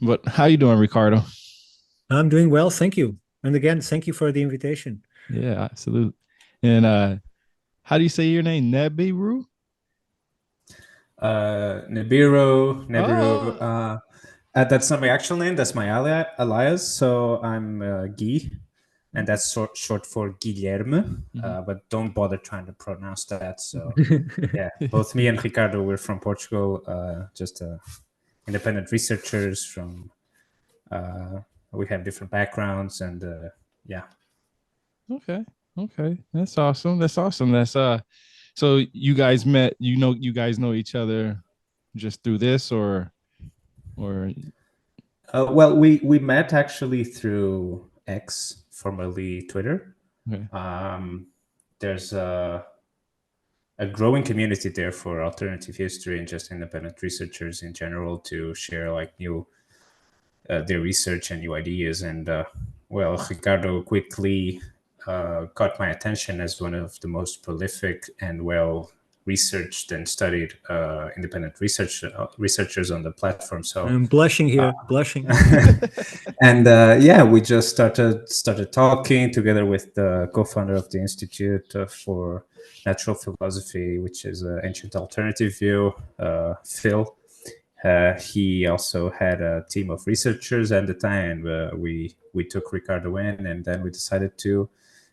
But how you doing, Ricardo? I'm doing well, thank you. And again, thank you for the invitation. Yeah, absolutely. And how do you say your name? Nebiru? Nebiru. Oh, That's not my actual name. That's my alias. So I'm Guy, and that's short for Guilherme. mhm. But don't bother trying to pronounce that. So yeah, both me and Ricardo, we're from Portugal. Just independent researchers from. Uh, we have different backgrounds, and yeah. Okay. Okay. That's awesome. That's awesome. So you guys met, you guys know each other just through this or Well, we met actually through X, formerly Twitter. okay. Um, there's a growing community there for alternative history and just independent researchers in general to share like new their research and new ideas. And well, Ricardo quickly got my attention as one of the most prolific and well researched and studied independent researchers on the platform. So I'm blushing here, blushing. and yeah, we just started talking together with the co-founder of the Institute for Natural Philosophy, which is an ancient alternative view, Phil. He also had a team of researchers at the time. We took Ricardo in, and then we decided to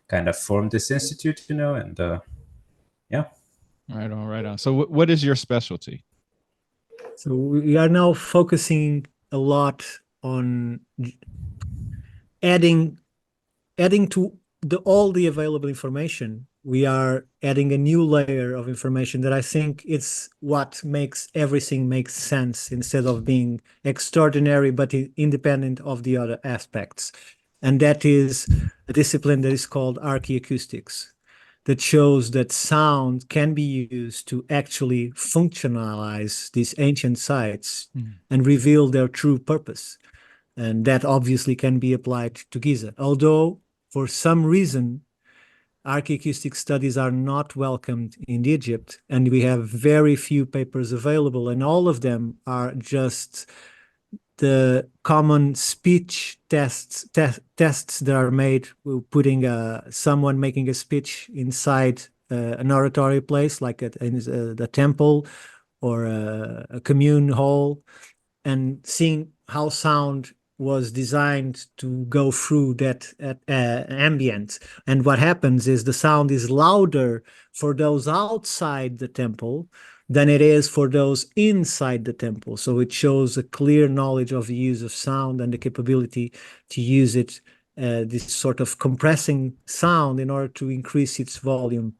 kind of form this institute, and yeah. Right on, right on. So what is your specialty? So we are now focusing a lot on adding adding to all the available information. We are adding a new layer of information that I think it's what makes everything make sense instead of being extraordinary but independent of the other aspects. And that is a discipline that is called archaeoacoustics, that shows that sound can be used to actually functionalize these ancient sites Mm. and reveal their true purpose. And that obviously can be applied to Giza. Although, for some reason, archaeoacoustic studies are not welcomed in Egypt, and we have very few papers available, and all of them are just the common speech tests that are made, putting someone making a speech inside an oratory place like the temple or a commune hall, and seeing how sound was designed to go through that ambient. And what happens is the sound is louder for those outside the temple than it is for those inside the temple. So it shows a clear knowledge of the use of sound and the capability to use it, this sort of compressing sound in order to increase its volume.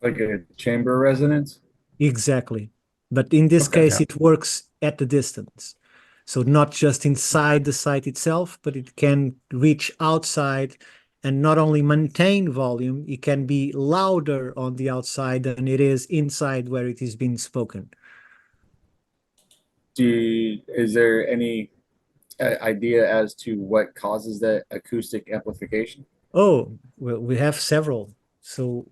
Like a chamber resonance. Exactly. But in this Okay. case, it works at the distance. So not just inside the site itself, but it can reach outside and not only maintain volume, it can be louder on the outside than it is inside where it is being spoken. Is there any idea as to what causes that acoustic amplification? Oh, well, we have several. So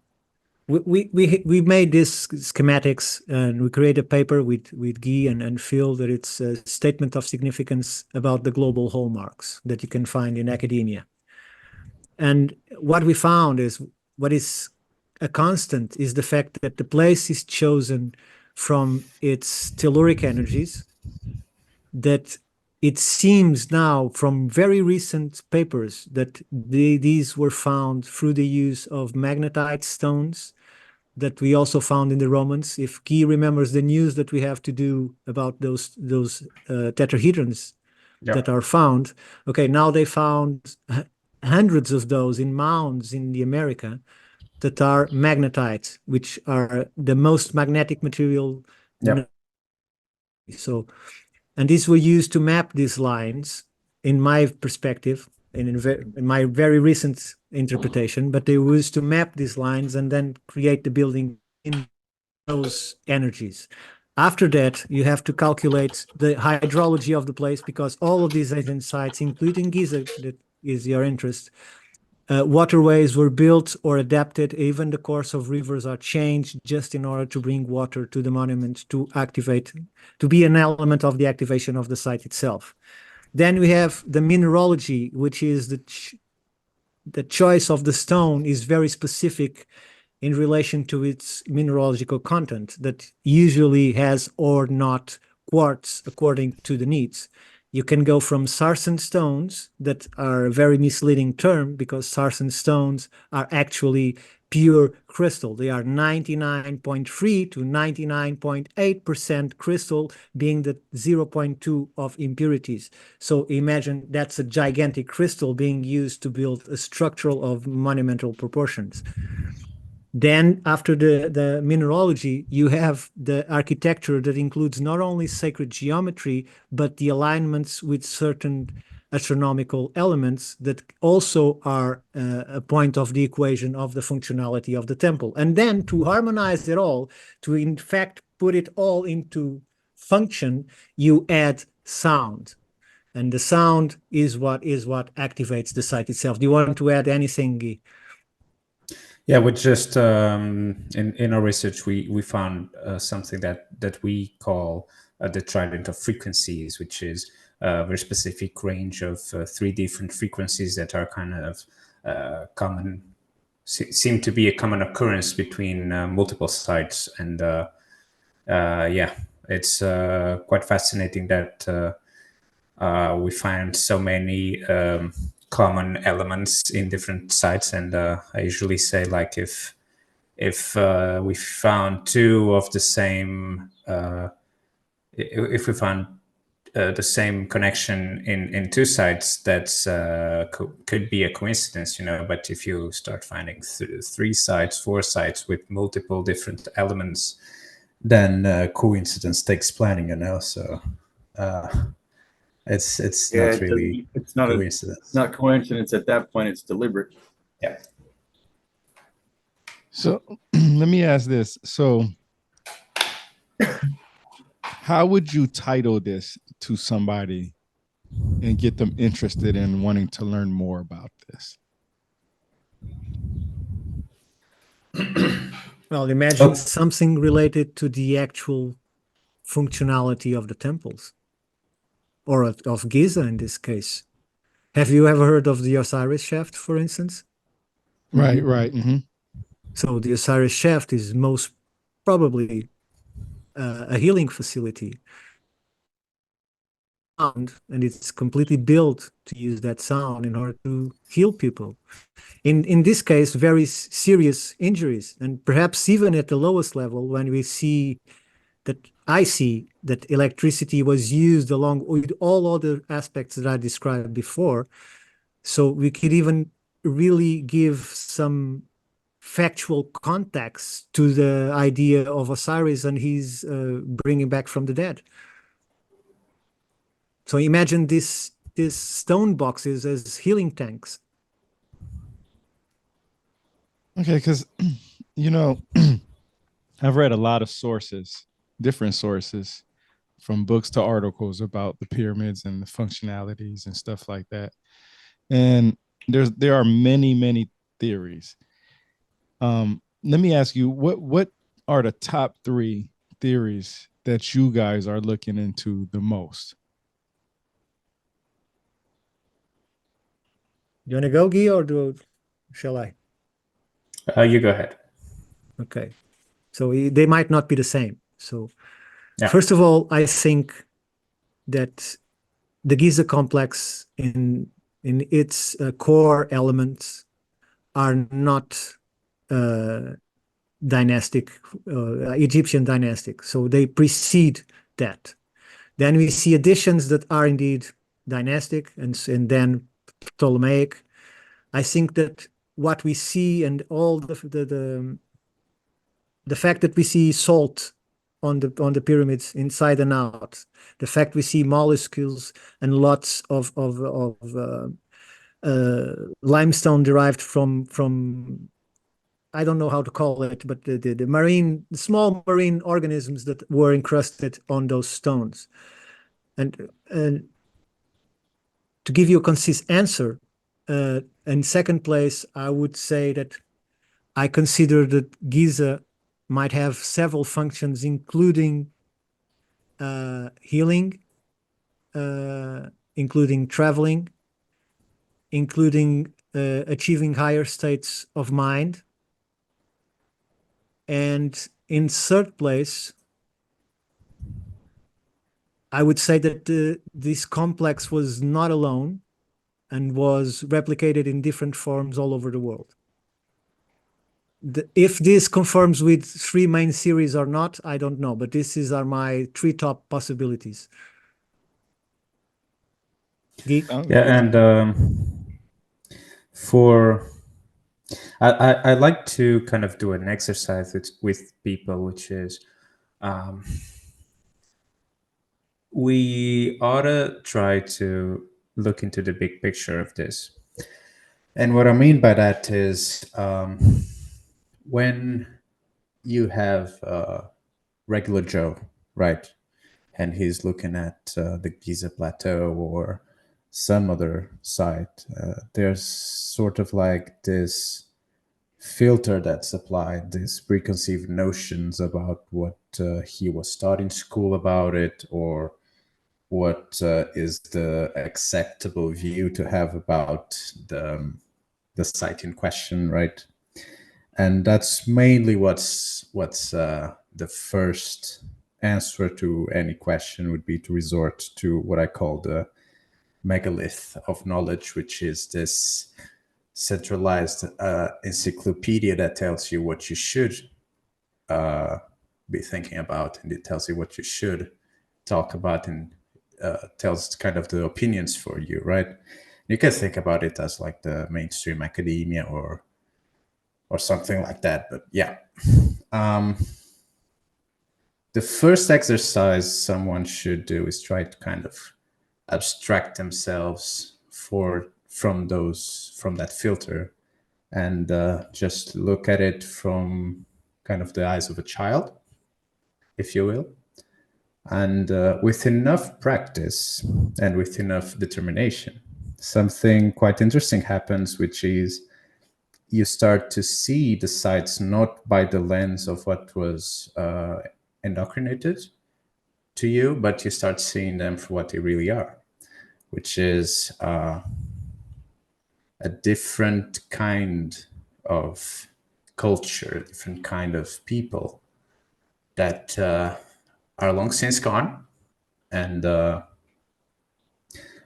we made this schematics and we create a paper with Guy and Phil that it's a statement of significance about the global hallmarks that you can find in academia. And what we found is what is a constant is the fact that the place is chosen from its telluric energies, that it seems now from very recent papers that these were found through the use of magnetite stones that we also found in the Romans. If Guy remembers the news that we have to do about those tetrahedrons Yeah. that are found, okay, now they found hundreds of those in mounds in the America that are magnetite, which are the most magnetic material. Yeah. So, and these were used to map these lines, in my perspective, and in my very recent interpretation, but they were used to map these lines and then create the building in those energies. After that, you have to calculate the hydrology of the place because all of these ancient sites, including Giza, that is your interest, waterways were built or adapted. Even the course of rivers are changed just in order to bring water to the monument to activate, to be an element of the activation of the site itself. Then we have the mineralogy, which is the choice of the stone is very specific in relation to its mineralogical content that usually has or not quartz according to the needs. You can go from sarsen stones that are a very misleading term because sarsen stones are actually pure crystal. They are 99.3 to 99.8% crystal, being the 0.2 of impurities. So imagine that's a gigantic crystal being used to build a structural of monumental proportions. Then after the mineralogy, you have the architecture that includes not only sacred geometry, but the alignments with certain astronomical elements that also are a point of the equation of the functionality of the temple. And then to harmonize it all, to in fact put it all into function, you add sound. And the sound is what activates the site itself. Do you want to add anything, Guy? Yeah, we just in our research we found something that we call the trident of frequencies, which is a very specific range of three different frequencies that are kind of common, seem to be a common occurrence between multiple sites, and yeah, it's quite fascinating that we find so many common elements in different sites. And I usually say, like, if we found two of the same, if we found the same connection in two sites, that's could be a coincidence, you know. But if you start finding three sites, four sites with multiple different elements, then coincidence takes planning, you know. So it's Yeah, not really it's not coincidence. it's not coincidence at that point. It's deliberate. Yeah. So let me ask this. So how would you title this to somebody and get them interested in wanting to learn more about this? Well, imagine something related to the actual functionality of the temples, or of Giza in this case. Have you ever heard of the Osiris shaft, for instance? Right, right. Mm-hmm. So the Osiris shaft is most probably a healing facility. And it's completely built to use that sound in order to heal people. In this case, very serious injuries, and perhaps even at the lowest level, when we see that I see that electricity was used along with all other aspects that I described before. So we could even really give some factual context to the idea of Osiris and his bringing back from the dead. So imagine these stone boxes as healing tanks. Okay, because you know, I've read a lot of sources, different sources, from books to articles about the pyramids and the functionalities and stuff like that. And there are many theories. Let me ask you, what are the top three theories that you guys are looking into the most? You want to go, Guy, or shall I? You go ahead. Okay. So they might not be the same. So Yeah. first of all, I think that the Giza complex in its core elements are not dynastic, Egyptian dynastic. So they precede that. Then we see additions that are indeed dynastic and then Ptolemaic. I think that what we see and all the fact that we see salt on the pyramids inside and out, the fact we see mollusks and lots of limestone derived from I don't know how to call it, but the small marine organisms that were encrusted on those stones. And to give you a concise answer, in second place, I would say that I consider that Giza might have several functions, including healing, including traveling, including achieving higher states of mind. And in third place, I would say that this complex was not alone and was replicated in different forms all over the world. If this conforms with three main theories or not, I don't know, but these are my three top possibilities. Guy? Yeah, and for I like to kind of do an exercise with people, which is we ought to try to look into the big picture of this. And what I mean by that is when you have regular Joe, right? And he's looking at the Giza Plateau or some other site, there's sort of like this filter that's applied, these preconceived notions about what he was taught in school about it, or what is the acceptable view to have about the site in question, right? And that's mainly what's the first answer to any question would be to resort to what I call the megalith of knowledge, which is this centralized encyclopedia that tells you what you should be thinking about, and it tells you what you should talk about, and tells kind of the opinions for you, right? You can think about it as like the mainstream academia or something like that. But yeah, the first exercise someone should do is try to kind of abstract themselves from that filter, and just look at it from kind of the eyes of a child, if you will. And with enough practice and with enough determination, something quite interesting happens, which is you start to see the sites not by the lens of what was indoctrinated to you, but you start seeing them for what they really are, which is a different kind of culture, a different kind of people that are long since gone. And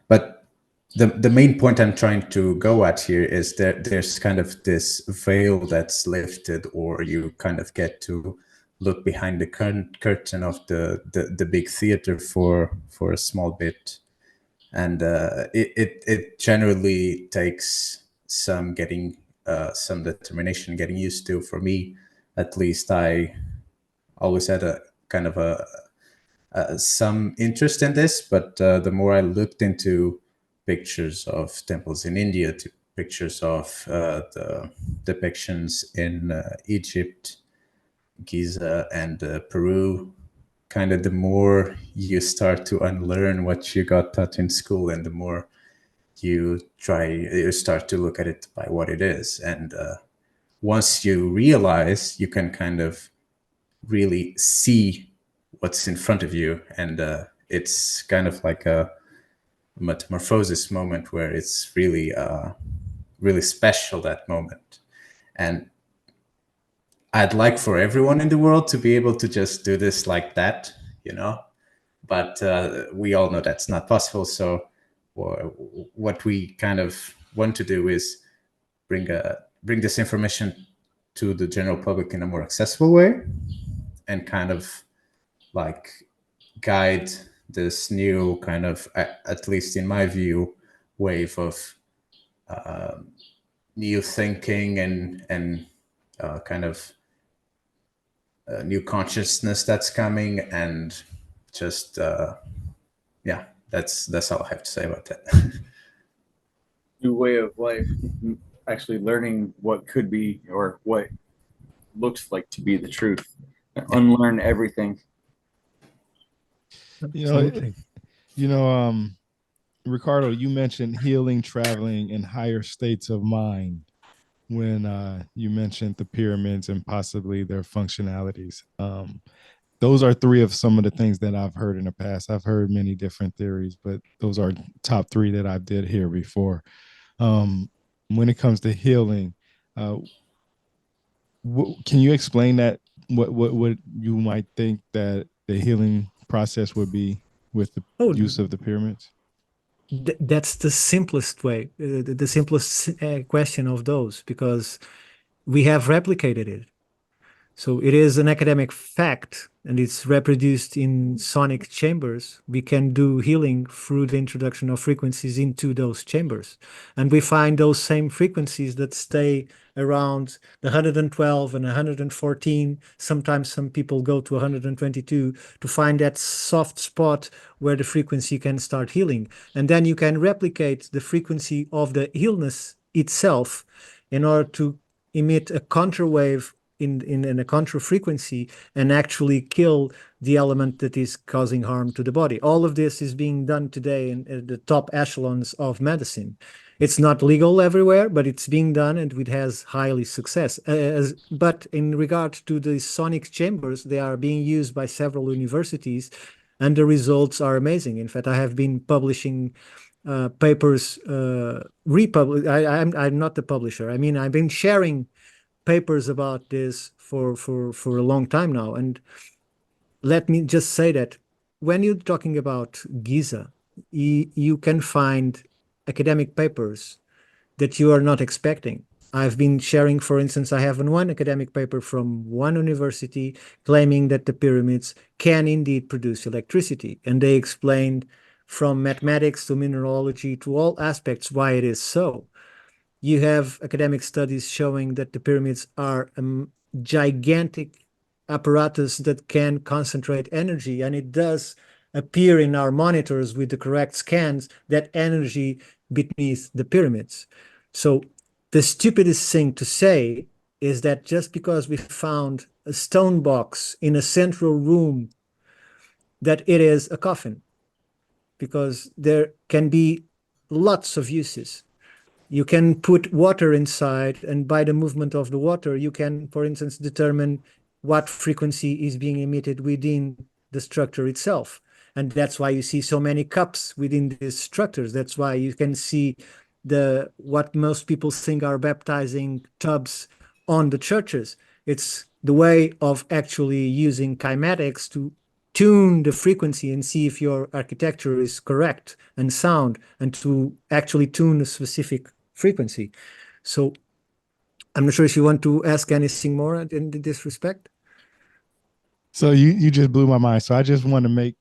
but the main point I'm trying to go at here is that there's kind of this veil that's lifted, or you kind of get to look behind the curtain of the big theater for a small bit. And it generally takes some determination, getting used to. For me, at least, I always had a kind of some interest in this, but the more I looked into pictures of temples in India, to pictures of the depictions in Egypt, Giza, and Peru, kind of the more you start to unlearn what you got taught in school, and the more you start to look at it by what it is. And once you realize, you can kind of really see what's in front of you, and it's kind of like a metamorphosis moment where it's really really special, that moment. And I'd like for everyone in the world to be able to just do this like that, but we all know that's not possible. So what we kind of want to do is bring this information to the general public in a more accessible way, and kind of like guide this new kind of, at least in my view, wave of new thinking and kind of new consciousness that's coming. And just yeah, that's all I have to say about that. New way of life, actually learning what could be or what looks like to be the truth. Unlearn everything. Absolutely. Ricardo, you mentioned healing, traveling, and higher states of mind when you mentioned the pyramids and possibly their functionalities. those are three of some of the things that I've heard in the past. I've heard many different theories, but those are top three that I did hear before. Um, when it comes to healing, uh, can you explain that? What you might think that the healing process would be with the Oh, use of the pyramids? that's the simplest way, the simplest question of those, because we have replicated it. So it is an academic fact, and it's reproduced in sonic chambers. We can do healing through the introduction of frequencies into those chambers. And we find those same frequencies that stay around the 112 and 114. Sometimes some people go to 122 to find that soft spot where the frequency can start healing. And then you can replicate the frequency of the illness itself in order to emit a contra wave in a contra frequency and actually kill the element that is causing harm to the body. All of this is being done today in the top echelons of medicine. It's not legal everywhere, but it's being done and it has highly success. But in regard to the sonic chambers, they are being used by several universities and the results are amazing. In fact, I have been publishing papers, I'm not the publisher. I mean, I've been sharing papers about this for a long time now. And let me just say that when you're talking about Giza, you can find academic papers that you are not expecting. I've been sharing, for instance, I have one academic paper from one university claiming that the pyramids can indeed produce electricity. And they explained from mathematics to mineralogy to all aspects why it is so. You have academic studies showing that the pyramids are a gigantic apparatus that can concentrate energy, and it does appear in our monitors with the correct scans that energy beneath the pyramids. So the stupidest thing to say is that just because we found a stone box in a central room, that it is a coffin, because there can be lots of uses. You can put water inside, and by the movement of the water, you can, for instance, determine what frequency is being emitted within the structure itself. And that's why you see so many cups within these structures. That's why you can see what most people think are baptizing tubs on the churches. It's the way of actually using kymetics to tune the frequency and see if your architecture is correct and sound, and to actually tune a specific frequency. So I'm not sure if you want to ask anything more in this respect. So you just blew my mind. So I just want to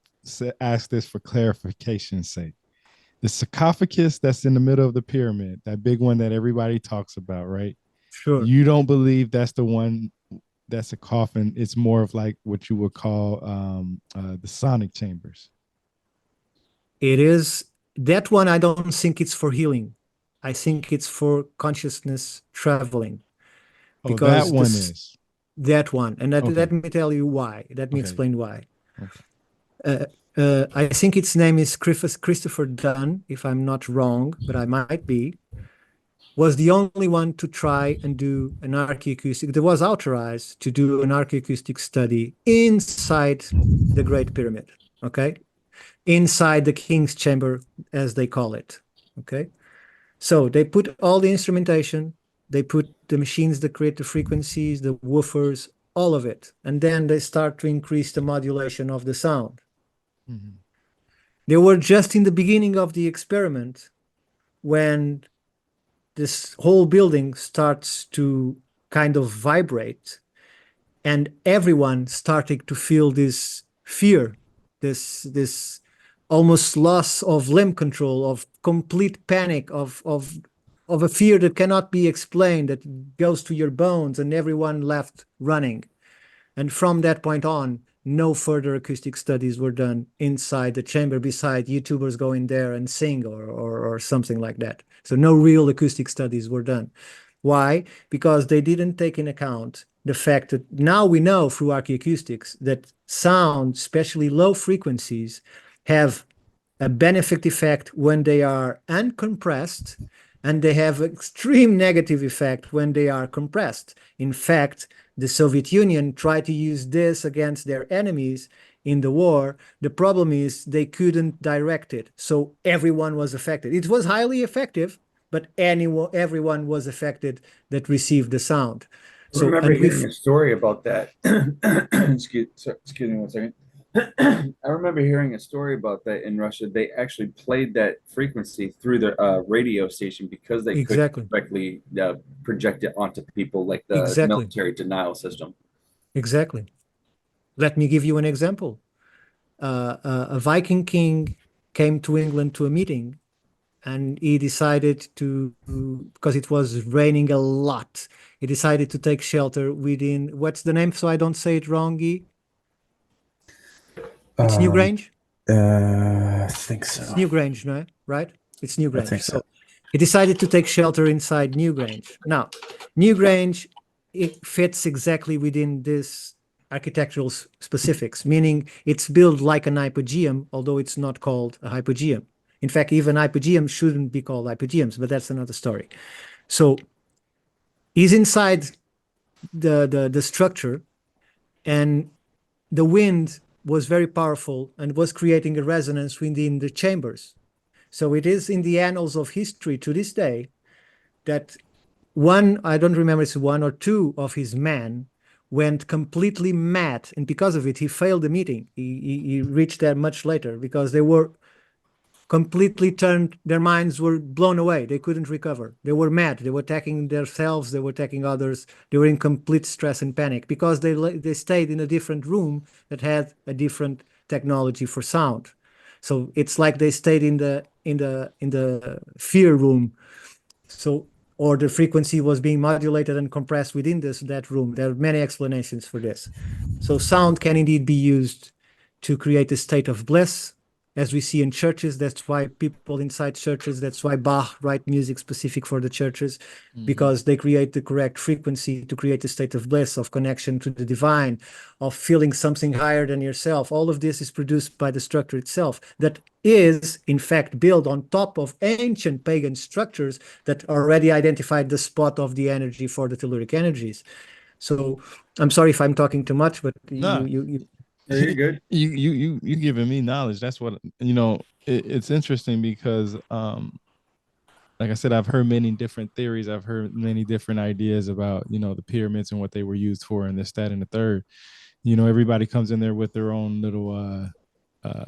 ask this for clarification's sake. The sarcophagus that's in the middle of the pyramid, that big one that everybody talks about, right? Sure. You don't believe that's the one that's a coffin. It's more of like what you would call the sonic chambers. It is that one. I don't think it's for healing. I think it's for consciousness traveling. Oh, that one is. That one. And Okay. let me tell you why. Let me explain why. Okay. I think its name is Christopher Dunn, if I'm not wrong, but I might be, was the only one to try and do an archaeoacoustic, that was authorized to do an archaeoacoustic study inside the Great Pyramid, okay? Inside the King's Chamber, as they call it, okay? So they put all the instrumentation, they put the machines that create the frequencies, the woofers, all of it. And then they start to increase the modulation of the sound. Mm-hmm. They were just in the beginning of the experiment when this whole building starts to kind of vibrate, and everyone started to feel this fear, this almost loss of limb control, of complete panic, of a fear that cannot be explained, that goes to your bones, and everyone left running. And from that point on, no further acoustic studies were done inside the chamber beside YouTubers going there and sing or something like that. So no real acoustic studies were done. Why? Because they didn't take into account the fact that now we know through archaeoacoustics that sound, especially low frequencies, have a benefit effect when they are uncompressed, and they have extreme negative effect when they are compressed. In fact, the Soviet Union tried to use this against their enemies in the war. The problem is they couldn't direct it, so everyone was affected. It was highly effective, but everyone was affected that received the sound. I So, remember and hearing a story about that. Excuse me one second. I remember hearing a story about that in Russia. They actually played that frequency through the radio station because they couldn't exactly, directly project it onto people like the exactly, military denial system. exactly. Let me give you an example. A Viking king came to England to a meeting, and he decided to, because it was raining a lot, he decided to take shelter within, what's the name so I don't say it wrong, Guy? It's Newgrange? I think so. It's Newgrange, no? Right? It's Newgrange. I think so. He decided to take shelter inside Newgrange. Now, Newgrange, it fits exactly within this architectural specifics, meaning it's built like an hypogeum, although it's not called a hypogeum. In fact, even hypogeums shouldn't be called hypogeums, but that's another story. So he's inside the structure, and the wind was very powerful and was creating a resonance within the chambers. So it is in the annals of history to this day that one, I don't remember, it's one or two of his men went completely mad. And because of it, he failed the meeting. He reached there much later because they were completely turned, their minds were blown away. They couldn't recover. They were mad. They were attacking themselves. They were attacking others. They were in complete stress and panic because they stayed in a different room that had a different technology for sound. So it's like they stayed in the fear room. So, or the frequency was being modulated and compressed within that room. There are many explanations for this. So sound can indeed be used to create a state of bliss, as we see in churches. That's why people inside churches, that's why Bach write music specific for the churches, because they create the correct frequency to create a state of bliss, of connection to the divine, of feeling something higher than yourself. All of this is produced by the structure itself, that is in fact built on top of ancient pagan structures that already identified the spot of the energy for the telluric energies. So I'm sorry if I'm talking too much, but No. you You're good. You giving me knowledge. That's what, it's interesting because like I said, I've heard many different theories. I've heard many different ideas about, the pyramids and what they were used for and this, that, and the third. Everybody comes in there with their own little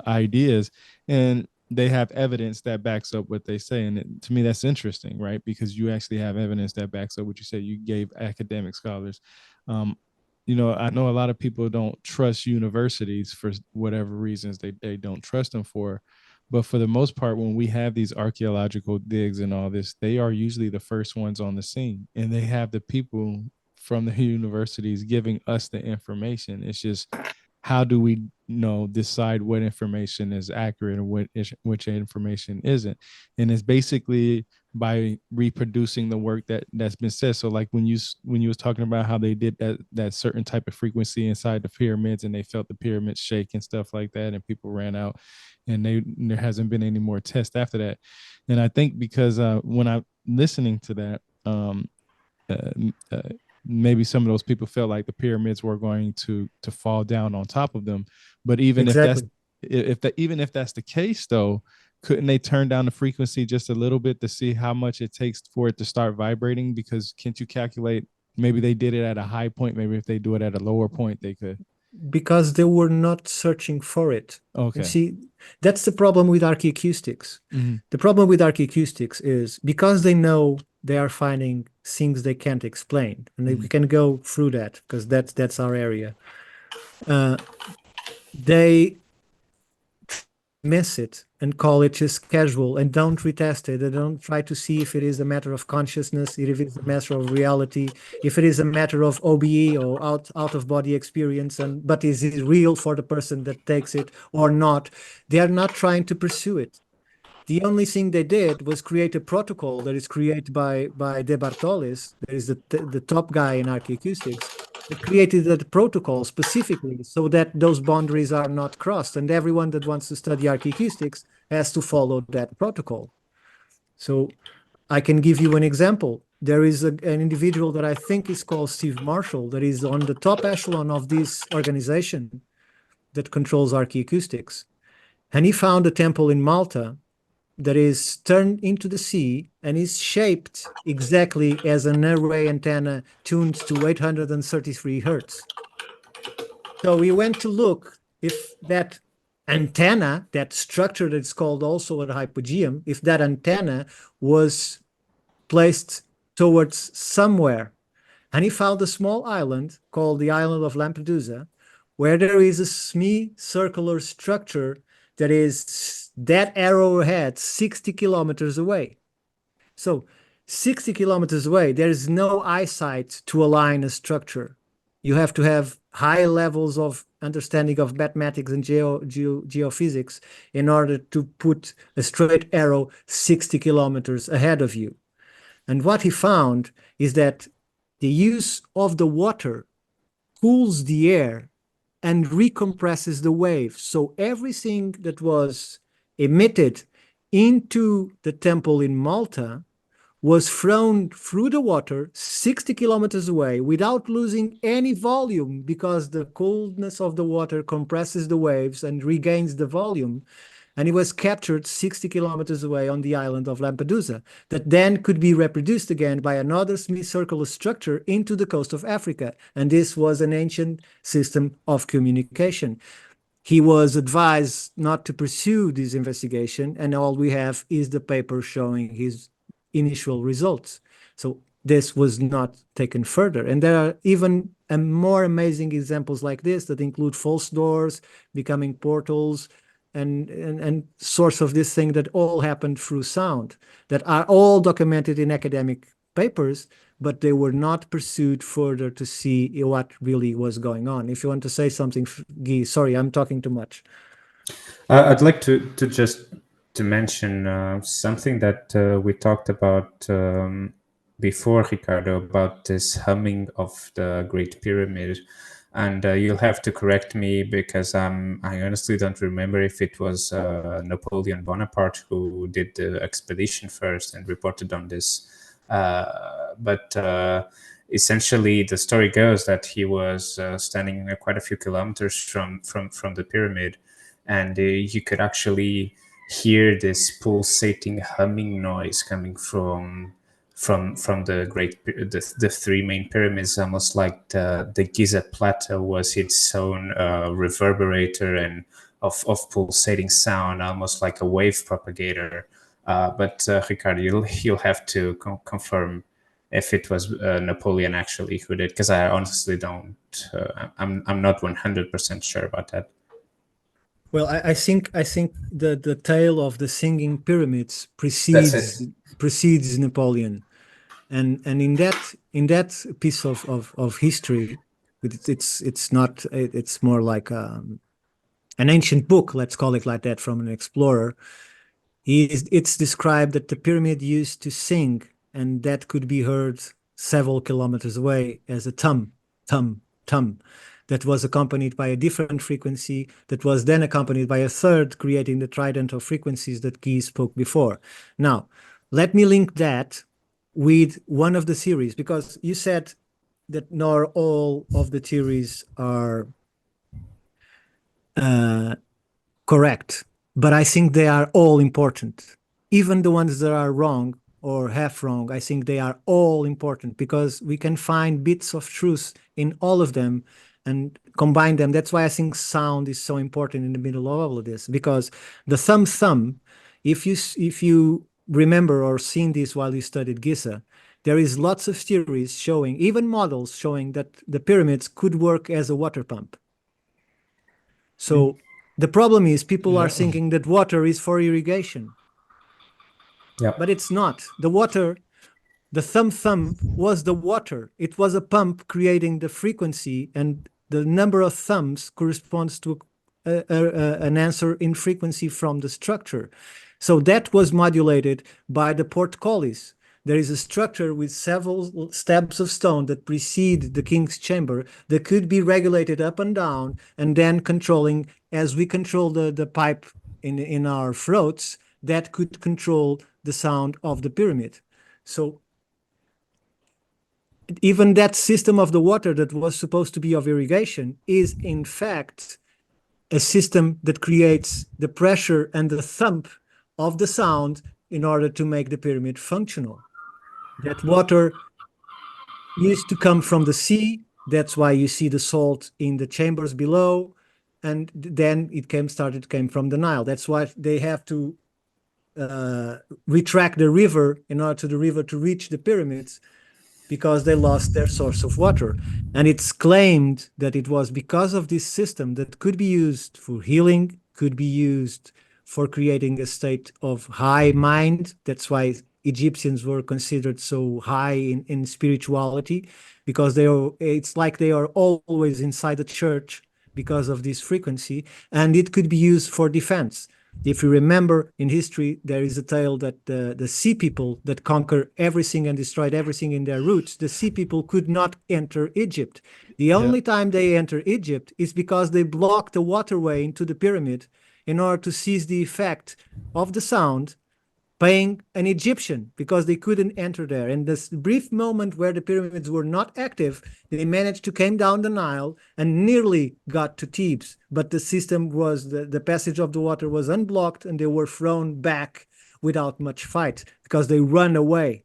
ideas, and they have evidence that backs up what they say. And to me, that's interesting, right? Because you actually have evidence that backs up what you say. You gave academic scholars. I know a lot of people don't trust universities for whatever reasons they don't trust them for. But for the most part, when we have these archaeological digs and all this, they are usually the first ones on the scene, and they have the people from the universities giving us the information. It's just, how do we decide what information is accurate and which information isn't? And it's basically by reproducing the work that's been said. So like when you was talking about how they did that certain type of frequency inside the pyramids, and they felt the pyramids shake and stuff like that, and people ran out, and there hasn't been any more tests after that. And I think because when I'm listening to that, maybe some of those people felt like the pyramids were going to fall down on top of them. But even exactly. even if that's the case, though, couldn't they turn down the frequency just a little bit to see how much it takes for it to start vibrating? Because can't you calculate, maybe they did it at a high point, maybe if they do it at a lower point, they could. Because they were not searching for it. Okay. And see, that's the problem with archaeoacoustics. The problem with archaeoacoustics is because they know they are finding things they can't explain, and we can go through that because that's our area. They miss it and call it just casual and don't retest it. They don't try to see if it is a matter of consciousness, if it is a matter of reality, if it is a matter of OBE or out of body experience, but is it real for the person that takes it or not? They are not trying to pursue it. The only thing they did was create a protocol that is created by De Bartolis, that is the top guy in archaeoacoustics, that created that protocol specifically so that those boundaries are not crossed, and everyone that wants to study archaeoacoustics has to follow that protocol. So I can give you an example. there is an individual that I think is called Steve Marshall that is on the top echelon of this organization that controls archaeoacoustics. And he found a temple in Malta that is turned into the sea and is shaped exactly as an array antenna tuned to 833 hertz. So we went to look if that antenna, that structure that's called also a hypogeum, if that antenna was placed towards somewhere. And he found a small island called the island of Lampedusa, where there is a semicircular structure that is that arrowhead 60 kilometers away. So 60 kilometers away, there is no eyesight to align a structure. You have to have high levels of understanding of mathematics and geophysics in order to put a straight arrow 60 kilometers ahead of you. And what he found is that the use of the water cools the air and recompresses the waves. So everything that was emitted into the temple in Malta was thrown through the water 60 kilometers away without losing any volume, because the coldness of the water compresses the waves and regains the volume. And it was captured 60 kilometers away on the island of Lampedusa, that then could be reproduced again by another semicircular structure into the coast of Africa. And this was an ancient system of communication. He was advised not to pursue this investigation, and all we have is the paper showing his initial results. So this was not taken further. And there are even more amazing examples like this that include false doors becoming portals, and source of this thing that all happened through sound, that are all documented in academic papers, but they were not pursued further to see what really was going on. If you want to say something, Guy, sorry, I'm talking too much. I'd like to just to mention something that we talked about before, Ricardo, about this humming of the Great Pyramid. And you'll have to correct me, because I honestly don't remember if it was Napoleon Bonaparte who did the expedition first and reported on this. But essentially, the story goes that he was standing quite a few kilometers from the pyramid, and you could actually hear this pulsating humming noise coming from the three main pyramids, almost like the Giza plateau was its own reverberator and of pulsating sound, almost like a wave propagator. But Ricardo, you'll have to confirm if it was Napoleon actually who did, because I honestly don't. I'm not 100% sure about that. Well, I think the tale of the singing pyramids precedes Napoleon. And in that piece of history, it's more like an ancient book, let's call it like that, from an explorer. It's described that the pyramid used to sing, and that could be heard several kilometers away as a tum, tum, tum, that was accompanied by a different frequency, that was then accompanied by a third, creating the trident of frequencies that Guy spoke before. Now, let me link that with one of the theories, because you said that not all of the theories are correct, but I think they are all important. Even the ones that are wrong or half wrong, I think they are all important, because we can find bits of truth in all of them and combine them. That's why I think sound is so important in the middle of all of this, because the thumb, if you remember or seen this while you studied Giza, there is lots of theories showing, even models showing, that the pyramids could work as a water pump. So the problem is people are thinking that water is for irrigation. Yeah. But it's not. The water, the thumb was the water. It was a pump creating the frequency, and the number of thumbs corresponds to an answer in frequency from the structure. So that was modulated by the portcullis. There is a structure with several stabs of stone that precede the king's chamber that could be regulated up and down, and then controlling, as we control the pipe in our throats, that could control the sound of the pyramid. So even that system of the water that was supposed to be of irrigation is in fact a system that creates the pressure and the thump of the sound in order to make the pyramid functional. That water used to come from the sea. That's why you see the salt in the chambers below. And then it came from the Nile. That's why they have to retract the river in order for the river to reach the pyramids, because they lost their source of water. And it's claimed that it was because of this system that could be used for healing, could be used for creating a state of high mind. That's why Egyptians were considered so high in spirituality, because it's like they are always inside the church because of this frequency, and it could be used for defense. If you remember in history, there is a tale that the sea people that conquer everything and destroyed everything in their routes, the sea people could not enter Egypt. The only time they enter Egypt is because they blocked the waterway into the pyramid in order to seize the effect of the sound, paying an Egyptian, because they couldn't enter there. And this brief moment where the pyramids were not active, they managed to come down the Nile and nearly got to Thebes. But the system was, the passage of the water was unblocked, and they were thrown back without much fight because they run away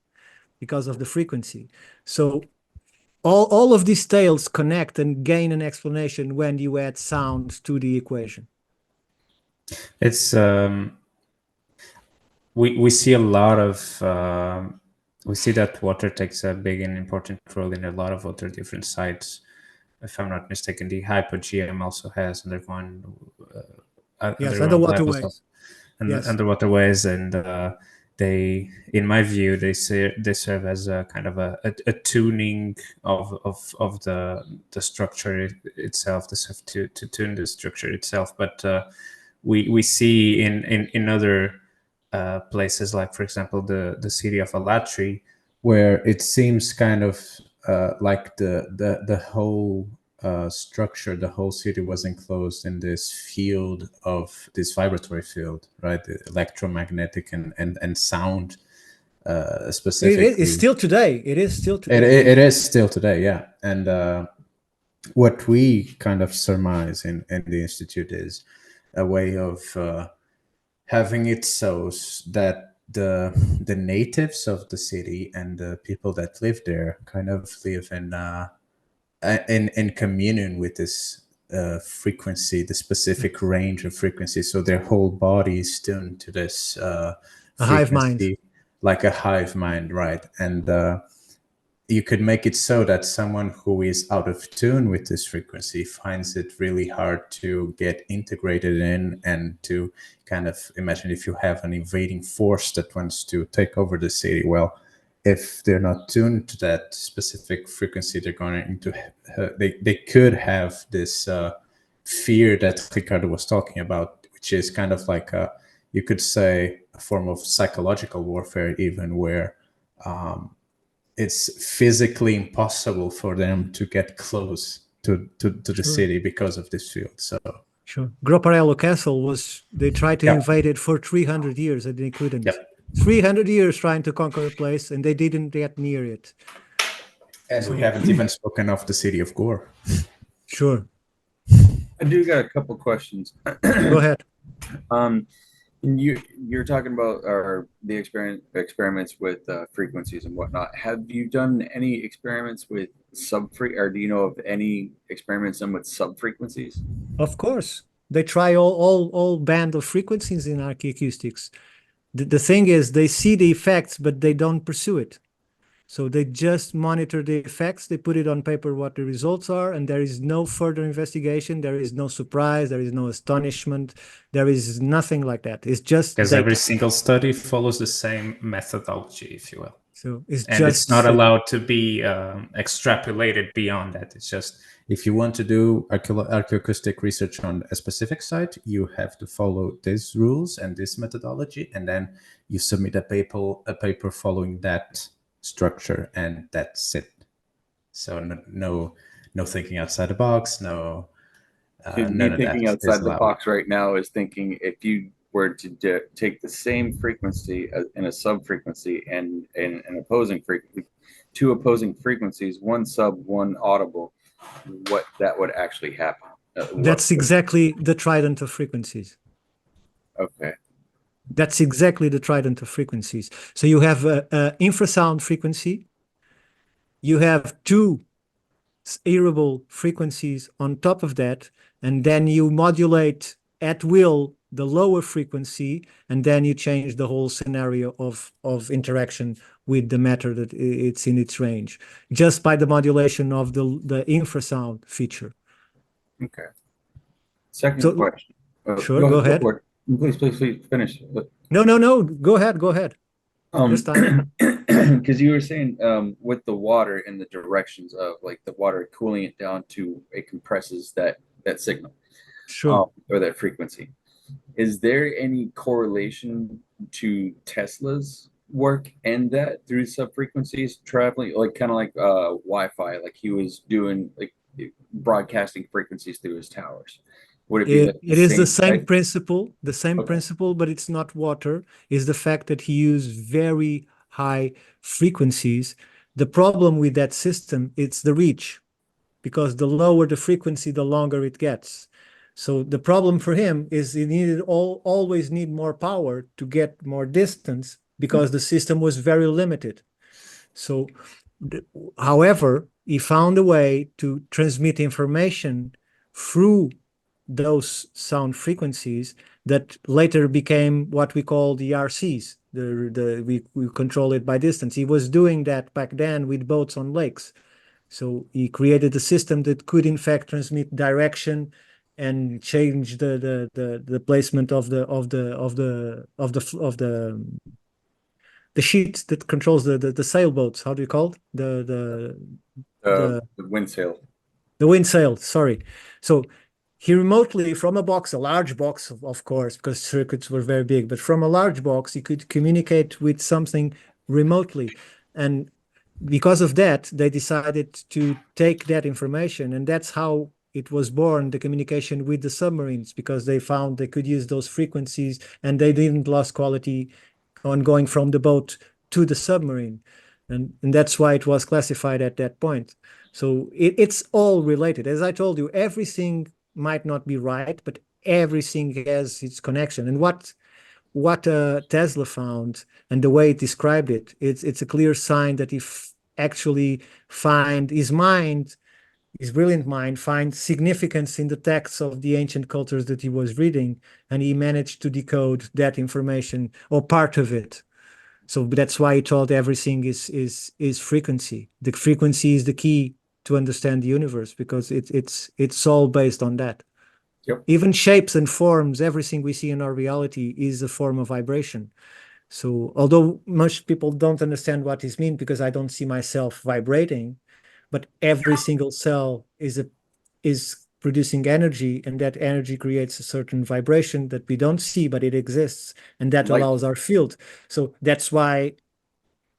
because of the frequency. So all of these tales connect and gain an explanation when you add sound to the equation. It's we see a lot of we see that water takes a big and important role in a lot of other different sites. If I'm not mistaken, the hypogeum also has undergone yes, underwater ways. Underwater ways, and they, in my view, they serve as a kind of a tuning of the structure itself. They serve to tune the structure itself. But we see in other places, like, for example, the city of Alatri, where it seems kind of like the whole structure, the whole city was enclosed in this field of this vibratory field, right? The electromagnetic and sound specifically. It is still today. It is still It is still today, yeah. And what we kind of surmise in the Institute is a way of having it so that the natives of the city and the people that live there kind of live in communion with this frequency, the specific range of frequency. So their whole body is tuned to this hive mind, like a hive mind, right? And you could make it so that someone who is out of tune with this frequency finds it really hard to get integrated in, and to kind of imagine if you have an invading force that wants to take over the city. Well, if they're not tuned to that specific frequency, they're going to they could have this fear that Ricardo was talking about, which is kind of like you could say a form of psychological warfare, even, where it's physically impossible for them to get close to the city because of this field. So sure, Groparello Castle they tried to invade it for 300 years and they couldn't. 300 years trying to conquer a place, and they didn't get near it. And we haven't even spoken of the city of Gore. Sure. I do got a couple questions. Go ahead. You're talking about the experiments with frequencies and whatnot. Have you done any experiments with or do you know of any experiments done with sub-frequencies? Of course. They try all band of frequencies in archaeoacoustics. The thing is, they see the effects, but they don't pursue it. So they just monitor the effects. They put it on paper what the results are, and there is no further investigation. There is no surprise. There is no astonishment. There is nothing like that. It's just because every single study follows the same methodology, if you will. So it's not allowed to be extrapolated beyond that. It's just, if you want to do archaeoacoustic research on a specific site, you have to follow these rules and this methodology, and then you submit a paper following that structure, and that's it. So no thinking outside the box. No, none of thinking that outside the box right now is thinking, if you were to take the same frequency in a sub-frequency and an opposing frequency, two opposing frequencies, one sub, one audible, what that would actually happen. That's exactly the trident of frequencies. Okay. That's exactly the trident of frequencies. So you have a infrasound frequency. You have two hearable frequencies on top of that, and then you modulate at will the lower frequency, and then you change the whole scenario of interaction with the matter that it's in its range, just by the modulation of the infrasound feature. Okay. Second So, question. sure, go ahead. Please finish. No. Go ahead. There's time. Because you were saying with the water and the directions of like the water cooling it down to it compresses that signal, Sure. or that frequency. Is there any correlation to Tesla's work and that through sub-frequencies traveling, like kind of like Wi-Fi, like he was doing like broadcasting frequencies through his towers? Would it be It is the same type? principle, Okay. but it's not water, is the fact that he used very high frequencies. The problem with that system, it's the reach, because the lower the frequency, the longer it gets. So the problem for him is he needed always need more power to get more distance because the system was very limited. So, however, he found a way to transmit information through those sound frequencies that later became what we call the RCs. We control it by distance. He was doing that back then with boats on lakes. So he created a system that could in fact transmit direction and change the placement of the sheet that controls the sailboats. How do you call it? The wind sail. The wind sail, sorry. So he remotely, from a box, a large box, of course, because circuits were very big, but from a large box, he could communicate with something remotely. And because of that, they decided to take that information, and that's how it was born, the communication with the submarines, because they found they could use those frequencies and they didn't lose quality on going from the boat to the submarine. And that's why it was classified at that point. So it's all related. As I told you, everything might not be right, but everything has its connection. And what Tesla found and the way it described it, it's a clear sign that he actually find his mind, his brilliant mind, find significance in the texts of the ancient cultures that he was reading, and he managed to decode that information or part of it. So that's why he thought everything is frequency. The frequency is the key to understand the universe because it's all based on that. Yep. Even shapes and forms, everything we see in our reality is a form of vibration. So although most people don't understand what this means because I don't see myself vibrating, but every single cell is producing energy, and that energy creates a certain vibration that we don't see, but it exists, and that allows our field. So that's why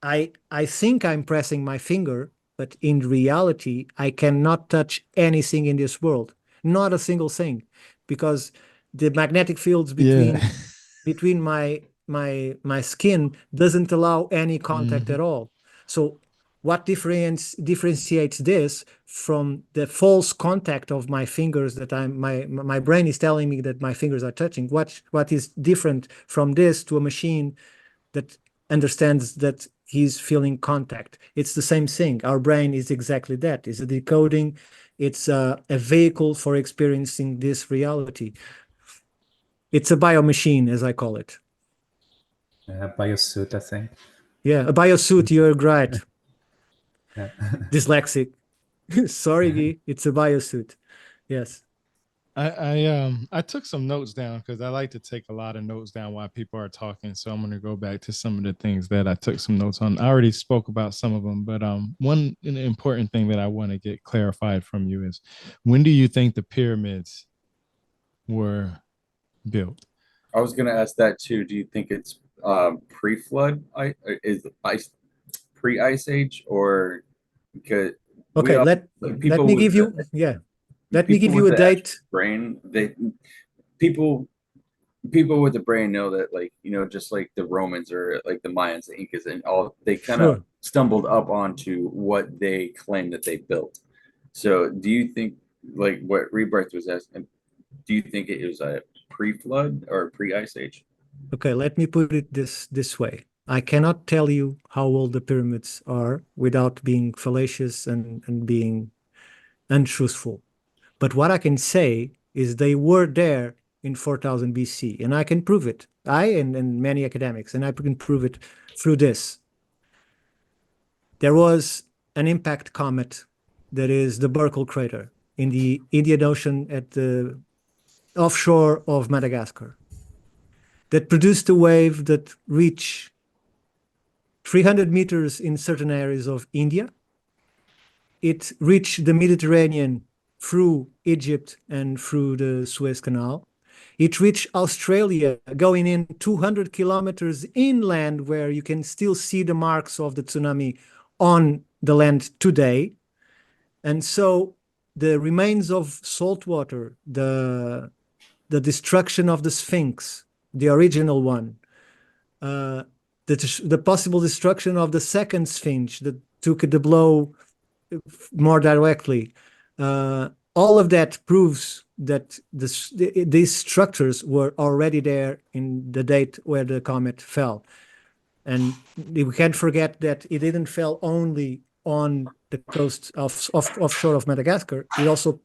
I think I'm pressing my finger, but in reality, I cannot touch anything in this world, not a single thing, because the magnetic fields between my skin doesn't allow any contact at all. So what differentiates this from the false contact of my fingers that my brain is telling me that my fingers are touching? What is different from this to a machine that understands that he's feeling contact? It's the same thing. Our brain is exactly that. It's a decoding. It's a vehicle for experiencing this reality. It's a biomachine, as I call it. Biosuit, I think. Yeah, a biosuit, you're right. Yeah. Dyslexic. Sorry, Guy, it's a biosuit. Yes. I took some notes down because I like to take a lot of notes down while people are talking. So I'm going to go back to some of the things that I took some notes on. I already spoke about some of them, but one important thing that I want to get clarified from you is, when do you think the pyramids were built? I was going to ask that too. Do you think it's pre-flood? Is ice pre-ice age, or because Okay, let me give you a date. brain, people people with the brain know that, like, just like the Romans or like the Mayans, the Incas, and all, they kind of Sure. stumbled up onto what they claim that they built. So, do you think, like what Rebirth was asking, do you think it was a pre-flood or pre-ice age? Okay, let me put it this way. I cannot tell you how old the pyramids are without being fallacious and being untruthful. But what I can say is they were there in 4000 BC, and I can prove it. And many academics, and I can prove it through this. There was an impact comet that is the Burkle crater in the Indian Ocean at the offshore of Madagascar that produced a wave that reached 300 meters in certain areas of India. It reached the Mediterranean through Egypt and through the Suez Canal. It reached Australia, going in 200 kilometers inland, where you can still see the marks of the tsunami on the land today. And so the remains of salt water, the destruction of the Sphinx, the original one, the possible destruction of the second Sphinx that took the blow more directly. All of that proves that these structures were already there in the date where the comet fell. And we can't forget that it didn't fall only on the coast of offshore of Madagascar. It also,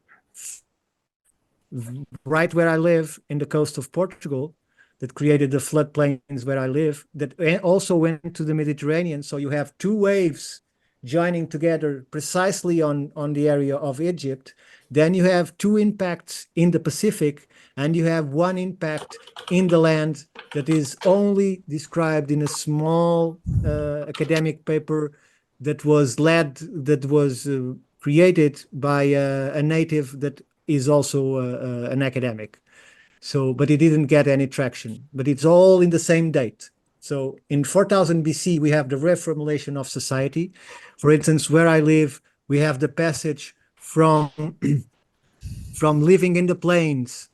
right where I live, in the coast of Portugal, that created the floodplains where I live, that also went to the Mediterranean. So you have two waves joining together precisely on the area of Egypt. Then you have two impacts in the Pacific, and you have one impact in the land that is only described in a small academic paper that was created by a native that is also an academic. So, but it didn't get any traction. But it's all in the same date. So in 4000 BC, we have the reformulation of society. For instance, where I live, we have the passage from from living in the plains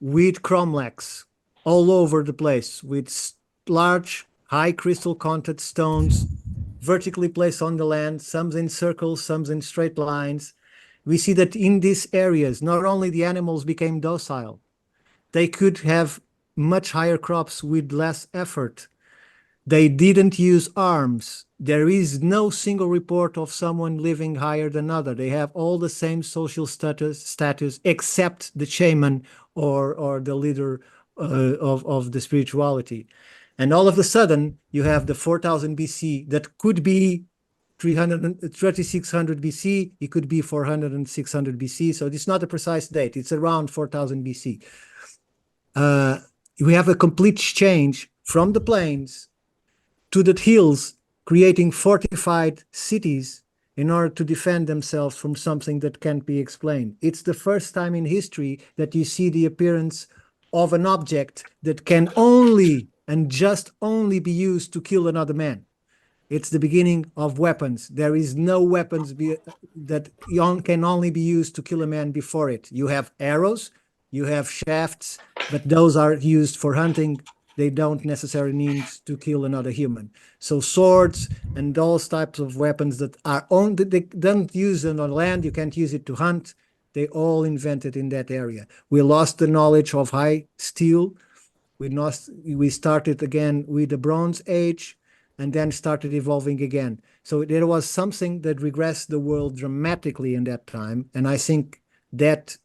with cromlechs all over the place, with large, high crystal contact stones vertically placed on the land, some in circles, some in straight lines. We see that in these areas, not only the animals became docile, they could have much higher crops with less effort. They didn't use arms. There is no single report of someone living higher than other. They have all the same social status except the shaman or the leader of the spirituality. And all of a sudden, you have the 4000 BC that could be 3600 BC. It could be 400 and 600 BC. So it's not a precise date. It's around 4000 BC. We have a complete change from the plains to the hills, creating fortified cities in order to defend themselves from something that can't be explained. It's the first time in history that you see the appearance of an object that can only and just only be used to kill another man. It's the beginning of weapons. There is no weapons that can only be used to kill a man before it. You have arrows, you have shafts, but those are used for hunting. They don't necessarily need to kill another human. So swords and those types of weapons that are they don't use it on land, you can't use it to hunt. They all invented in that area. We lost the knowledge of high steel. We started again with the Bronze Age and then started evolving again. So there was something that regressed the world dramatically in that time. And I think that,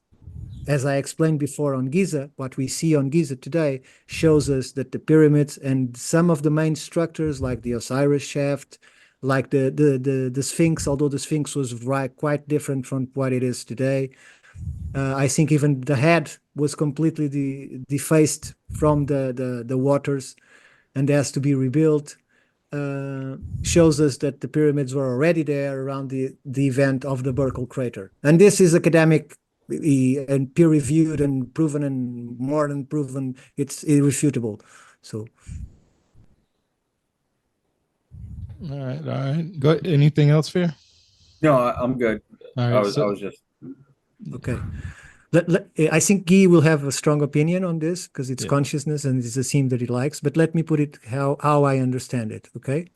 as I explained before on Giza, what we see on Giza today shows us that the pyramids and some of the main structures like the Osiris shaft, like the Sphinx, although the Sphinx was quite different from what it is today. I think even the head was completely defaced from the waters and has to be rebuilt. Shows us that the pyramids were already there around the event of the Burkle crater. And this is academic and peer-reviewed and proven and more than proven. It's irrefutable. So. All right. Go. Anything else, Fear? No, I'm good. All right. I was just Okay. I think Guy will have a strong opinion on this because it's Yeah. consciousness and it's a theme that he likes. But let me put it how I understand it. Okay.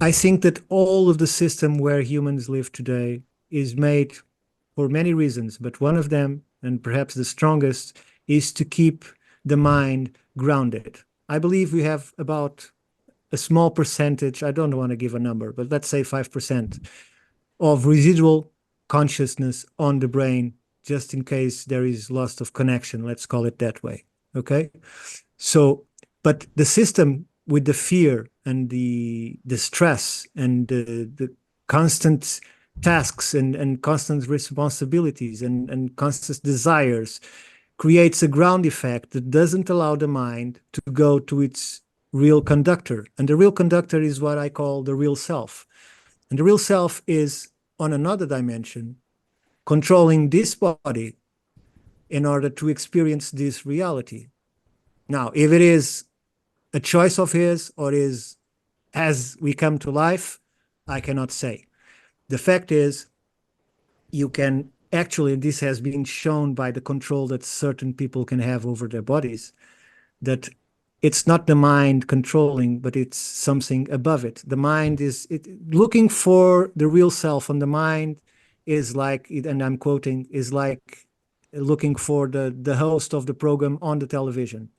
I think that all of the system where humans live today is made for many reasons, but one of them, and perhaps the strongest, is to keep the mind grounded. I believe we have about a small percentage, I don't want to give a number, but let's say 5% of residual consciousness on the brain, just in case there is loss of connection, let's call it that way. Okay. So, but the system with the fear and the stress and the constant tasks and constant responsibilities and constant desires creates a ground effect that doesn't allow the mind to go to its real conductor. And the real conductor is what I call the real self. And the real self is on another dimension, controlling this body in order to experience this reality. Now, if it is a choice of his or is as we come to life, I cannot say. The fact is, you can actually, this has been shown by the control that certain people can have over their bodies, that it's not the mind controlling, but it's something above it. The mind is looking for the real self, and the mind is like, and I'm quoting, is like looking for the host of the program on the television.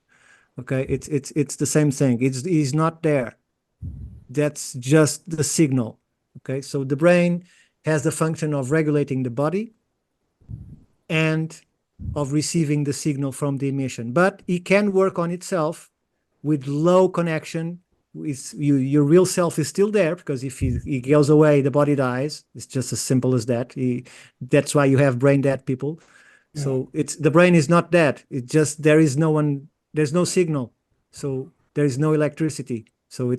Okay, it's the same thing. He's not there. That's just the signal. Okay, so the brain has the function of regulating the body and of receiving the signal from the emission, but it can work on itself with low connection. Your real self is still there, because if he goes away, the body dies. It's just as simple as that. That's why you have brain dead people. Yeah. So the brain is not dead. It just there's no signal, so there is no electricity. So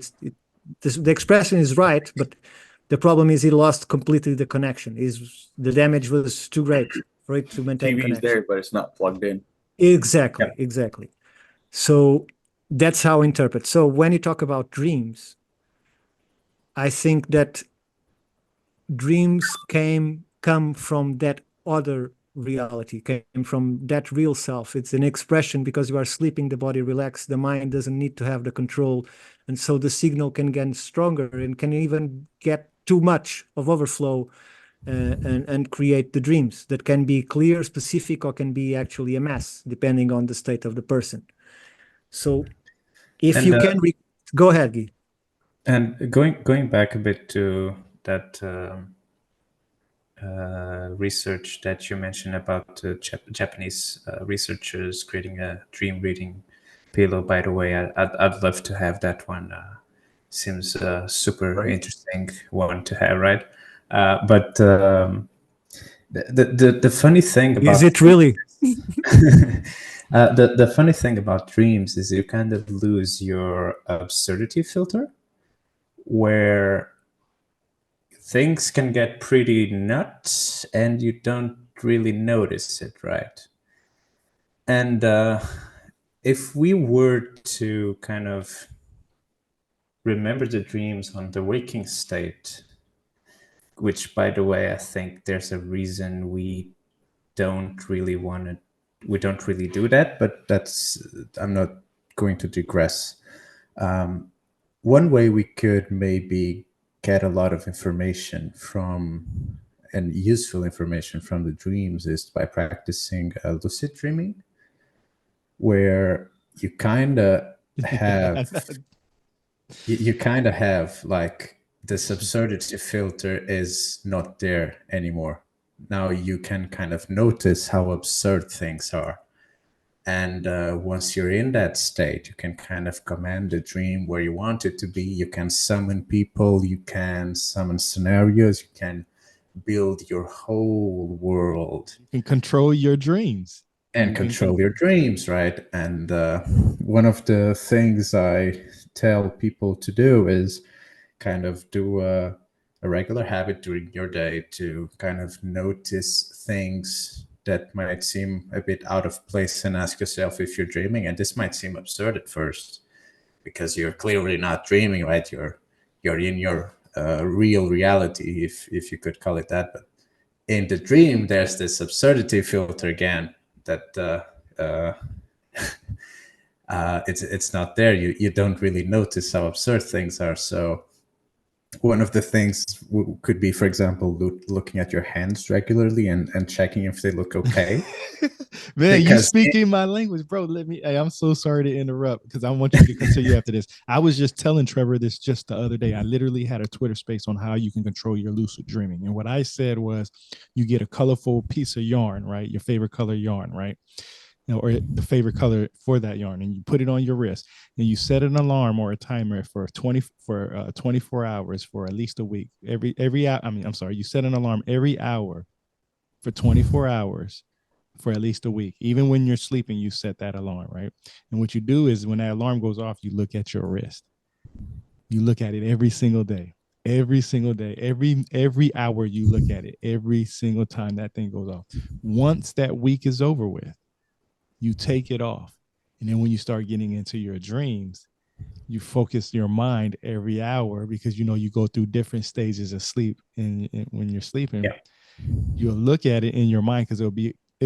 the expression is right, but the problem is he lost completely the connection. The damage was too great for it to maintain TV's connection. there, but it's not plugged in. Exactly, Yep. exactly. So that's how I interpret. So when you talk about dreams, I think that dreams come from that other reality, came from that real self. It's an expression because you are sleeping, the body relaxes, the mind doesn't need to have the control. And so the signal can get stronger and can even get too much of overflow and create the dreams that can be clear, specific, or can be actually a mess, depending on the state of the person. So if you can, go ahead, Guy. And going back a bit to that research that you mentioned about Japanese researchers creating a dream reading pillow. By the way, I'd love to have that one. Seems a super interesting one to have, right? But the funny thing about is it really? The funny thing about dreams is you kind of lose your absurdity filter, where things can get pretty nuts and you don't really notice it, right? And if we were to kind of remember the dreams on the waking state, which, by the way, I think there's a reason we don't really do that, but I'm not going to digress. One way we could maybe get a lot of information and useful information from the dreams is by practicing lucid dreaming, where you kind of have you kind of have like this absurdity filter is not there anymore. Now you can kind of notice how absurd things are. And once you're in that state, you can kind of command the dream where you want it to be. You can summon people, you can summon scenarios, you can build your whole world. You can control your dreams. And control your dreams, right? And one of the things I tell people to do is kind of do a regular habit during your day to kind of notice things that might seem a bit out of place and ask yourself if you're dreaming. And this might seem absurd at first because you're clearly not dreaming, right? You're in your real reality, if you could call it that. But in the dream, there's this absurdity filter again that it's not there. You don't really notice how absurd things are. So one of the things could be, for example, looking at your hands regularly and checking if they look okay. Man, you speaking my language, bro. I'm so sorry to interrupt because I want you to continue after this. I was just telling Trevor this just the other day. I literally had a Twitter space on how you can control your lucid dreaming. And what I said was you get a colorful piece of yarn, right? Your favorite color yarn, right? Or the favorite color for that yarn, and you put it on your wrist, and you set an alarm or a timer for 24 hours for at least a week. You set an alarm every hour for 24 hours for at least a week. Even when you're sleeping, you set that alarm, right? And what you do is when that alarm goes off, you look at your wrist. You look at it every single day. Every single day, every hour you look at it, every single time that thing goes off. Once that week is over with, you take it off. And then when you start getting into your dreams, you focus your mind every hour because you go through different stages of sleep. And when you're sleeping, you'll look at it in your mind because it'll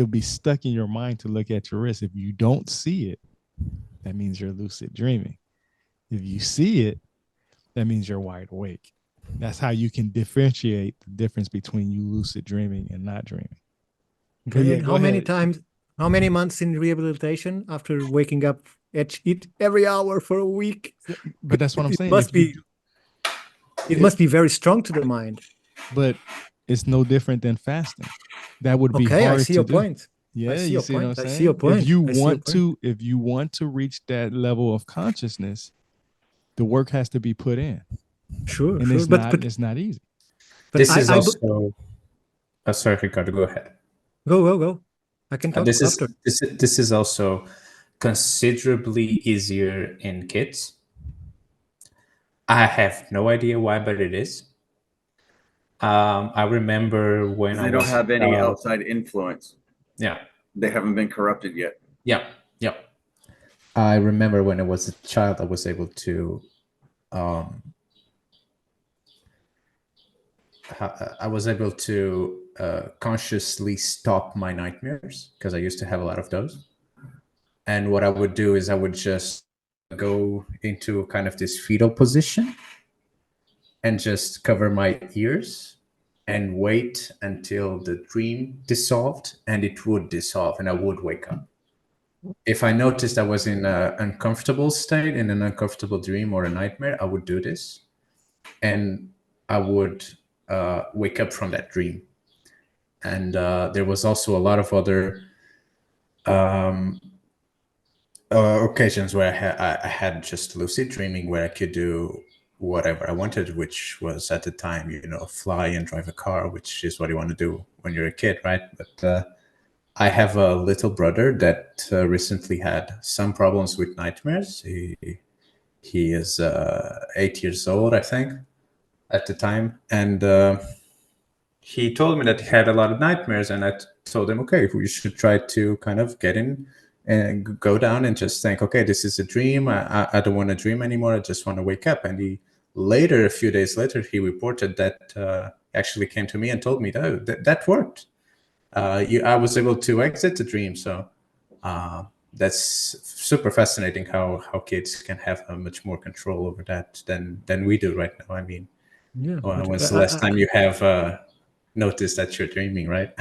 be stuck in your mind to look at your wrist. If you don't see it, that means you're lucid dreaming. If you see it, that means you're wide awake. That's how you can differentiate the difference between you lucid dreaming and not dreaming. Okay. And how many months in rehabilitation after waking up every hour for a week? But that's what I'm saying. It must be very strong to the mind. But it's no different than fasting. That would be hard to do. I see your point. Yeah, you see what I'm saying? I see your point. If you want to reach that level of consciousness, the work has to be put in. Sure, and it's not easy. But this is also. Sorry, Ricardo, go ahead. Go. I can talk after. This is also considerably easier in kids. I have no idea why, but it is. I remember when they don't have any outside influence. Yeah. They haven't been corrupted yet. Yeah. I remember when I was a child, I was able to consciously stop my nightmares because I used to have a lot of those. And what I would do is I would just go into kind of this fetal position and just cover my ears and wait until the dream dissolved, and it would dissolve and I would wake up. If I noticed I was in an uncomfortable state, in an uncomfortable dream or a nightmare, I would do this and I would wake up from that dream. And there was also a lot of other occasions where I had just lucid dreaming where I could do whatever I wanted, which was at the time, fly and drive a car, which is what you want to do when you're a kid, right? But I have a little brother that recently had some problems with nightmares. He is 8 years old, I think, at the time. And he told me that he had a lot of nightmares, and I told him, okay, we should try to kind of get in and go down and just think, okay, this is a dream. I don't want to dream anymore. I just want to wake up. And a few days later, he reported that actually came to me and told me that worked. I was able to exit the dream. So that's super fascinating how kids can have much more control over that than we do right now. I mean, when's the last time you have noticed that you're dreaming, right?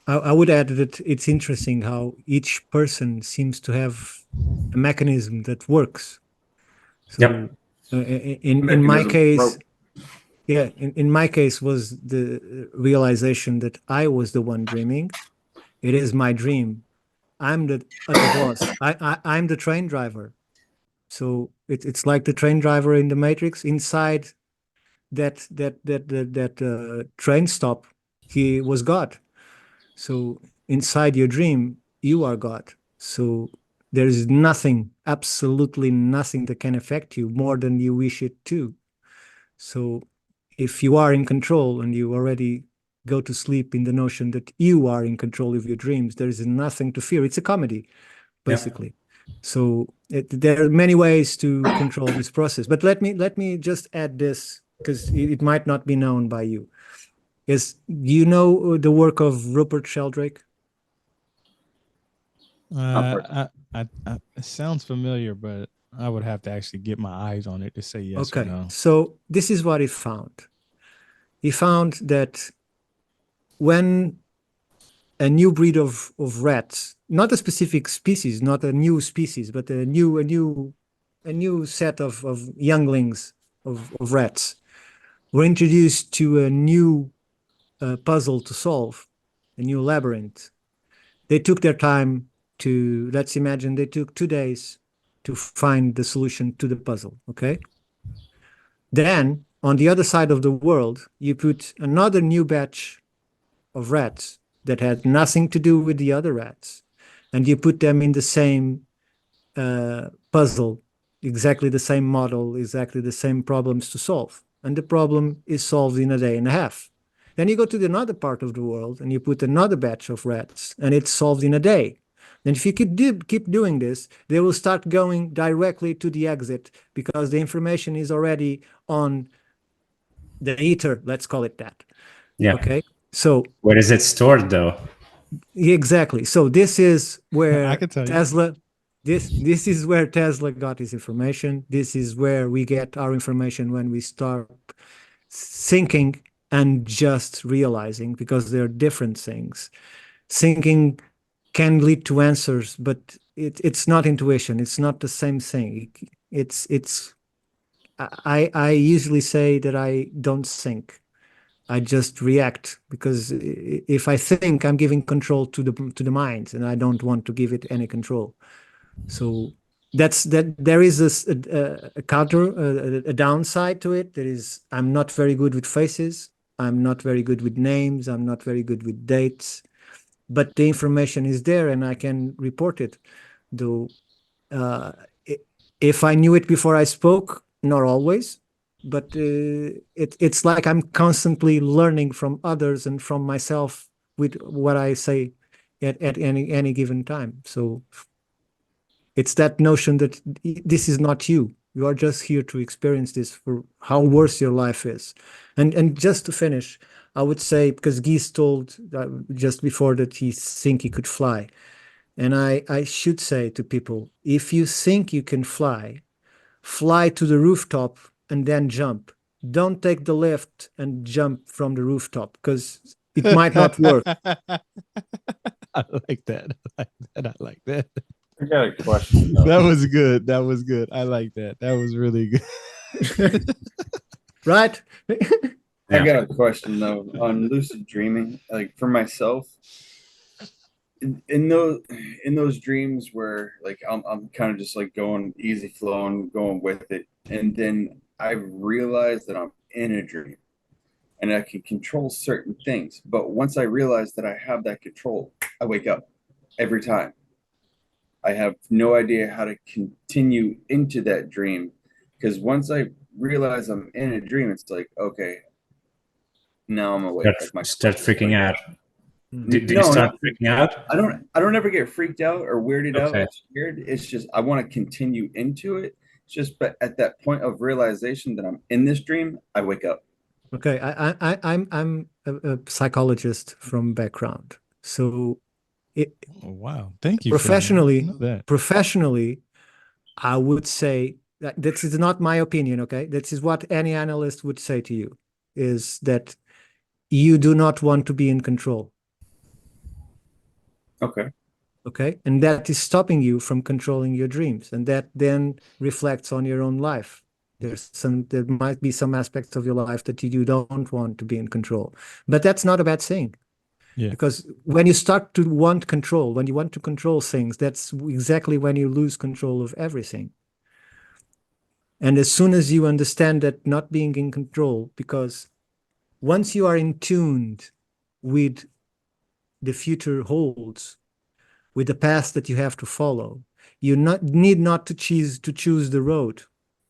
I would add that it's interesting how each person seems to have a mechanism that works. So in my case, in my case was the realization that I was the one dreaming. It is my dream. I'm the boss. I'm the train driver. So it's like the train driver in the Matrix. Inside that train stop, he was God. So inside your dream, you are God. So there is nothing, absolutely nothing that can affect you more than you wish it to. So if you are in control and you already go to sleep in the notion that you are in control of your dreams, there is nothing to fear. It's a comedy, basically. Yeah. So there are many ways to control this process. But let me just add this, because it might not be known by you. You know the work of Rupert Sheldrake? It sounds familiar, but I would have to actually get my eyes on it to say yes or Okay, no. so this is what he found. He found that when a new breed of rats, not a specific species, not a new species, but a new set of younglings of rats were introduced to a new puzzle to solve, a new labyrinth. They took their time to, let's imagine they took 2 days to find the solution to the puzzle, okay? Then, on the other side of the world, you put another new batch of rats that had nothing to do with the other rats, and you put them in the same puzzle, exactly the same model, exactly the same problems to solve. And the problem is solved in a day and a half. Then you go to another part of the world and you put another batch of rats and it's solved in a day. And if you keep doing this, they will start going directly to the exit because the information is already on the ether, let's call it that. Yeah. Okay. So where is it stored though? exactly. So this is where I can tell you. Tesla, this is where Tesla got his information. This is where we get our information when we start thinking and just realizing, because they're different things. Thinking can lead to answers, but it's not intuition. It's not the same thing. I usually say that I don't think. I just react, because if I think, I'm giving control to the mind, and I don't want to give it any control. So that's that. There is a counter, a downside to it. There is, I'm not very good with faces. I'm not very good with names. I'm not very good with dates. But the information is there, and I can report it. Though, uh, if I knew it before I spoke, not always, but it's like I'm constantly learning from others and from myself with what I say at any given time. So it's that notion that this is not you. You are just here to experience this for how worse your life is. And just to finish, I would say, because Giza told just before that he think he could fly. And I should say to people, if you think you can fly to the rooftop and then jump. Don't take the lift and jump from the rooftop, because it might not work. I like that. I like that. I like that. I got a question. Though. That was good. That was good. I like that. That was really good. Right? I got a question though on lucid dreaming. Like for myself, in those dreams where like I'm kind of just like going easy flowing, going with it, and then I realize that I'm in a dream and I can control certain things. But once I realize that I have that control, I wake up every time. I have no idea how to continue into that dream, because once I realize I'm in a dream, it's like, okay, now I'm awake. Start freaking out. Do you No, start freaking out? I don't ever get freaked out or weirded out Okay. or scared. It's just I want to continue into it. It's just, but at that point of realization that I'm in this dream, I wake up. Okay, I'm a psychologist from background, so Oh, wow. Thank you. professionally, For that. professionally, I would say that this is not my opinion. Okay, this is what any analyst would say to you: is that you do not want to be in control. Okay. Okay, and that is stopping you from controlling your dreams, and that then reflects on your own life. There might be some aspects of your life that you don't want to be in control, but that's not a bad thing. Yeah. Because when you start to want control, when you want to control things, that's exactly when you lose control of everything. And as soon as you understand that not being in control, because once you are in tune with the future holds, with the path that you have to follow, you need not to choose the road.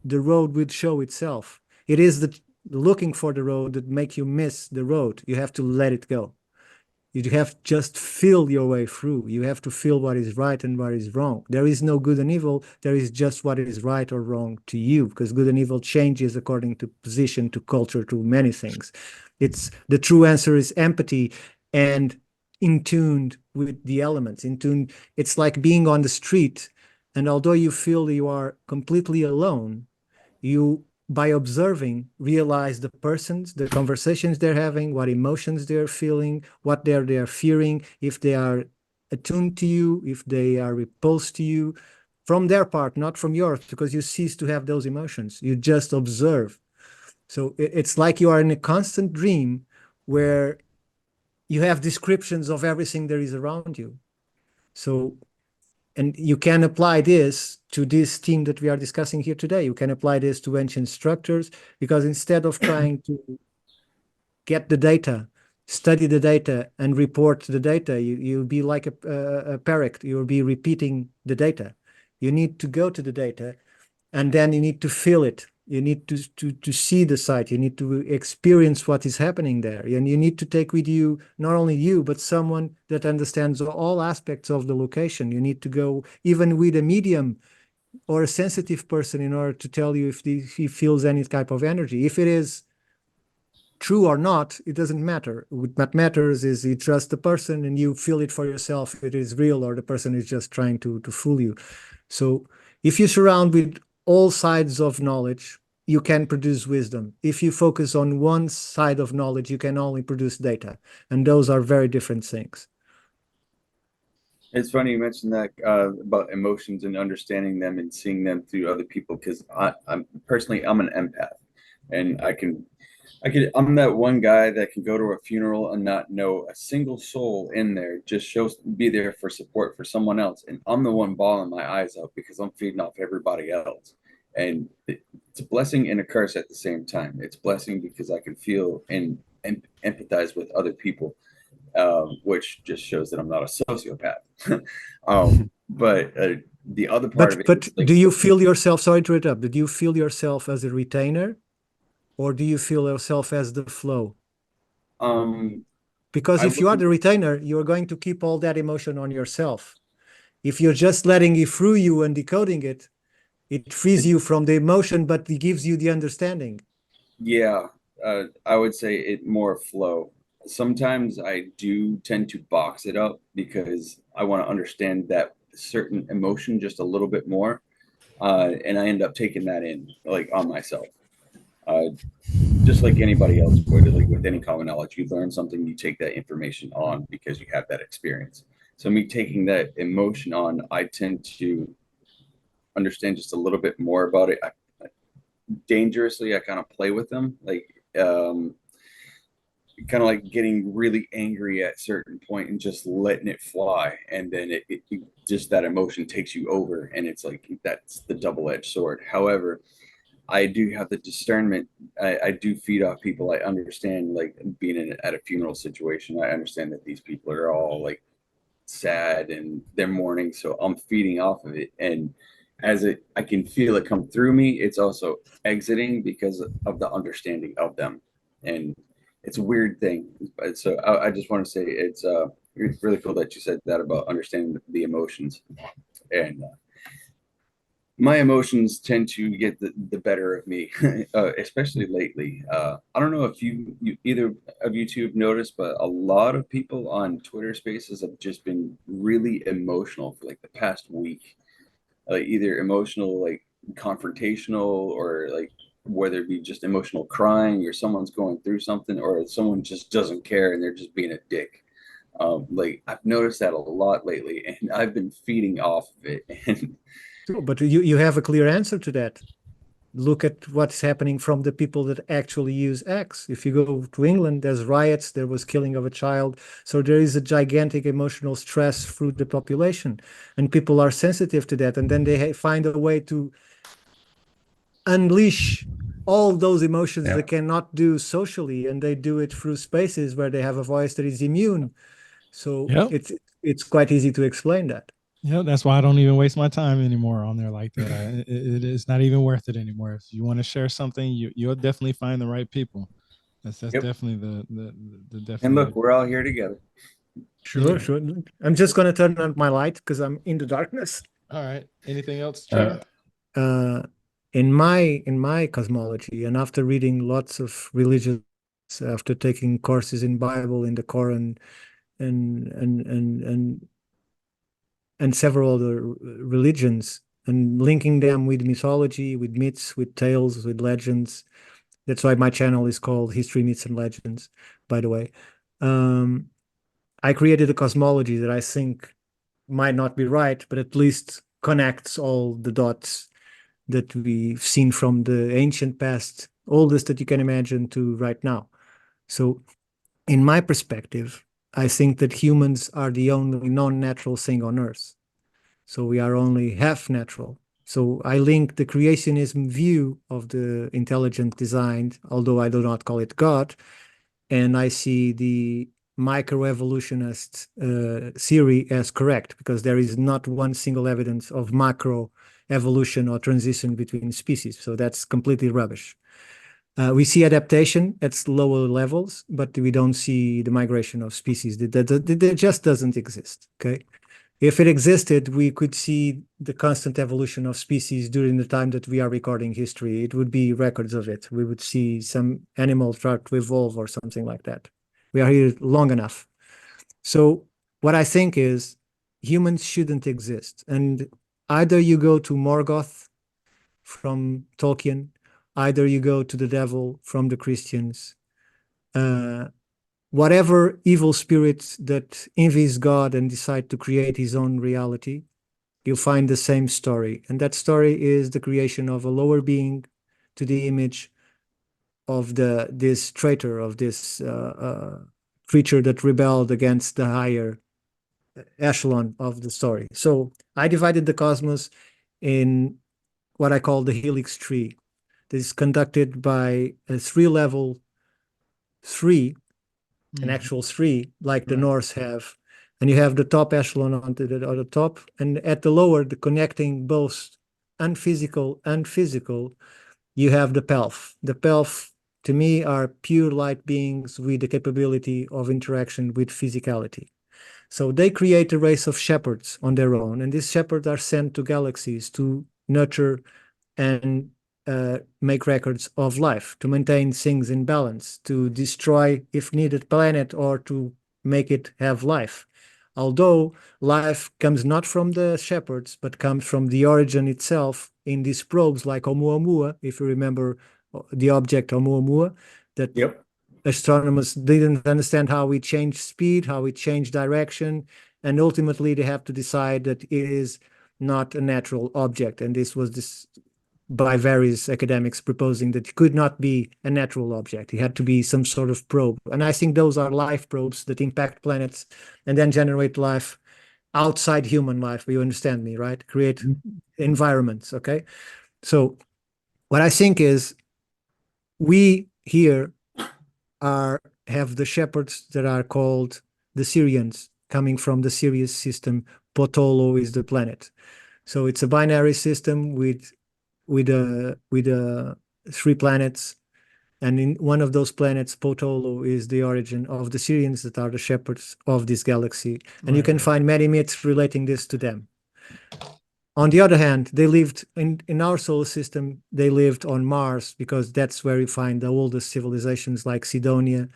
The road will show itself. It is the looking for the road that make you miss the road. You have to let it go. You have just feel your way through. You have to feel what is right and what is wrong. There is no good and evil. There is just what is right or wrong to you, because good and evil changes according to position, to culture, to many things. It's the true answer is empathy and in tune with the elements. In tune, it's like being on the street, and although you feel you are completely alone, you by observing realize the persons, the conversations they're having, what emotions they're feeling, what they're fearing, if they are attuned to you, if they are repulsed to you, from their part, not from yours, because you cease to have those emotions. You just observe. So it's like you are in a constant dream where you have descriptions of everything there is around you. So, and you can apply this to this theme that we are discussing here today. You can apply this to ancient structures, because instead of trying to get the data, study the data, and report the data, you'll be like a parrot. You'll be repeating the data. You need to go to the data, and then you need to feel it. You need to see the site. You need to experience what is happening there. And you need to take with you, not only you, but someone that understands all aspects of the location. You need to go even with a medium or a sensitive person in order to tell you if he feels any type of energy. If it is true or not, it doesn't matter. What matters is you trust the person and you feel it for yourself, if it is real or the person is just trying to fool you. So if you surround with all sides of knowledge, you can produce wisdom. If you focus on one side of knowledge, you can only produce data. And those are very different things. It's funny you mentioned that about emotions and understanding them and seeing them through other people, because I'm personally I'm an empath, and I'm that one guy that can go to a funeral and not know a single soul in there, just be there for support for someone else, and I'm the one bawling my eyes out because I'm feeding off everybody else, and it's a blessing and a curse at the same time. It's a blessing because I can feel and empathize with other people, which just shows that I'm not a sociopath. But the other part of it But is like, do you feel yourself, sorry to interrupt, do you feel yourself as a retainer, or do you feel yourself as the flow? Because if you are the retainer, you're going to keep all that emotion on yourself. If you're just letting it through you and decoding it, it frees you from the emotion, but it gives you the understanding. Yeah, I would say it more flow. Sometimes I do tend to box it up because I want to understand that certain emotion just a little bit more, and I end up taking that in like on myself. Just like anybody else would, like with any common knowledge, you learn something, you take that information on because you have that experience. So me taking that emotion on, I tend to understand just a little bit more about it. Dangerously, I kind of play with them, like kind of like getting really angry at certain point and just letting it fly, and then it just that emotion takes you over, and it's like that's the double-edged sword. However, I do have the discernment. I do feed off people. I understand, like being at a funeral situation, I understand that these people are all like sad and they're mourning, so I'm feeding off of it, and I can feel it come through me, it's also exiting because of the understanding of them, and it's a weird thing. But so I just want to say it's really cool that you said that about understanding the emotions, and my emotions tend to get the better of me, especially lately. I don't know if either of you two have noticed, but a lot of people on Twitter Spaces have just been really emotional for like the past week. Either emotional, like confrontational, or like whether it be just emotional crying, or someone's going through something, or someone just doesn't care and they're just being a dick. Like I've noticed that a lot lately, and I've been feeding off of it. And But you have a clear answer to that. Look at what's happening from the people that actually use X. If you go to England, there's riots, there was killing of a child. So there is a gigantic emotional stress through the population, and people are sensitive to that. And then they find a way to unleash all those emotions they cannot do socially, and they do it through spaces where they have a voice that is immune. So it's quite easy to explain that. Yeah, that's why I don't even waste my time anymore on there like that. It is not even worth it anymore. If you want to share something, you'll definitely find the right people. That's definitely the definitely. And look, we're all here together. Sure, sure. I'm just going to turn on my light because I'm in the darkness. All right. Anything else, Trevor? In my cosmology, and after reading lots of religious, after taking courses in Bible, in the Quran, and and and and and several other religions, and linking them with mythology, with myths, with tales, with legends. That's why my channel is called History, Myths, and Legends, by the way. I created a cosmology that I think might not be right, but at least connects all the dots that we've seen from the ancient past, oldest that you can imagine, to right now. So, in my perspective, I think that humans are the only non-natural thing on Earth. So we are only half natural. So I link the creationism view of the intelligent design, although I do not call it God, and I see the microevolutionist theory as correct, because there is not one single evidence of macro evolution or transition between species. So that's completely rubbish. We see adaptation at lower levels, but we don't see the migration of species. That just doesn't exist. Okay. If it existed, we could see the constant evolution of species during the time that we are recording history. It would be records of it. We would see some animal start to evolve or something like that. We are here long enough. So what I think is humans shouldn't exist. And either you go to Morgoth from Tolkien, either you go to the devil from the Christians. Whatever evil spirit that envies God and decide to create his own reality, you'll find the same story. And that story is the creation of a lower being to the image of this traitor, of this creature that rebelled against the higher echelon of the story. So I divided the cosmos in what I call the helix tree. This is conducted by a three-level tree, an actual three, like the Norse have. And you have the top echelon on the top, and at the lower, the connecting both unphysical and physical, you have the pelf. The pelf, to me, are pure light beings with the capability of interaction with physicality. So they create a race of shepherds on their own, and these shepherds are sent to galaxies to nurture and make records of life, to maintain things in balance, to destroy, if needed, planet, or to make it have life. Although life comes not from the shepherds, but comes from the origin itself in these probes like Oumuamua, if you remember the object Oumuamua, that Yep. astronomers didn't understand how it changed speed, how it changed direction, and ultimately they have to decide that it is not a natural object. And this was by various academics proposing that it could not be a natural object. It had to be some sort of probe. And I think those are life probes that impact planets and then generate life outside human life. You understand me, right? Create environments, okay? So what I think is we here have the shepherds that are called the Sirians, coming from the Sirius system. Potolo is the planet. So it's a binary system with three planets, and in one of those planets, Potolo is the origin of the Sirians that are the shepherds of this galaxy, and you can find many myths relating this to them. On the other hand, they lived in our solar system. They lived on Mars because that's where you find the oldest civilizations like Sidonia,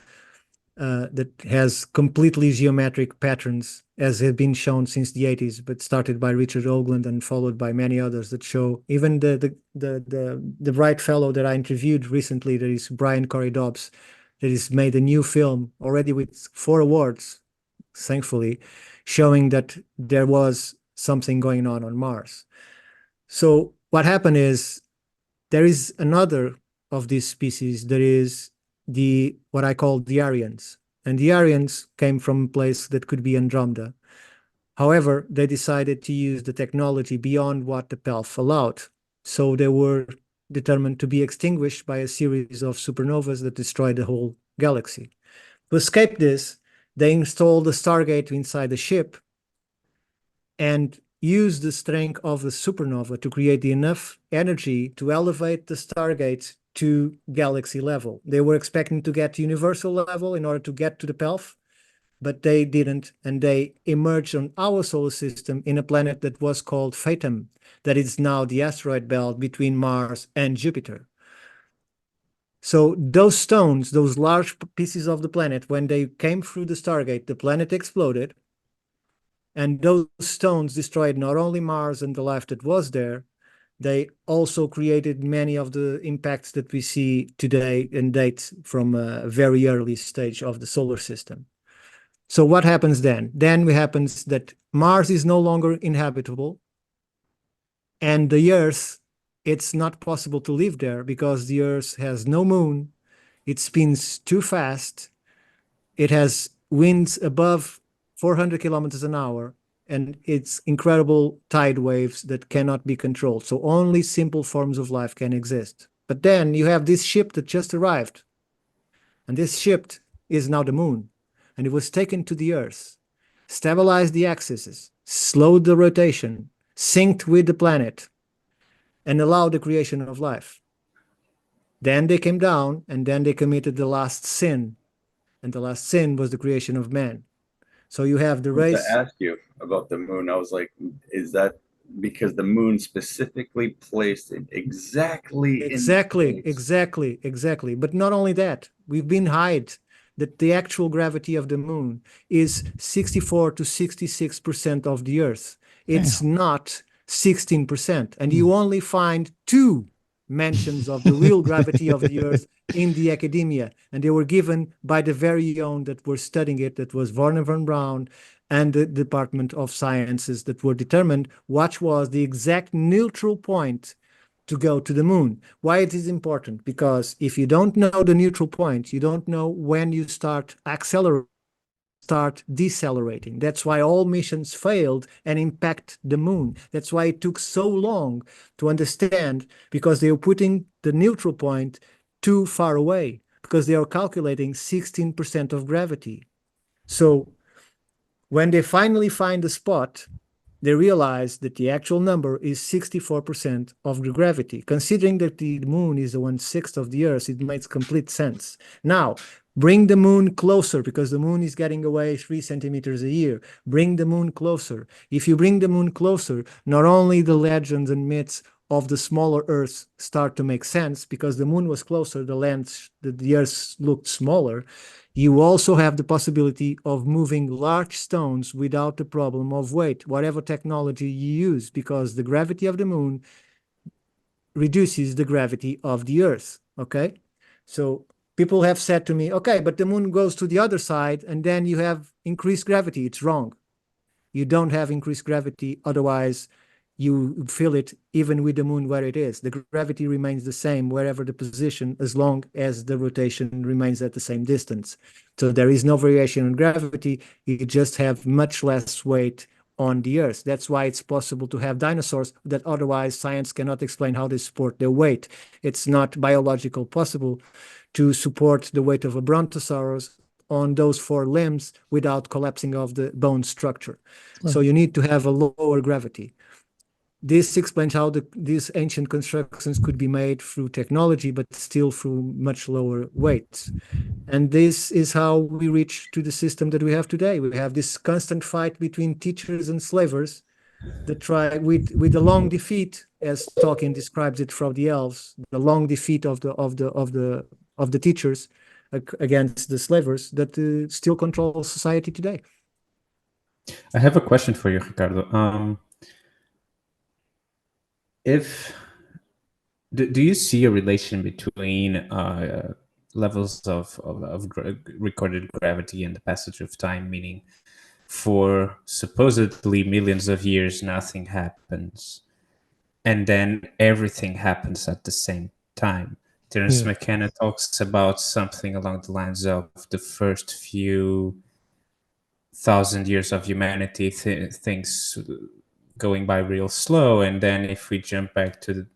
that has completely geometric patterns, as had been shown since the 80s, but started by Richard Hoagland and followed by many others that show. Even the bright fellow that I interviewed recently, that is Brian Corey Dobbs, that has made a new film already with 4 awards, thankfully, showing that there was something going on Mars. So what happened is there is another of these species that is what I call the Aryans. And the Aryans came from a place that could be Andromeda. However, they decided to use the technology beyond what the PELF allowed. So they were determined to be extinguished by a series of supernovas that destroyed the whole galaxy. To escape this, they installed a Stargate inside the ship and used the strength of the supernova to create enough energy to elevate the Stargate to galaxy level. They were expecting to get to universal level in order to get to the PELF, but they didn't, and they emerged on our solar system in a planet that was called Phaeton, that is now the asteroid belt between Mars and Jupiter. So those stones, those large pieces of the planet, when they came through the Stargate, the planet exploded, and those stones destroyed not only Mars and the life that was there, they also created many of the impacts that we see today and date from a very early stage of the solar system. So what happens then? Then it happens that Mars is no longer inhabitable, and the Earth, it's not possible to live there because the Earth has no moon, it spins too fast, it has winds above 400 kilometers an hour, and it's incredible tide waves that cannot be controlled. So only simple forms of life can exist. But then you have this ship that just arrived, and this ship is now the moon, and it was taken to the Earth, stabilized the axes, slowed the rotation, synced with the planet, and allowed the creation of life. Then they came down, and then they committed the last sin, and the last sin was the creation of man. So you have the I wanted race. to ask you about the moon. I was like, is that because the moon specifically placed it exactly Exactly, in exactly. But not only that, we've been hid that the actual gravity of the moon is 64 to 66% of the Earth. It's not 16%. And you only find two mentions of the real gravity of the Earth in the academia. And they were given by the very own that were studying it, that was Werner von Braun and the Department of Sciences, that were determined what was the exact neutral point to go to the moon. Why it is important? Because if you don't know the neutral point, you don't know when you start accelerating, start decelerating. That's why all missions failed and impact the moon. That's why it took so long to understand, because they were putting the neutral point too far away, because they are calculating 16% of gravity. So when they finally find the spot, they realize that the actual number is 64% of the gravity. Considering that the moon is the 1/6 of the Earth, it makes complete sense. Now, bring the moon closer, because the moon is getting away 3 centimeters a year. Bring the moon closer. If you bring the moon closer, not only the legends and myths of the smaller Earth start to make sense, because the moon was closer, the Earth looked smaller. You also have the possibility of moving large stones without the problem of weight, whatever technology you use, because the gravity of the moon reduces the gravity of the Earth, okay? So people have said to me, okay, but the moon goes to the other side and then you have increased gravity. It's wrong. You don't have increased gravity, otherwise you feel it even with the moon where it is. The gravity remains the same wherever the position, as long as the rotation remains at the same distance. So there is no variation in gravity. You just have much less weight on the Earth. That's why it's possible to have dinosaurs that otherwise science cannot explain how they support their weight. It's not biological possible to support the weight of a brontosaurus on those 4 limbs without collapsing of the bone structure. So you need to have a lower gravity. This explains how these ancient constructions could be made through technology, but still through much lower weights. And this is how we reach to the system that we have today. We have this constant fight between teachers and slavers that try with the long defeat, as Tolkien describes it from the elves, the long defeat of the teachers against the slavers that still control society today. I have a question for you, Ricardo. Do you see a relation between levels of recorded gravity and the passage of time? Meaning, for supposedly millions of years, nothing happens, and then everything happens at the same time. Terence McKenna talks about something along the lines of the first few thousand years of humanity, things going by real slow, and then if we jump back to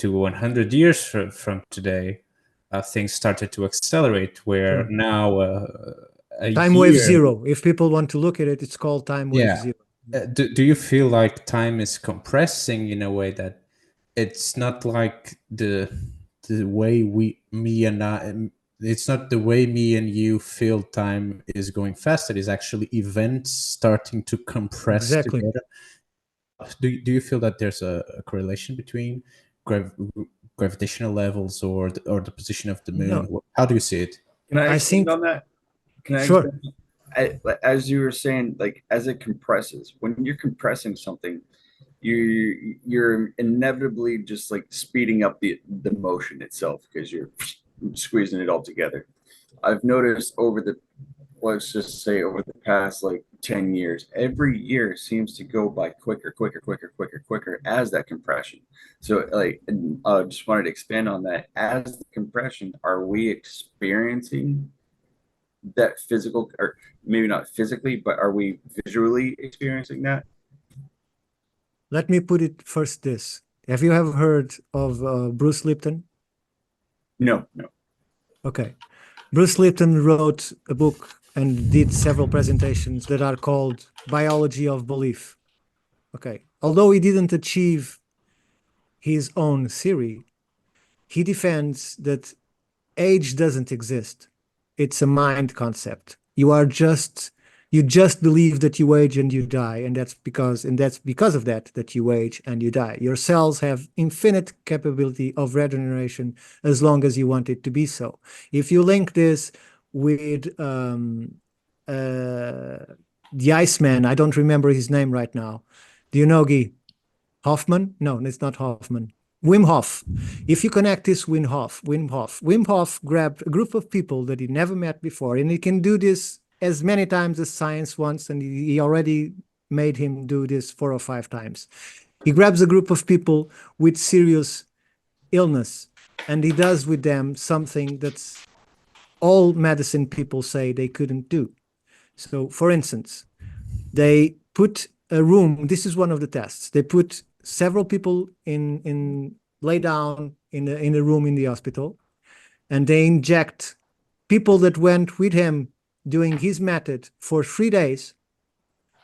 100 years from today, things started to accelerate, where now a time year, wave zero, if people want to look at it, it's called time wave zero. Do you feel like time is compressing in a way that it's not like the way it's not the way me and you feel time is going faster. It's actually events starting to compress Exactly. together. Do you feel that there's a correlation between gravitational levels or the position of the moon? No, How do you see it? Can I I expand think, on that? Can I sure. expand? As you were saying, like as it compresses, when you're compressing something, you're inevitably just like speeding up the motion itself because you're squeezing it all together. I've noticed over the let's just say over the past like 10 years, every year seems to go by quicker, quicker, quicker, quicker, quicker as that compression. So like just wanted to expand on that. As the compression, are we experiencing that physical, or maybe not physically, but are we visually experiencing that? Let me put it first this. Have you ever heard of Bruce Lipton? No, no. Okay. Bruce Lipton wrote a book and did several presentations that are called Biology of Belief. Okay. Although he didn't achieve his own theory, he defends that age doesn't exist. It's a mind concept. You just believe that you age and you die, and that's because of that you age and you die. Your cells have infinite capability of regeneration as long as you want it to be so. If you link this with the Iceman, I don't remember his name right now. Do you know Guy? Hoffman? No, it's not Hoffman. Wim Hof. If you connect this Wim Hof grabbed a group of people that he never met before, and he can do this as many times as science wants, and he already made him do this 4 or 5 times. He grabs a group of people with serious illness, and he does with them something that's all medicine people say they couldn't do. So, for instance, they put a room. This is one of the tests. They put several people lay down in a room in the hospital, and they inject people that went with him doing his method for 3 days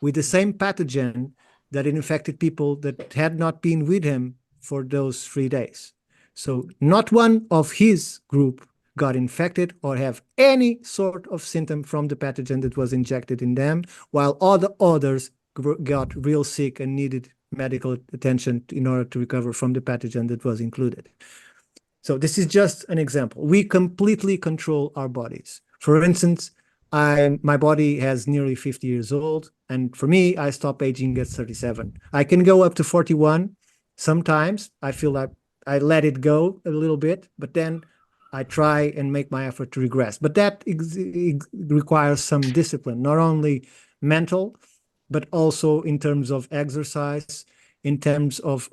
with the same pathogen that infected people that had not been with him for those 3 days. So not one of his group got infected or have any sort of symptom from the pathogen that was injected in them, while all the others got real sick and needed medical attention in order to recover from the pathogen that was included. So this is just an example. We completely control our bodies. For instance, my body has nearly 50 years old, and for me, I stop aging at 37. I can go up to 41. Sometimes I feel like I let it go a little bit, but then I try and make my effort to regress. But that requires some discipline, not only mental, but also in terms of exercise, in terms of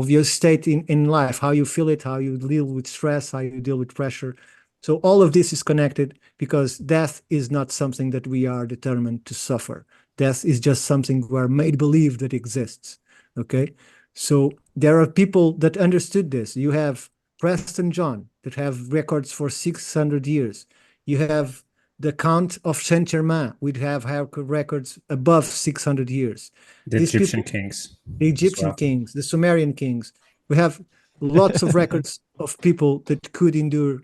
your state in life, how you feel it, how you deal with stress, how you deal with pressure. So all of this is connected because death is not something that we are determined to suffer. Death is just something we are made believe that exists. Okay? So there are people that understood this. You have Preston John that have records for 600 years. You have the Count of Saint-Germain would have records above 600 years. The These Egyptian people, kings. the Egyptian kings, the Sumerian kings. We have lots of records of people that could endure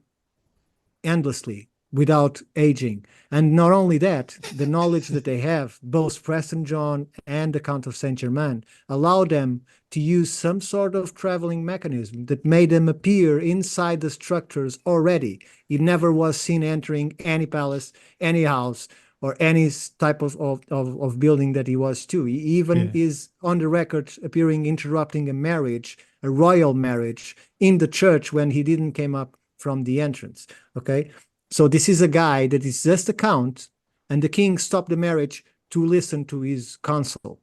endlessly without aging. And not only that, the knowledge that they have, both Preston John and the Count of Saint-Germain, allow them to use some sort of traveling mechanism that made them appear inside the structures already. He never was seen entering any palace, any house, or any type of building that he was to. He even is on the record appearing interrupting a marriage, a royal marriage, in the church when he didn't came up from the entrance. Okay, so this is a guy that is just a count, and the king stopped the marriage to listen to his counsel.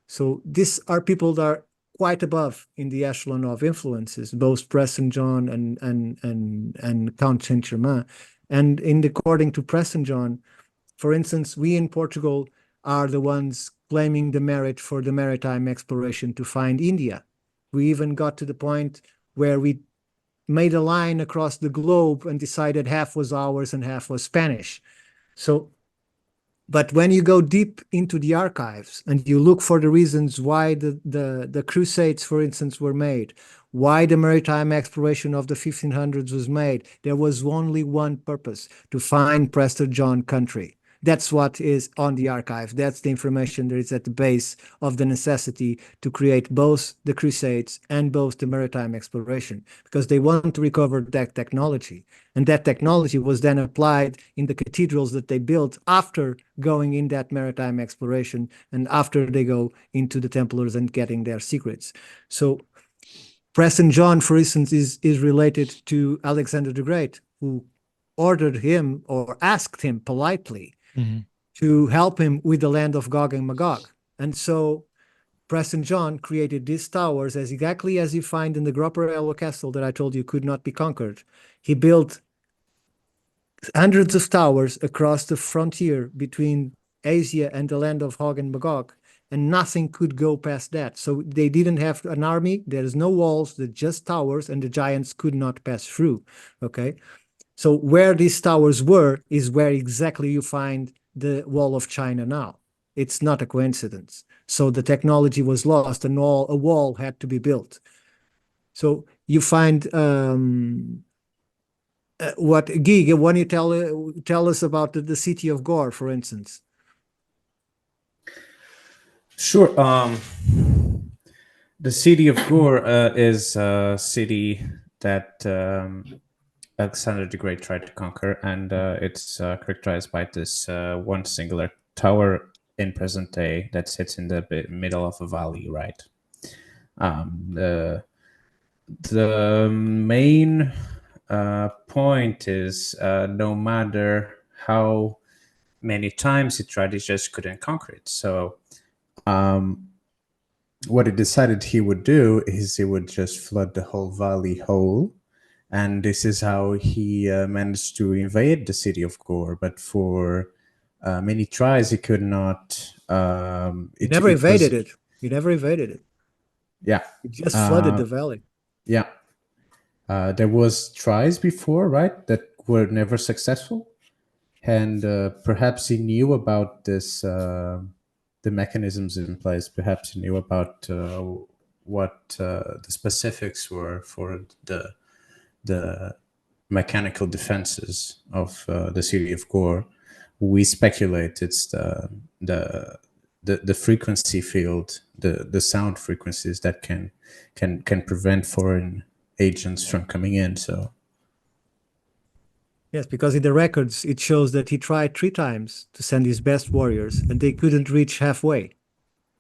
So these are people that are quite above in the echelon of influences, both Preston John and Count Saint Germain. And according to Preston John, for instance, we in Portugal are the ones claiming the merit for the maritime exploration to find India. We even got to the point where we made a line across the globe and decided half was ours and half was Spanish. So But when you go deep into the archives and you look for the reasons why the Crusades, for instance, were made, why the maritime exploration of the 1500s was made, there was only one purpose: to find Prester John country. That's what is on the archive. That's the information that is at the base of the necessity to create both the Crusades and both the maritime exploration, because they want to recover that technology. And that technology was then applied in the cathedrals that they built after going in that maritime exploration and after they go into the Templars and getting their secrets. So Preston John, for instance, is related to Alexander the Great, who ordered him or asked him politely to help him with the land of Gog and Magog. And so Preston John created these towers as exactly as you find in the Groperello Castle that I told you could not be conquered. He built hundreds of towers across the frontier between Asia and the land of Gog and Magog, and nothing could go past that. So they didn't have an army. There's no walls, there's just towers, and the giants could not pass through. Okay, so where these towers were is where exactly you find the Wall of China now. It's not a coincidence. So the technology was lost, and a wall had to be built. So you find what Guy, why don't you tell us about the city of Gore, for instance? Sure. The city of Gore is a city that Alexander the Great tried to conquer, and it's characterized by this one singular tower in present day that sits in the middle of a valley, right? The main point is no matter how many times he tried, he just couldn't conquer it. So what he decided he would do is he would just flood the whole valley whole. And this is how he managed to invade the city of Gore. But for many tries, he could not. He never invaded it. He never invaded it. Yeah. He just flooded the valley. Yeah. There was tries before, right, that were never successful. And perhaps he knew about this, the mechanisms in place. Perhaps he knew about what the specifics were for the mechanical defenses of the city of Gore. We speculate it's the frequency field, the sound frequencies that can prevent foreign agents from coming in. So yes, because in the records it shows that he tried 3 times to send his best warriors, and they couldn't reach halfway.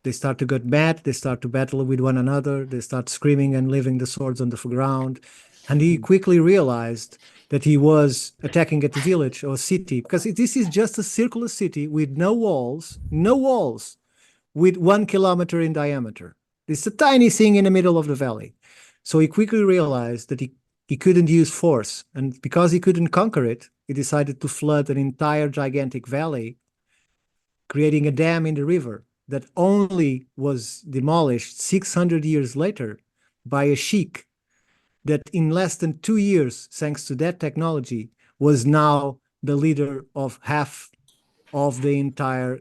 They start to get mad, they start to battle with one another, they start screaming and leaving the swords on the ground. And he quickly realized that he was attacking at a village or city, because this is just a circular city with no walls, with 1 kilometer in diameter. It's a tiny thing in the middle of the valley. So he quickly realized that he couldn't use force. And because he couldn't conquer it, he decided to flood an entire gigantic valley, creating a dam in the river that only was demolished 600 years later by a sheik that in less than 2 years, thanks to that technology, was now the leader of half of the entire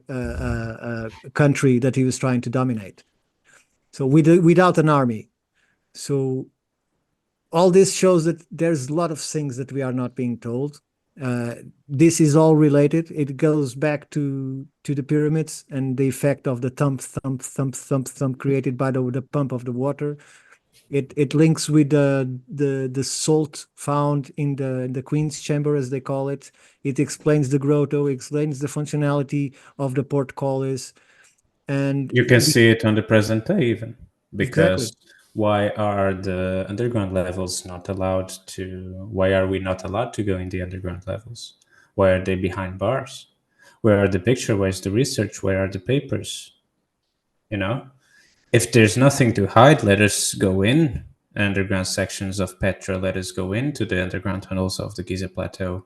country that he was trying to dominate. So without an army. So all this shows that there's a lot of things that we are not being told. This is all related. It goes back to the pyramids and the effect of the thump, thump, thump, thump, thump created by the pump of the water. It links with the salt found in the Queen's Chamber, as they call it. It explains the grotto, explains the functionality of the portcullis. And you can see it on the present day even, because exactly. Why are the underground levels not allowed to? Why are we not allowed to go in the underground levels? Why are they behind bars? Where are the picture? Where's the research? Where are the papers? You know, if there's nothing to hide, let us go in underground sections of Petra. Let us go into the underground tunnels of the Giza Plateau.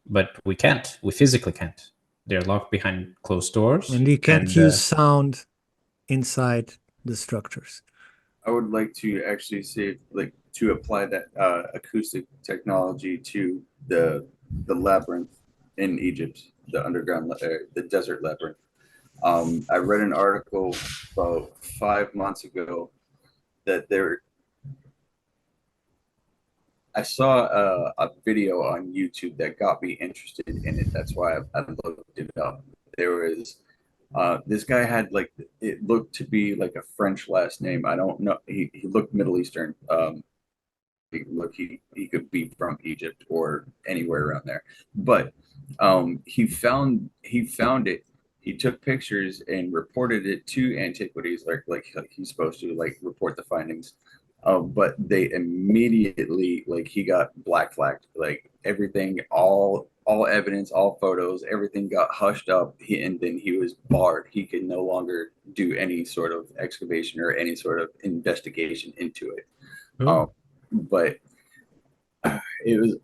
But we can't. We physically can't. They're locked behind closed doors. And you can't use sound inside the structures. I would like to actually see, like, to apply that acoustic technology to the labyrinth in Egypt. the underground, the desert labyrinth. I read an article about 5 months ago that I saw a video on YouTube that got me interested in it. That's why I looked it up. There was this guy had like it looked to be like a French last name. I don't know. He looked Middle Eastern. He could be from Egypt or anywhere around there. But he found it. He took pictures and reported it to Antiquities, like he's supposed to like report the findings. But they immediately like he got black flagged. Like everything, all evidence, all photos, everything got hushed up. And then he was barred. He could no longer do any sort of excavation or any sort of investigation into it. Oh. But it was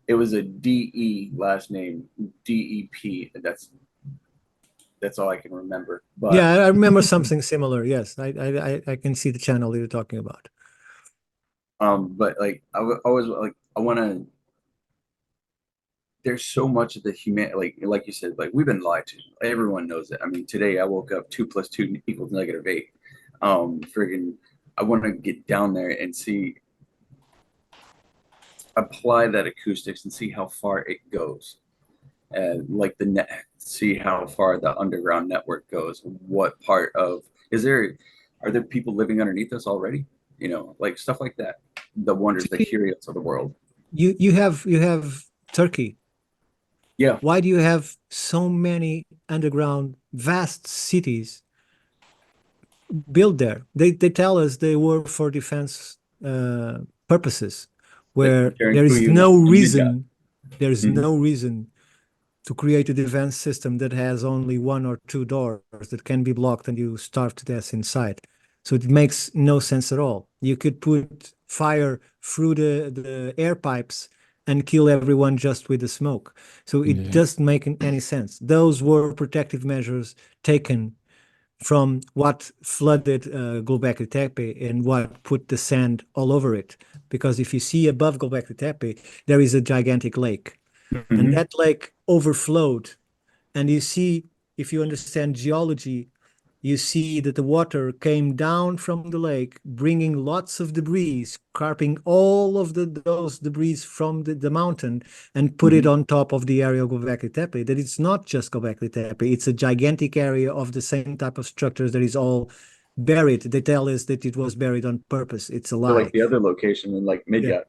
it was a DE last name, DEP. That's all I can remember. But Yeah, I remember something similar. Yes, I can see the channel you're talking about. but like always like I want to. There's so much of the human, like you said, like we've been lied to. Everyone knows it. I mean, today I woke up 2 + 2 = -8. Friggin', I want to get down there and see, apply that acoustics and see how far it goes, and like the net, see how far the underground network goes. What part of are there people living underneath us already? Like stuff like that. The wonders, the curious of the world. You have Turkey. Yeah. Why do you have so many underground vast cities built there? They tell us they were for defense purposes, where there is no reason to create a defense system that has only 1 or 2 doors that can be blocked and you starve to death inside. So it makes no sense at all. You could put fire through the air pipes and kill everyone just with the smoke. So it doesn't make any sense. Those were protective measures taken from what flooded Göbekli Tepe and what put the sand all over it. Because if you see above Göbekli Tepe, there is a gigantic lake. And that lake overflowed. And you see, if you understand geology, you see that the water came down from the lake, bringing lots of debris, carping all of those debris from the mountain and put it on top of the area of Göbekli Tepe. That it's not just Göbekli Tepe, it's a gigantic area of the same type of structures that is all buried. They tell us that it was buried on purpose. It's a lie. So like the other location in like Midyat. Yeah.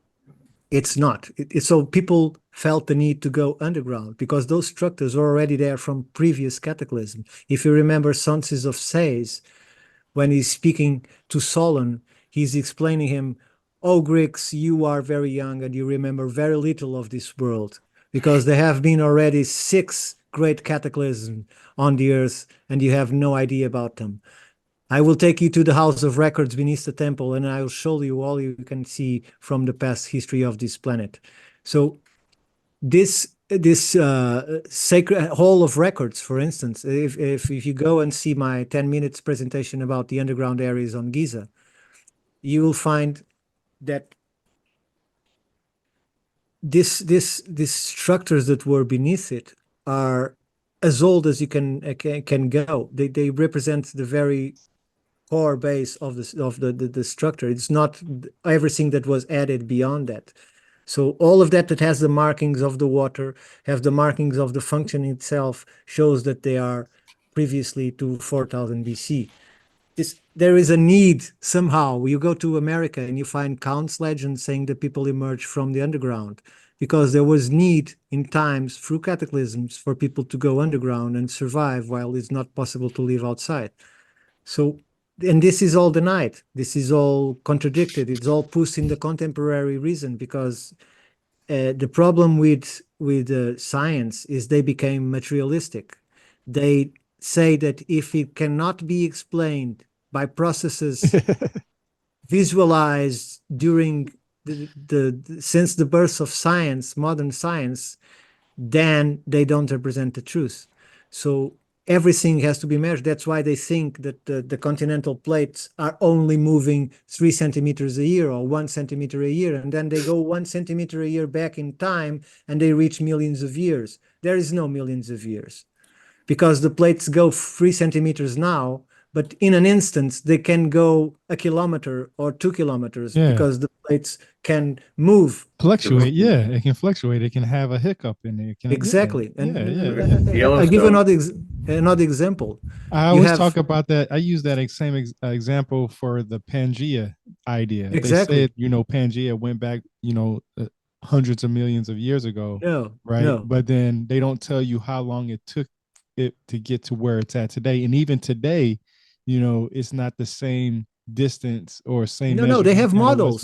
It's not. So people felt the need to go underground because those structures were already there from previous cataclysm. If you remember Sonsis of Sais, when he's speaking to Solon, he's explaining him, "Oh, Greeks, you are very young and you remember very little of this world because there have been already 6 great cataclysms on the earth and you have no idea about them. I will take you to the house of records beneath the temple and I will show you all you can see from the past history of this planet." So this sacred hall of records, for instance, if you go and see my 10 minutes presentation about the underground areas on Giza, you will find that these structures that were beneath it are as old as you can go. They represent the very core base of the structure. It's not everything that was added beyond that. So all of that has the markings of the water, have the markings of the function itself, shows that they are previously to 4000 BC. There is a need somehow. You go to America and you find countless legends saying that people emerged from the underground because there was need in times through cataclysms for people to go underground and survive while it's not possible to live outside. So, and this is all denied. This is all contradicted. It's all pushed in the contemporary reason because the problem with science is they became materialistic. They say that if it cannot be explained by processes visualized during since the birth of science, modern science, then they don't represent the truth. So everything has to be measured. That's why they think that the continental plates are only moving 3 centimeters a year or 1 centimeter a year, and then they go 1 centimeter a year back in time and they reach millions of years. There is no millions of years because the plates go 3 centimeters now, but in an instant they can go a kilometer or 2 kilometers Yeah. because the plates can move. Fluctuate. Yeah. It can fluctuate. It can have a hiccup in it. It can, Exactly. Yeah. And Yeah. I give Yellowstone. another example. I You always have talk about that. I use that same example for the Pangea idea. They exactly. said, Pangea went back, hundreds of millions of years ago, right? No. But then they don't tell you how long it took it to get to where it's at today. And even today, it's not the same distance or same No, they measurement have that it was. models.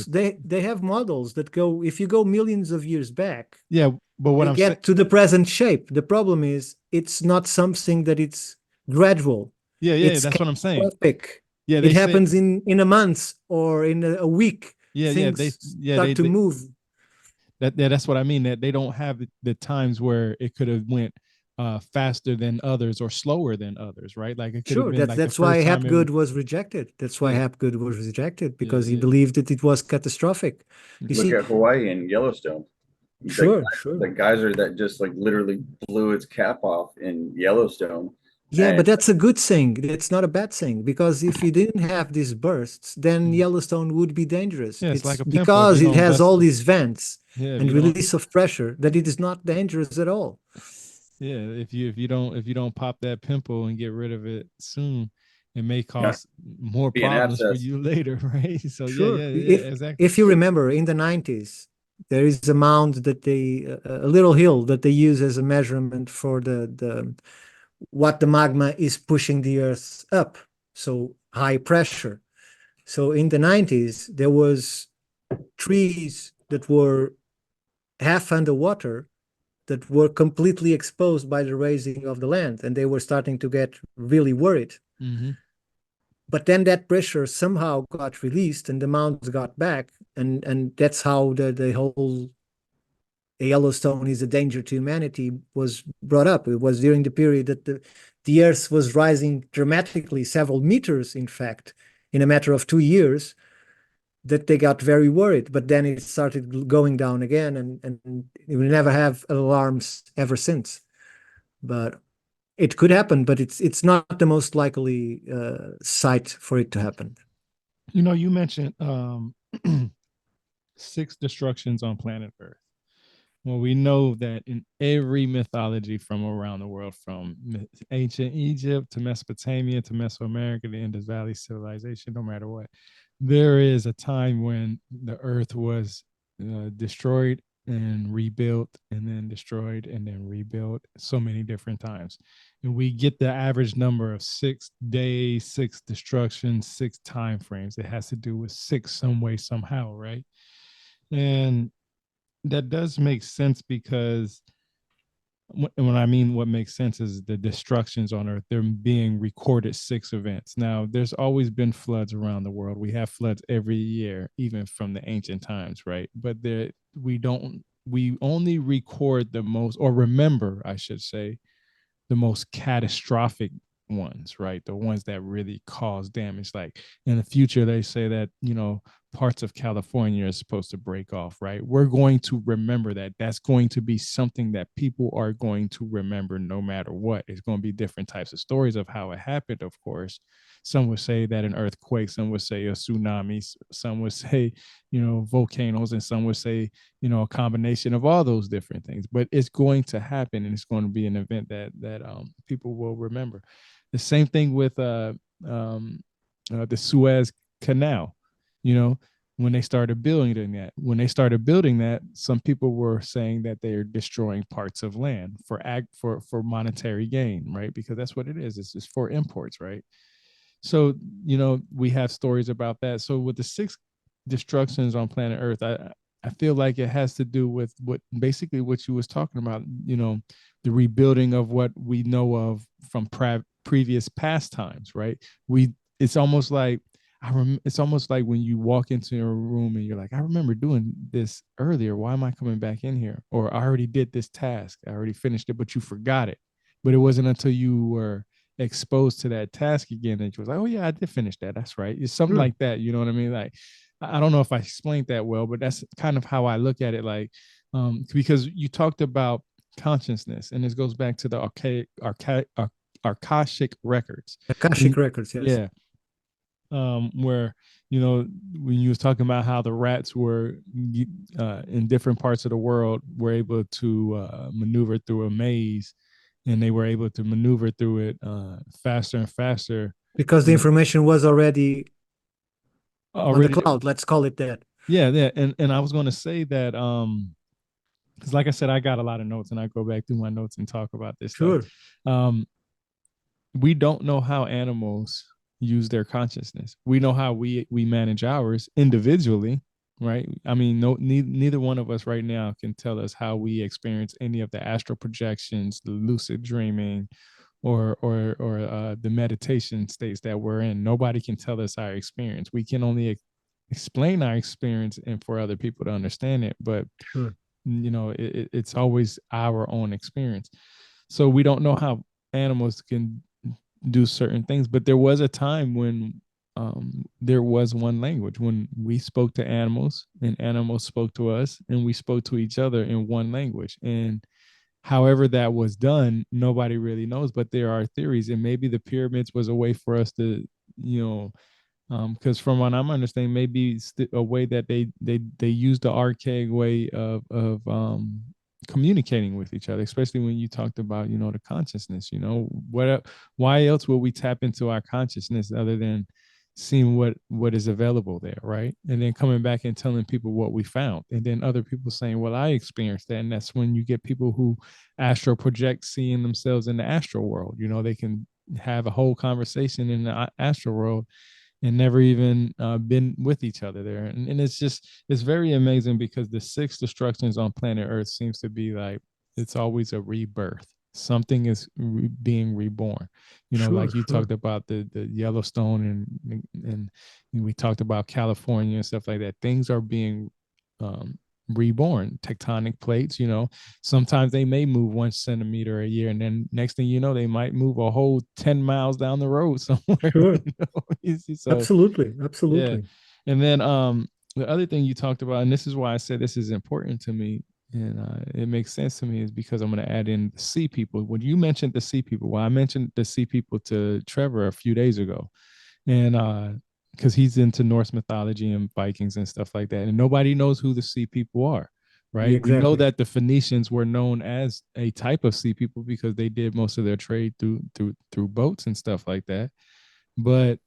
They have models that go, if you go millions of years back, Yeah, but what they I'm saying, get to the present shape. The problem is it's not something that it's gradual. yeah, It's that's what I'm saying. catastrophic. Yeah, It they say, happens in a month or in a week. yeah, Things start to move. that's what I mean. That they don't have the times where it could have went faster than others or slower than others, right? Like it could have Sure, been like that's the why first time Hapgood was rejected. That's why Yeah. Hapgood was rejected, Yeah, because he yeah. believed that it was catastrophic. You Look see, at Hawaii and Yellowstone. sure. The geyser that just like literally blew its cap off in Yellowstone. Yeah, but And that's a good thing. It's not a bad thing, because if you didn't have these bursts, then Yellowstone would be dangerous. Yeah, it's like a pimple. If Because you it don't has bust all it. these vents Yeah, if and you don't release of pressure that it is not dangerous at all. yeah, if you don't pop that pimple and get rid of it soon, it may Yeah. cause more Be an problems for abscess. you later, right? So Sure. yeah, exactly. If you remember, in the 90s, there is a mound that a little hill that they use as a measurement for the what the magma is pushing the earth up. So high pressure. So in the 90s, there was trees that were half underwater that were completely exposed by the raising of the land, and they were starting to get really worried. Mm-hmm. But then that pressure somehow got released and the mountains got back, and that's how the whole Yellowstone is a danger to humanity was brought up. It was during the period that the earth was rising dramatically, several meters, in fact, in a matter of 2 years, that they got very worried. But then it started going down again, and we never have alarms ever since. But it could happen, but it's not the most likely site for it to happen. You mentioned 6 destructions on planet Earth. Well, we know that in every mythology from around the world, from ancient Egypt to Mesopotamia to Mesoamerica, the Indus Valley civilization, no matter what, there is a time when the earth was destroyed and rebuilt, and then destroyed and then rebuilt so many different times. And we get the average number of 6 days, 6 destructions, 6 time frames. It has to do with 6 some way, somehow, right? And that does make sense, because when I mean what makes sense is the destructions on earth, they're being recorded 6 events. Now, there's always been floods around the world. We have floods every year, even from the ancient times, right? But we only record the most, or remember, I should say, the most catastrophic ones, right? The ones that really cause damage. Like in the future, they say that, parts of California are supposed to break off, right? We're going to remember that. That's going to be something that people are going to remember no matter what. It's going to be different types of stories of how it happened, of course. Some would say that an earthquake, some would say a tsunami, some would say, volcanoes, and some would say, a combination of all those different things. But it's going to happen, and it's going to be an event that people will remember. The same thing with the Suez Canal. When they started building that, some people were saying that they're destroying parts of land for monetary gain, right? Because that's what it is. It's just for imports, right? So, we have stories about that. So with the 6 destructions on planet Earth, I feel like it has to do with what you was talking about, the rebuilding of what we know of from previous past times, right? It's almost like it's almost like when you walk into a room and you're like, I remember doing this earlier. Why am I coming back in here? Or I already did this task. I already finished it, but you forgot it. But it wasn't until you were exposed to that task again, and she was like, "Oh yeah, I did finish that. That's right." It's something like that. You know what I mean? Like, I don't know if I explained that well, but that's kind of how I look at it. Like, because you talked about consciousness, and this goes back to the Akashic records. Akashic records, yes. Yeah. Where, you know, when you was talking about how the rats were in different parts of the world were able to maneuver through a maze, and they were able to maneuver through it faster and faster because the information was already on the already. cloud. Let's call it that. Yeah. And I was going to say that because like I said, I got a lot of notes, and I go back through my notes and talk about this Sure. stuff. We don't know how animals use their consciousness. We know how we manage ours individually, right? I mean, neither one of us right now can tell us how we experience any of the astral projections, the lucid dreaming, or the meditation states that we're in. Nobody can tell us our experience. We can only explain our experience and for other people to understand it, but Sure. you know, it's always our own experience. So we don't know how animals can do certain things, but there was a time when there was one language, when we spoke to animals and animals spoke to us, and we spoke to each other in one language. And however that was done, nobody really knows, but there are theories. And maybe the pyramids was a way for us to, you know, because from what I'm understanding, maybe a way that they use the archaic way of communicating with each other, especially when you talked about, you know, the consciousness. You know, why else would we tap into our consciousness other than seeing what is available there, right? And then coming back and telling people what we found, and then other people saying, "Well, I experienced that," and that's when you get people who astral project, seeing themselves in the astral world. You know, they can have a whole conversation in the astral world and never even been with each other there. And it's very amazing, because the six destructions on planet Earth seems to be like, it's always a rebirth. Something is being reborn. You know, like you talked about the Yellowstone, and we talked about California and stuff like that. Things are being reborn. Tectonic plates, you know, sometimes they may move 1 centimeter a year, and then next thing you know, they might move a whole 10 miles down the road somewhere. Sure. You know? So Absolutely. yeah. And then the other thing you talked about, and this is why I said this is important to me, and it makes sense to me, is because I'm going to add in the sea people. When you mentioned the sea people, well, I mentioned the sea people to Trevor a few days ago, and because he's into Norse mythology and Vikings and stuff like that, and nobody knows who the sea people are, right? Exactly. We know that the Phoenicians were known as a type of sea people because they did most of their trade through boats and stuff like that, but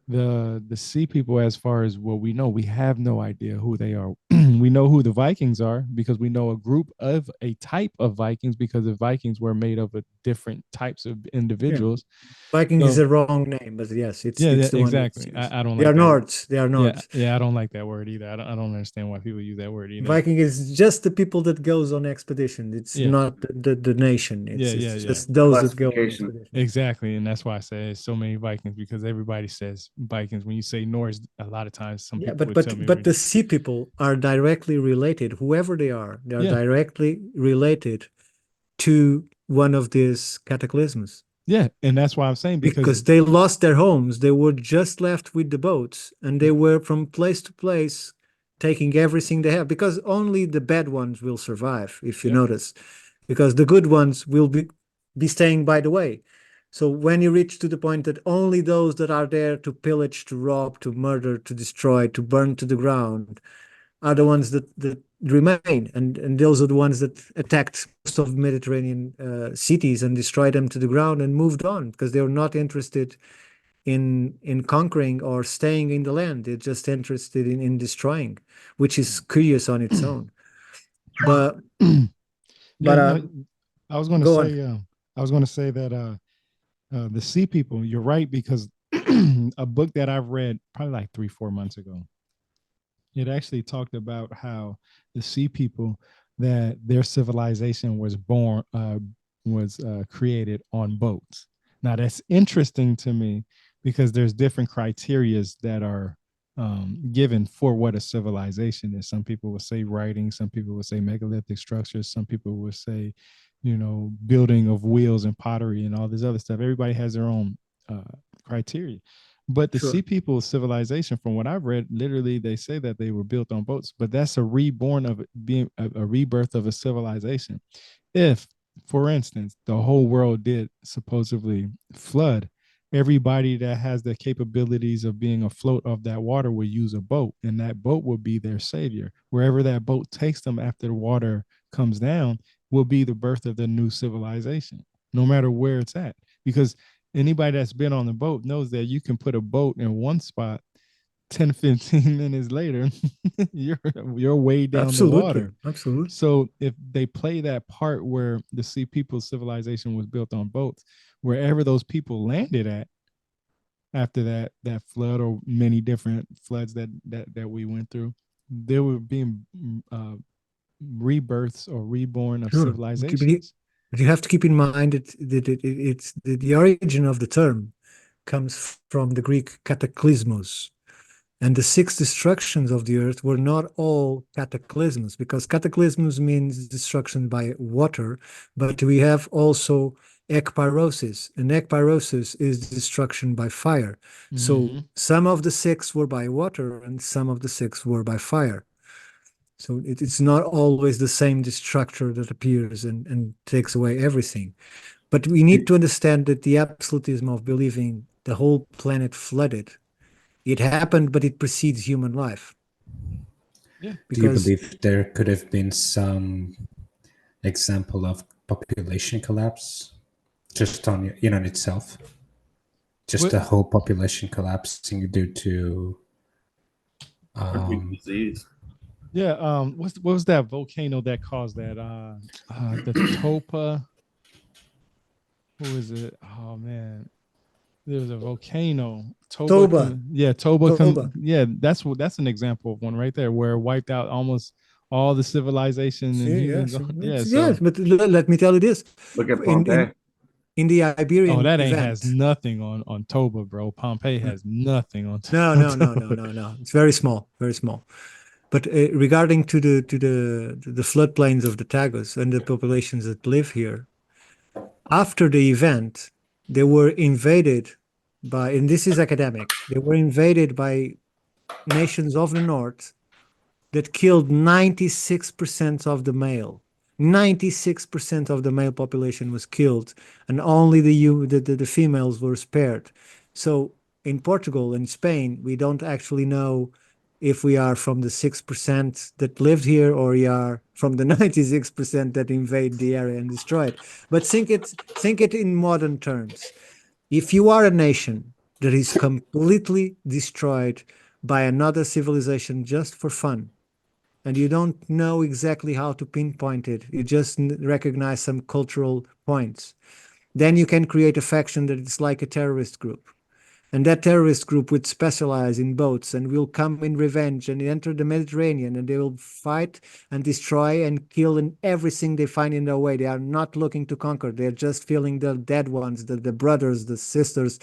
the sea people, as far as what we know, we have no idea who they are. We know who the Vikings are because we know a group of a type of Vikings, because the Vikings were made up of different types of individuals. Viking is a wrong name, but yes, it's the exactly. one. I don't they like are that. Nords. They are Nords. Yeah, I don't like that word either. I don't understand why people use that word either. Viking is just the people that goes on expedition. It's not the nation. It's just those that go on expedition. Exactly, and that's why I say so many Vikings, because everybody says Vikings. When you say Norse, a lot of times some people would tell me. But the sea people are directly related. Whoever they are directly related to one of these cataclysms. Yeah, and that's why I'm saying, because they lost their homes. They were just left with the boats, and they were from place to place, taking everything they have, because only the bad ones will survive, if you notice, because the good ones will be staying by the way. So when you reach to the point that only those that are there to pillage, to rob, to murder, to destroy, to burn to the ground are the ones that remain, and those are the ones that attacked most of the Mediterranean cities and destroyed them to the ground and moved on, because they were not interested in conquering or staying in the land. They're just interested in destroying, which is curious on its own. But I was going to say that the sea people, you're right, because a book that I've read probably like 3-4 months ago, it actually talked about how the sea people, that their civilization was created on boats. Now that's interesting to me, because there's different criterias that are given for what a civilization is. Some people will say writing, some people will say megalithic structures, some people will say building of wheels and pottery and all this other stuff. Everybody has their own uh, criteria. But the Sure. Sea People's civilization, from what I've read, literally they say that they were built on boats, but that's a reborn of being a rebirth of a civilization. If, for instance, the whole world did supposedly flood, everybody that has the capabilities of being afloat of that water will use a boat, and that boat will be their savior. Wherever that boat takes them after the water comes down will be the birth of the new civilization, no matter where it's at. Because anybody that's been on the boat knows that you can put a boat in one spot 10, 15 minutes later, you're way down the Absolutely. water. Absolutely. So if they play that part where the Sea People's civilization was built on boats, wherever those people landed at after that flood or many different floods that we went through, there were being rebirths or reborn of Sure. civilizations. But you have to keep in mind that it's the origin of the term comes from the Greek cataclysmos. And the six destructions of the earth were not all cataclysms, because cataclysms means destruction by water, but we have also ekpyrosis, and ekpyrosis is destruction by fire. So some of the six were by water and some of the six were by fire. So it's not always the same destructor that appears and takes away everything. But we need to understand that the absolutism of believing the whole planet flooded, it happened, but it precedes human life. Yeah. Do you believe there could have been some example of population collapse just on in itself? Just the whole population collapsing due to disease. Yeah, what was that volcano that caused that? The Topa. Who is it? Oh man, there was a volcano. Toba. Yeah, Toba. Toba. Yeah, that's an example of one right there where it wiped out almost all the civilization and humans. Yes, but let me tell you this. Look at Pompeii. In the Iberian that ain't event, has nothing on Toba, bro. Pompeii has nothing on No. It's very small, very small. But regarding to the floodplains of the Tagus and the populations that live here, after the event, they were invaded by, and this is academic, they were invaded by nations of the north that killed 96% of the male. 96% of the male population was killed, and only the females were spared. So in Portugal and Spain, we don't actually know if we are from the 6% that lived here or we are from the 96% that invade the area and destroy it. But think it in modern terms. If you are a nation that is completely destroyed by another civilization just for fun, and you don't know exactly how to pinpoint it, you just recognize some cultural points, then you can create a faction that is like a terrorist group. And that terrorist group would specialize in boats and will come in revenge and enter the Mediterranean, and they will fight and destroy and kill in everything they find in their way. They are not looking to conquer. They're just feeling the dead ones, the brothers, the sisters,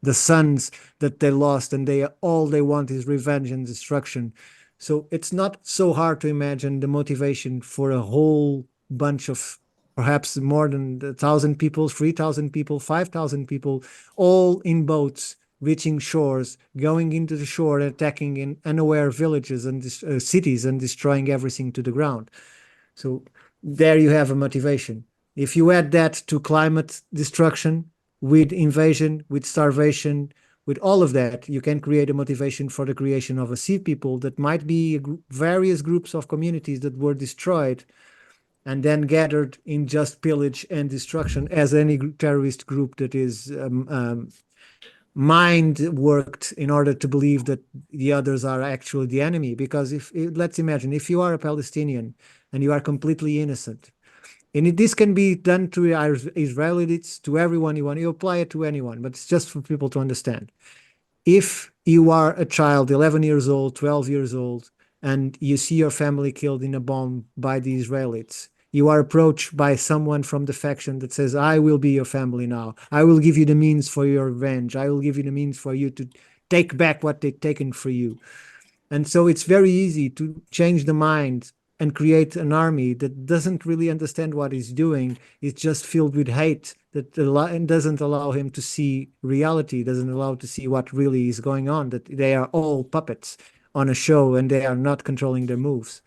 the sons that they lost, and all they want is revenge and destruction. So it's not so hard to imagine the motivation for a whole bunch of perhaps more than 1,000 people, 3,000 people, 5,000 people, all in boats, reaching shores, going into the shore, attacking in unaware villages and cities and destroying everything to the ground. So there you have a motivation. If you add that to climate destruction, with invasion, with starvation, with all of that, you can create a motivation for the creation of a sea people that might be various groups of communities that were destroyed and then gathered in just pillage and destruction, as any terrorist group that is mind worked in order to believe that the others are actually the enemy. Because let's imagine, if you are a Palestinian and you are completely innocent, and this can be done to Israelites, to everyone you want, you apply it to anyone, but it's just for people to understand. If you are a child, 11 years old, 12 years old, and you see your family killed in a bomb by the Israelites, you are approached by someone from the faction that says, I will be your family now. I will give you the means for your revenge. I will give you the means for you to take back what they've taken for you. And so it's very easy to change the mind and create an army that doesn't really understand what he's doing. It's just filled with hate and doesn't allow him to see reality, doesn't allow to see what really is going on, that they are all puppets on a show and they are not controlling their moves.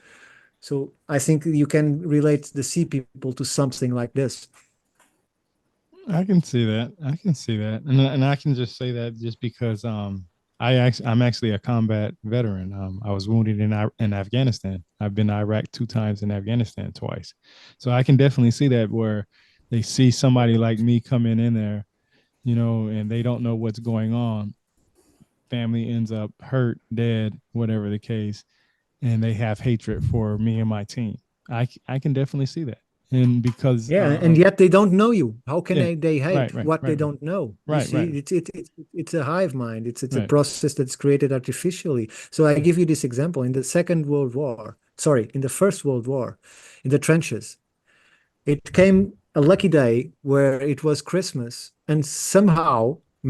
So I think you can relate the sea people to something like this. I can see that. I can see that, and I can just say that just because I'm actually a combat veteran. I was wounded in Afghanistan. I've been to Iraq 2 times and Afghanistan twice, so I can definitely see that where they see somebody like me coming in there, and they don't know what's going on. Family ends up hurt, dead, whatever the case, and they have hatred for me and my team. I can definitely see that, and because Yeah, and yet they don't know you. How can yeah, they right, hate right, what they right, don't know? You right, see, right, it's a hive mind. It's a right. process that's created artificially. So I give you this example. In the Second World War, sorry, in the First World War, in the trenches, it came a lucky day where it was Christmas, and somehow,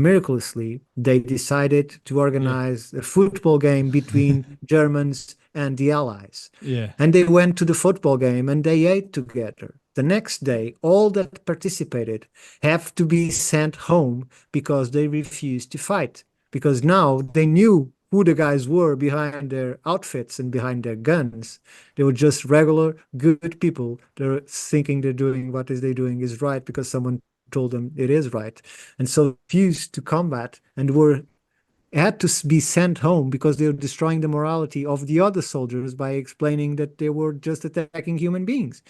miraculously, they decided to Yeah. organize a football game between Germans and the Allies. Yeah. And they went to the football game and they ate together. The next day, all that participated have to be sent home because they refused to fight. Because now they knew who the guys were behind their outfits and behind their guns. They were just regular, good people. They're thinking they're doing what is they doing is right because someone told them it is right. And so refused to combat and were had to be sent home because they were destroying the morality of the other soldiers by explaining that they were just attacking human beings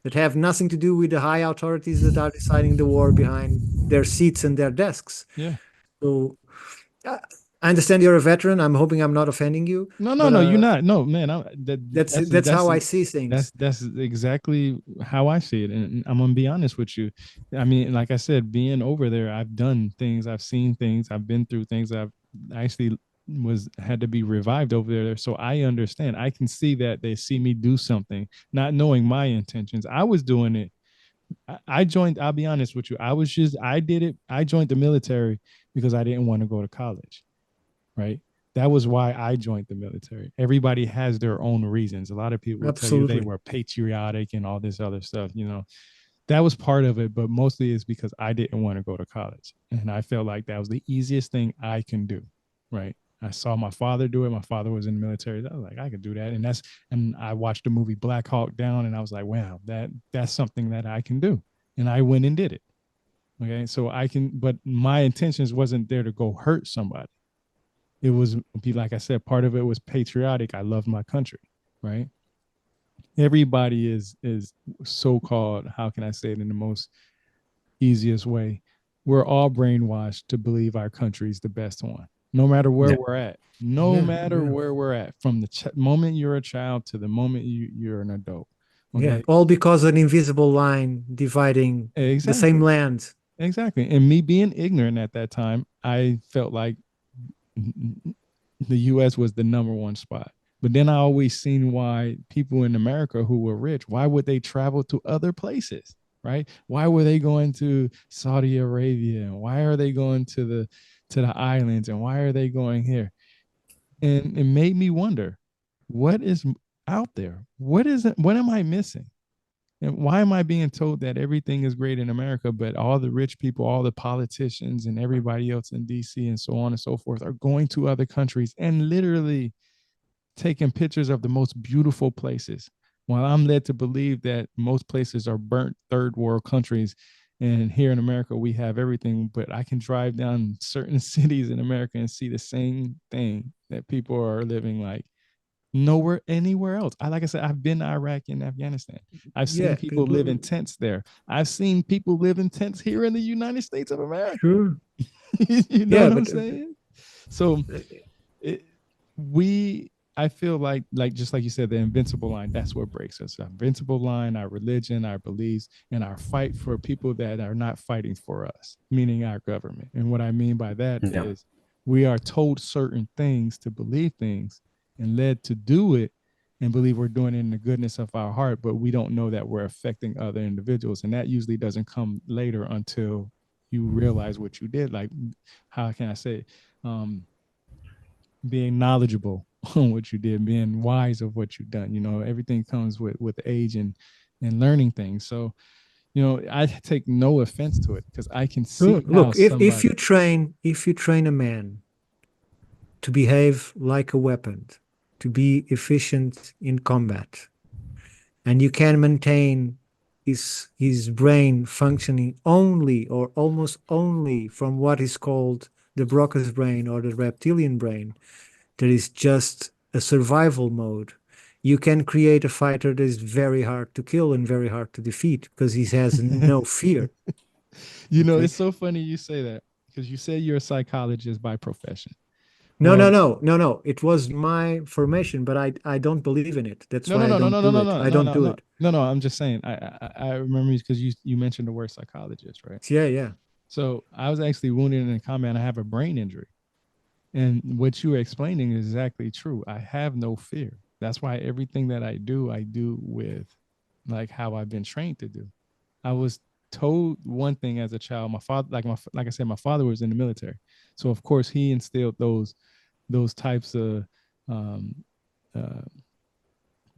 that have nothing to do with the high authorities that are deciding the war behind their seats and their desks. Yeah. So uh, I understand you're a veteran. I'm hoping I'm not offending you, No, no, but no, you're not. No, man, that's how I see things. that's exactly how I see it, and I'm gonna be honest with you. I mean, like I said, being over there, I've done things, I've seen things, I've been through things. I've actually was had to be revived over there, so I understand. I can see that they see me do something, not knowing my intentions. I was doing it. I joined. I'll be honest with you. I did it. I joined the military because I didn't want to go to college, right? That was why I joined the military. Everybody has their own reasons. A lot of people will tell you they Absolutely. were patriotic and all this other stuff. That was part of it, but mostly it's because I didn't want to go to college. And I felt like that was the easiest thing I can do, right? I saw my father do it. My father was in the military. I was like, I could do that. And I watched the movie Black Hawk Down and I was like, wow, that's something that I can do. And I went and did it. Okay. So but my intentions wasn't there to go hurt somebody. It was, like I said, part of it was patriotic. I love my country, right? Everybody is so-called, how can I say it in the most easiest way? We're all brainwashed to believe our country is the best one, no matter where Yeah. we're at. No Yeah, matter yeah, where we're at, from the moment you're a child to the moment you're an adult. yeah. Okay. All because an invisible line dividing the same Exactly. land. Exactly. And me being ignorant at that time, I felt like the US was the number one spot. But then I always seen why people in America who were rich, why would they travel to other places? Right? Why were they going to Saudi Arabia? And why are they going to the islands? And why are they going here? And it made me wonder, what is out there? What is it? What am I missing? And why am I being told that everything is great in America, but all the rich people, all the politicians, and everybody else in DC and so on and so forth are going to other countries and literally taking pictures of the most beautiful places? While I'm led to believe that most places are burnt third world countries. And here in America, we have everything, but I can drive down certain cities in America and see the same thing that people are living like nowhere anywhere else. Like I said, I've been to Iraq and Afghanistan. I've seen Yeah, people live in tents there. I've seen people live in tents here in the United States of America. sure. You know Yeah, what I'm but saying? So it, we I feel like just like you said, the invincible line, that's what breaks us. Our invincible line, our religion, our beliefs, and our fight for people that are not fighting for us, meaning our government. And what I mean by that Yeah. is we are told certain things to believe things and led to do it and believe we're doing it in the goodness of our heart, but we don't know that we're affecting other individuals. And that usually doesn't come later until you realize what you did. Like, how can I say, being knowledgeable on what you did, being wise of what you've done. Everything comes with age and learning things. So, I take no offense to it because I can see how Look, if somebody. you train a man to behave like a weapon, to be efficient in combat, and you can maintain his brain functioning only or almost only from what is called the Broca's brain or the reptilian brain, there is just a survival mode. You can create a fighter that is very hard to kill and very hard to defeat because he has no fear. Okay? It's so funny you say that because you say you're a psychologist by profession. No, no, Well, no, no, no. It was my formation, but I don't believe in it. That's no, why no, I no, no, don't no, no, do no, it. no, I no, don't no, do no, it. no, no. I'm just saying. I remember because you mentioned the word psychologist, right? Yeah, yeah. So I was actually wounded in a combat. I have a brain injury, and what you were explaining is exactly true. I have no fear. That's why everything that I do with like how I've been trained to do. I was told one thing as a child. My father, like I said, my father was in the military, so of course he instilled those types of um, uh,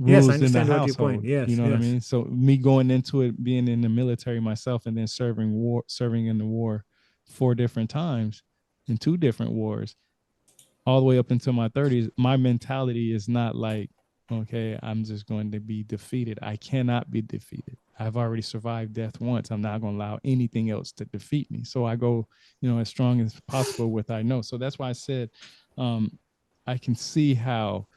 Yes, I rules in the understand what your point. household. You Yes, know what I yes. mean? So me going into it, being in the military myself, and then serving in the war 4 different times in 2 different wars, all the way up until my 30s, my mentality is not like, okay, I'm just going to be defeated. I cannot be defeated. I've already survived death once. I'm not going to allow anything else to defeat me. So I go, as strong as possible with I know. So that's why I said, um, I can see how,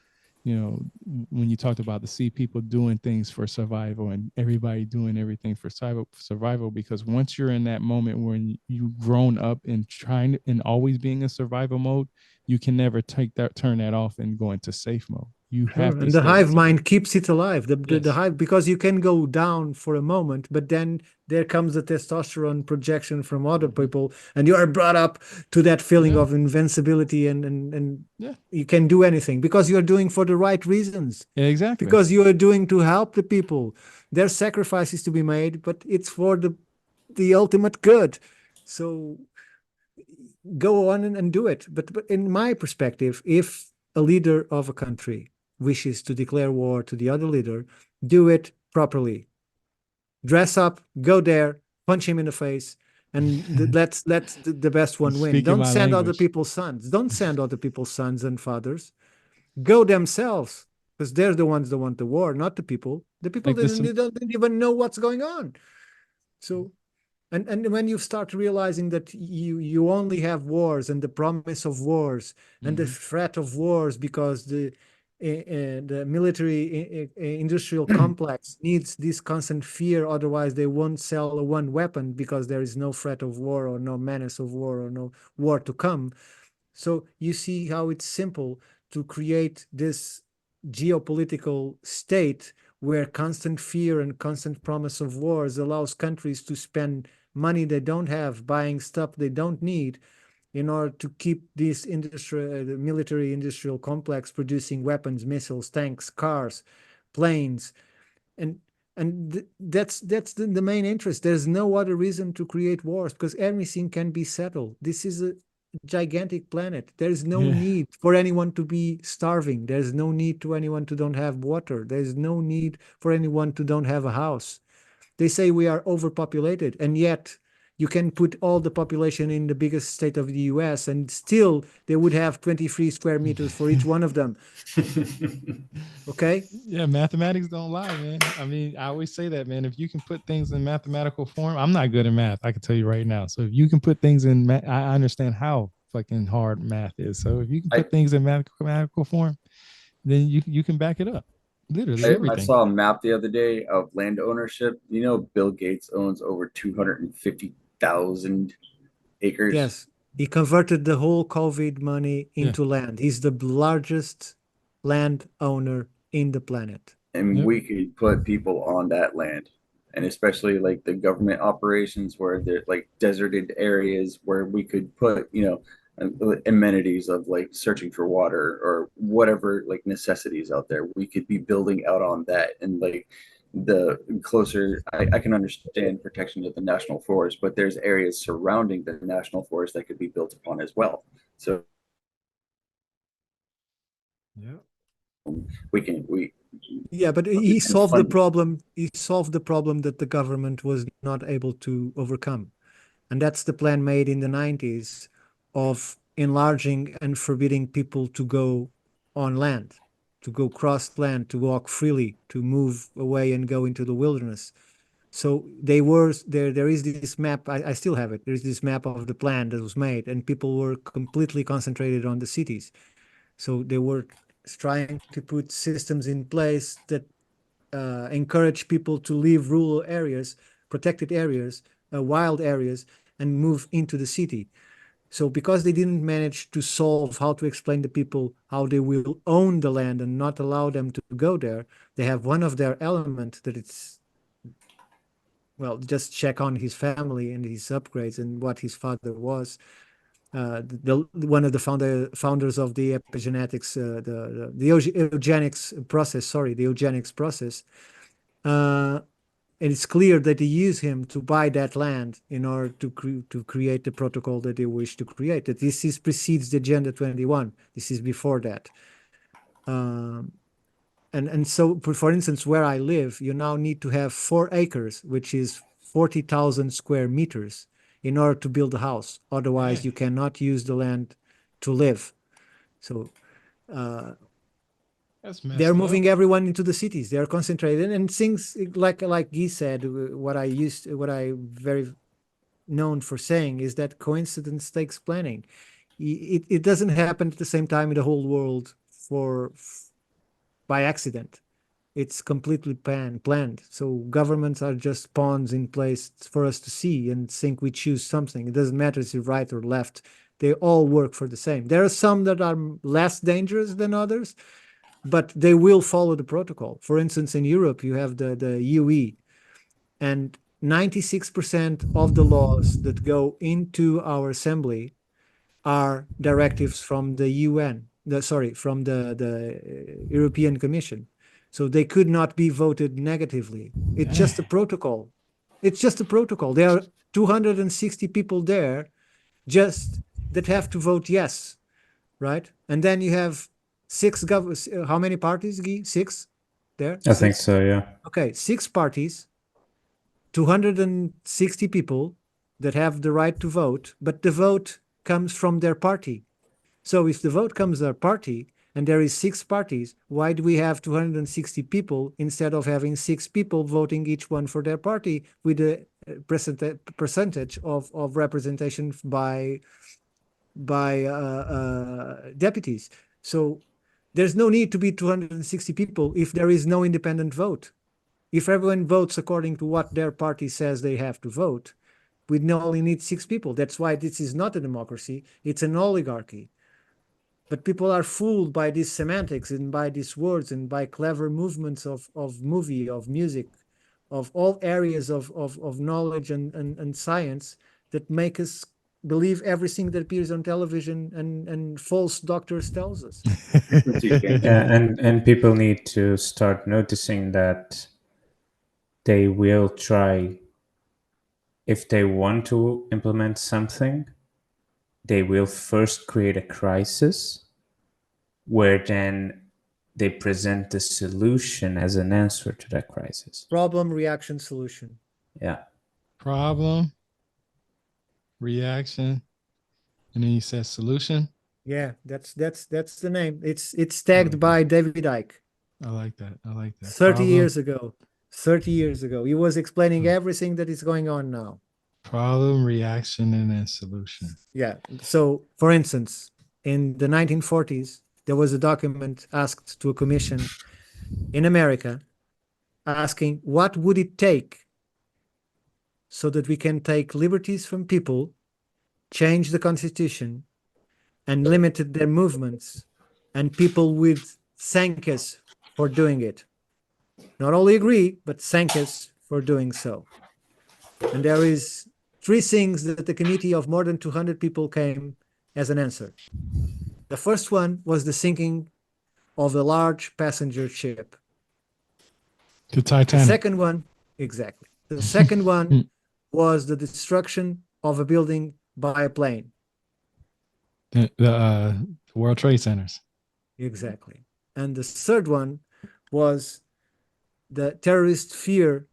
when you talked about the see people doing things for survival and everybody doing everything for survival, because once you're in that moment when you've grown up and trying and always being in survival mode, you can never turn that off and go into safe mode. You have Sure. to And the stay in hive survival. mind keeps it alive. The Yes. hive, because you can go down for a moment, but then there comes the testosterone projection from other Mhm. people, and you are brought up to that feeling Yeah. of invincibility and Yeah. you can do anything because you are doing for the right reasons. Yeah, exactly. Because you are doing to help the people. There's sacrifices to be made, but it's for the ultimate good. So go on and do it. But in my perspective, if a leader of a country wishes to declare war to the other leader, do it properly. Dress up, go there, punch him in the face, and let the best one win. Speaking Don't my send other language. people's sons. Don't send other people's sons and fathers. Go themselves, because they're the ones that want the war, not the people. The people Like this. they don't even know what's going on. So and when you start realizing that you only have wars and the promise of wars and the Mhm. threat of wars because the military industrial complex needs this constant fear, otherwise they won't sell one weapon because there is no threat of war or no menace of war or no war to come. So you see how it's simple to create this geopolitical state where constant fear and constant promise of wars allows countries to spend money they don't have, buying stuff they don't need, in order to keep this military industrial complex producing weapons, missiles, tanks, cars, planes, and that's the main interest. There's no other reason to create wars because everything can be settled. This is a gigantic planet. There's no Yeah. need for anyone to be starving. There's no need to anyone to don't have water. There's no need for anyone to don't have a house. They say we are overpopulated, and yet you can put all the population in the biggest state of the US, and still they would have 23 square meters for each one of them. Okay? Yeah, mathematics don't lie, man. I mean, I always say that, man. If you can put things in mathematical form, I'm not good at math. I can tell you right now. So if you can put things in, I understand how fucking hard math is. So if you can I put things in mathematical form, then you can back it up. Literally Sure. I everything. saw a map the other day of land ownership. You know, Bill Gates owns over 250,000 acres. Yes. He converted the whole COVID money Yeah. into land. He's the largest land owner in the planet. And Yep. we could put people on that land, and especially like the government operations where they're like deserted areas where we could put amenities of like searching for water or whatever like necessities out there. We could be building out on that, and like the closer I can understand protection of the national forest, but there's areas surrounding the national forest that could be built upon as well. So Yeah. We Yeah, but he solved the problem. He solved the problem that the government was not able to overcome. And that's the plan made in the 90s of enlarging and forbidding people to go on land, to go cross land, to walk freely, to move away and go into the wilderness. So they were there. There is this map. I still have it. There's this map of the plan that was made, and people were completely concentrated on the cities. So they were trying to put systems in place that encourage people to leave rural areas, protected areas, wild areas, and move into the city. So because they didn't manage to solve how to explain to people how they will own the land and not allow them to go there, they have one of their element that it's, well, just check on his family and his upgrades and what his father was. One of the founders of the epigenetics, the eugenics process, sorry, the eugenics process. And it's clear that they use him to buy that land in order to create the protocol that they wish to create. That this is precedes the Agenda 21. This is before that. And so, for instance, where I live, you now need to have 4 acres, which is 40,000 square meters, in order to build a house. Otherwise, you cannot use the land to live. So That's messed they're up. moving everyone into the cities. They're concentrated, and things like Guy said, what I very known for saying is that coincidence takes planning. It doesn't happen at the same time in the whole world by accident. It's completely planned. So governments are just pawns in place for us to see and think we choose something. It doesn't matter if it's right or left. They all work for the same. There are some that are less dangerous than others, but they will follow the protocol. For instance, in Europe, you have the UE, and 96% of the laws that go into our assembly are directives from the UN, from the European Commission. So they could not be voted negatively. It's just a protocol. It's just a protocol. There are 260 people there just that have to vote yes, right? And then you have how many parties, Guy? 6 there? I think so, yeah. Okay, 6 parties, 260 people that have the right to vote, but the vote comes from their party. So if the vote comes their party and there is 6 parties, why do we have 260 people instead of having 6 people voting each one for their party with a percentage of representation by deputies? So there's no need to be 260 people if there is no independent vote. If everyone votes according to what their party says they have to vote, we only need 6 people. That's why this is not a democracy, it's an oligarchy. But people are fooled by these semantics and by these words and by clever movements of movie, of music, of all areas of knowledge and science that make us believe everything that appears on television and false doctors tells us. Yeah, and people need to start noticing that they will try, if they want to implement something, they will first create a crisis where then they present the solution as an answer to that crisis. Problem, reaction, solution. Yeah. Problem, reaction, and then you said solution. Yeah, that's the name. It's tagged by David Icke. I like that. 30 years ago. 30 years ago. He was explaining everything that is going on now. Problem, reaction, and then solution. Yeah. So, for instance, in the 1940s, there was a document asked to a commission in America asking what would it take so that we can take liberties from people, change the constitution, and limited their movements, and people would thank us for doing it. Not only agree, but thank us for doing so. And there is 3 things that the committee of more than 200 people came as an answer. The first one was the sinking of a large passenger ship. The Titanic. The second one, exactly. The second one was the destruction of a building by a plane. The World Trade Centers. Exactly. And the third one was the terrorist fear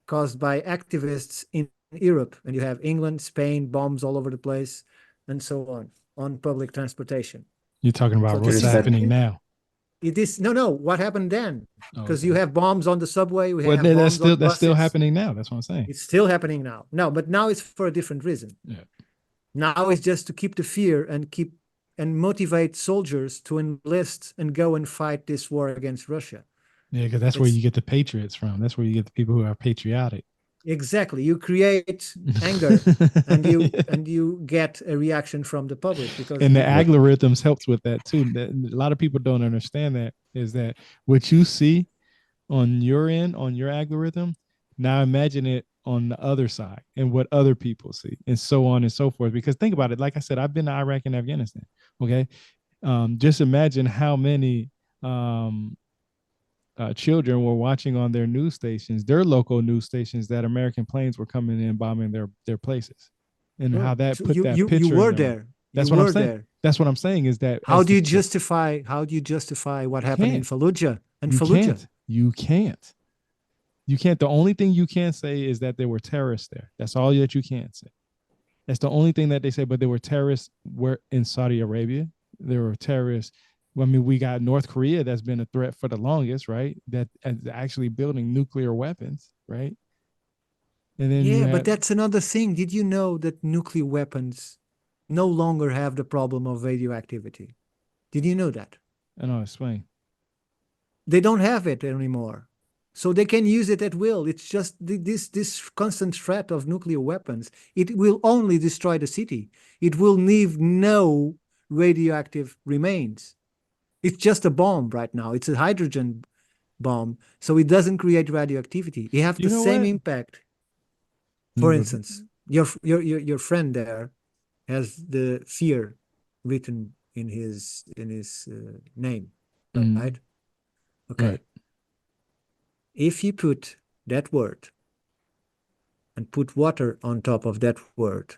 caused by activists in Europe. And you have England, Spain, bombs all over the place, and so on public transportation. You're talking So about this what's is happening now. it is no, what happened then? Oh, Because okay. you have bombs on the subway, we Well, have bombs on that's still buses. happening now. That's what I'm saying. It's still happening now. No, but now it's for a different reason. Yeah. Now it's just to keep the fear and motivate soldiers to enlist and go and fight this war against Russia. Yeah, because that's where you get the patriots from. That's where you get the people who are patriotic. Exactly. You create anger and you get a reaction from the public because and the algorithms helps with that too. A lot of people don't understand that is that what you see on your end, on your algorithm, now imagine it on the other side and what other people see and so on and so forth. Because think about it, like I said, I've been to Iraq and Afghanistan. Okay. Just imagine how many children were watching on their news stations, their local news stations, that American planes were coming in bombing their places, and how that put that picture. You were there. That's what I'm saying. That's what I'm saying is that how do you justify what happened in Fallujah and Fallujah? You can't. The only thing you can say is that there were terrorists there. That's all that you can say. That's the only thing that they say. But there were terrorists in Saudi Arabia. There were terrorists. I mean, we got North Korea that's been a threat for the longest, right? That is actually building nuclear weapons, right? And then but that's another thing. Did you know that nuclear weapons no longer have the problem of radioactivity? Did you know that? I know, explain. They don't have it anymore. So they can use it at will. It's just this constant threat of nuclear weapons. It will only destroy the city. It will leave no radioactive remains. It's just a bomb right now. It's a hydrogen bomb. So it doesn't create radioactivity. It has the same impact. For instance, your friend there has the fear written in his name, right? Okay. Right. If you put that word and put water on top of that word,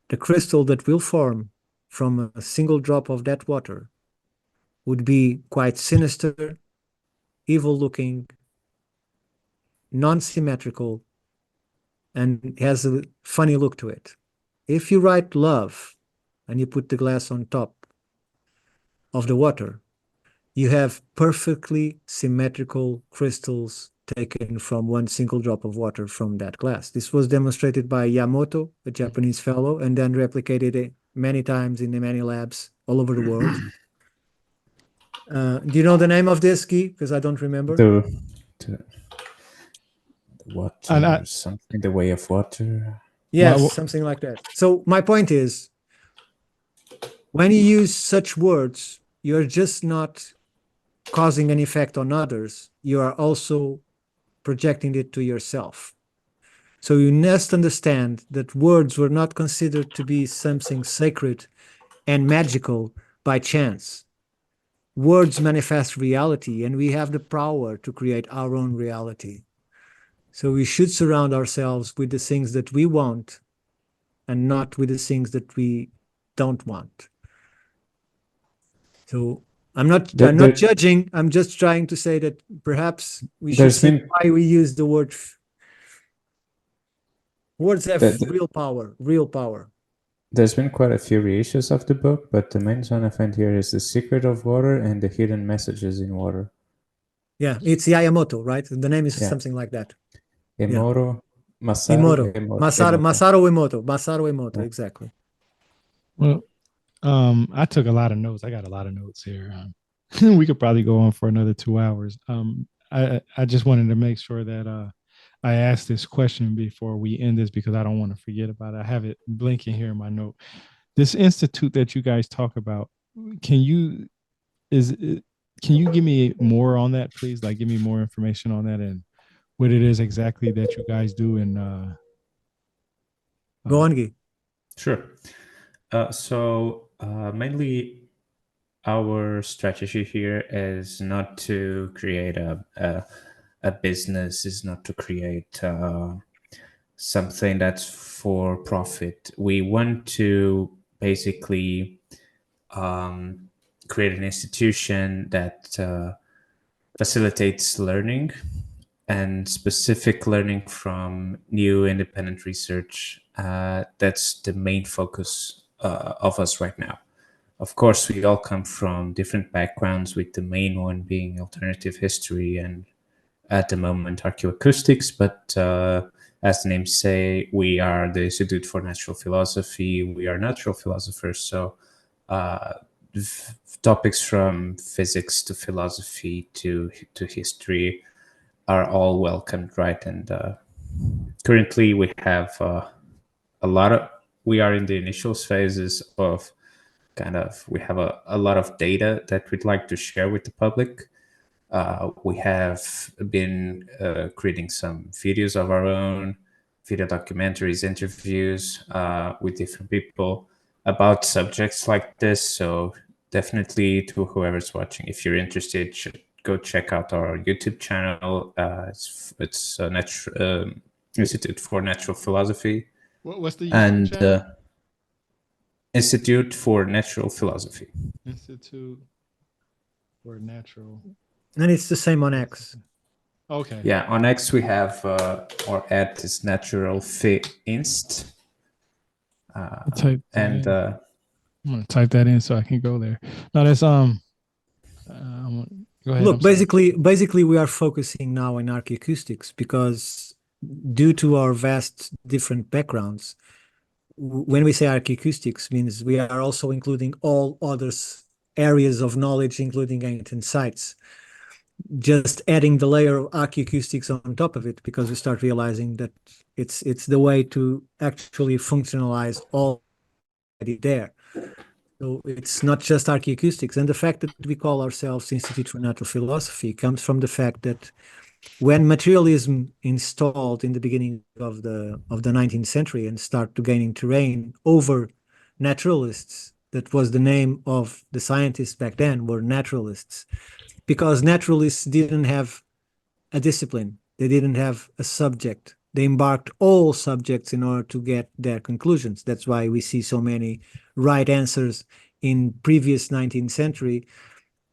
the crystal that will form from a single drop of that water would be quite sinister, evil-looking, non-symmetrical, and has a funny look to it. If you write love and you put the glass on top of the water, you have perfectly symmetrical crystals taken from one single drop of water from that glass. This was demonstrated by Yamamoto, a Japanese fellow, and then replicated many times in many labs all over the world. Do you know the name of this, Guy? Because I don't remember. The water, something, the way of water. Yes, something like that. So my point is, when you use such words, you're just not causing an effect on others. You are also projecting it to yourself. So you must understand that words were not considered to be something sacred and magical by chance. Words manifest reality, and we have the power to create our own reality. So we should surround ourselves with the things that we want and not with the things that we don't want. So I'm not judging. I'm just trying to say that perhaps we should see why we use the word. Words have real power. There's been quite a few reissues of the book, but the main one I find here is The Secret of Water and The Hidden Messages in Water. Yeah, it's Yamamoto, right? The name is something like that. Masaru Emoto, exactly. Well, I took a lot of notes. I got a lot of notes here. We could probably go on for another 2 hours. I just wanted to make sure that I asked this question before we end this because I don't want to forget about it. I have it blinking here in my note. This institute that you guys talk about, can you give me more on that, please? Like, give me more information on that and what it is exactly that you guys do. And go on, Guy. Sure. So mainly our strategy here is not to create a business, is not to create something that's for profit. We want to basically create an institution that facilitates learning and specific learning from new independent research. That's the main focus of us right now. Of course, we all come from different backgrounds, with the main one being alternative history and at the moment archaeoacoustics, but as the names say, we are the Institute for Natural Philosophy. We are natural philosophers, so topics from physics to philosophy to history are all welcomed, right? And currently, we have a lot of. We are in the initial phases of we have a lot of data that we'd like to share with the public. We have been creating some videos of our own, video documentaries, interviews with different people about subjects like this. So definitely, to whoever's watching, if you're interested, should go check out our YouTube channel. It's Institute for Natural Philosophy. What's the YouTube and channel? Institute for Natural Philosophy. Institute for Natural. And it's the same on X. Okay. Yeah, on X we have our ad is Natural Inst. Type that And in. I'm gonna type that in so I can go there. No, that's go ahead. Look, basically, we are focusing now on archaeoacoustics because due to our vast different backgrounds, when we say archaeoacoustics, means we are also including all other areas of knowledge, including ancient sites. Just adding the layer of archaeoacoustics on top of it, because we start realizing that it's the way to actually functionalize all there. So it's not just archaeoacoustics. And the fact that we call ourselves Institute for Natural Philosophy comes from the fact that when materialism installed in the beginning of the 19th century and started gaining terrain over naturalists, that was the name of the scientists back then, were naturalists, because naturalists didn't have a discipline. They didn't have a subject. They embarked all subjects in order to get their conclusions. That's why we see so many right answers in previous 19th century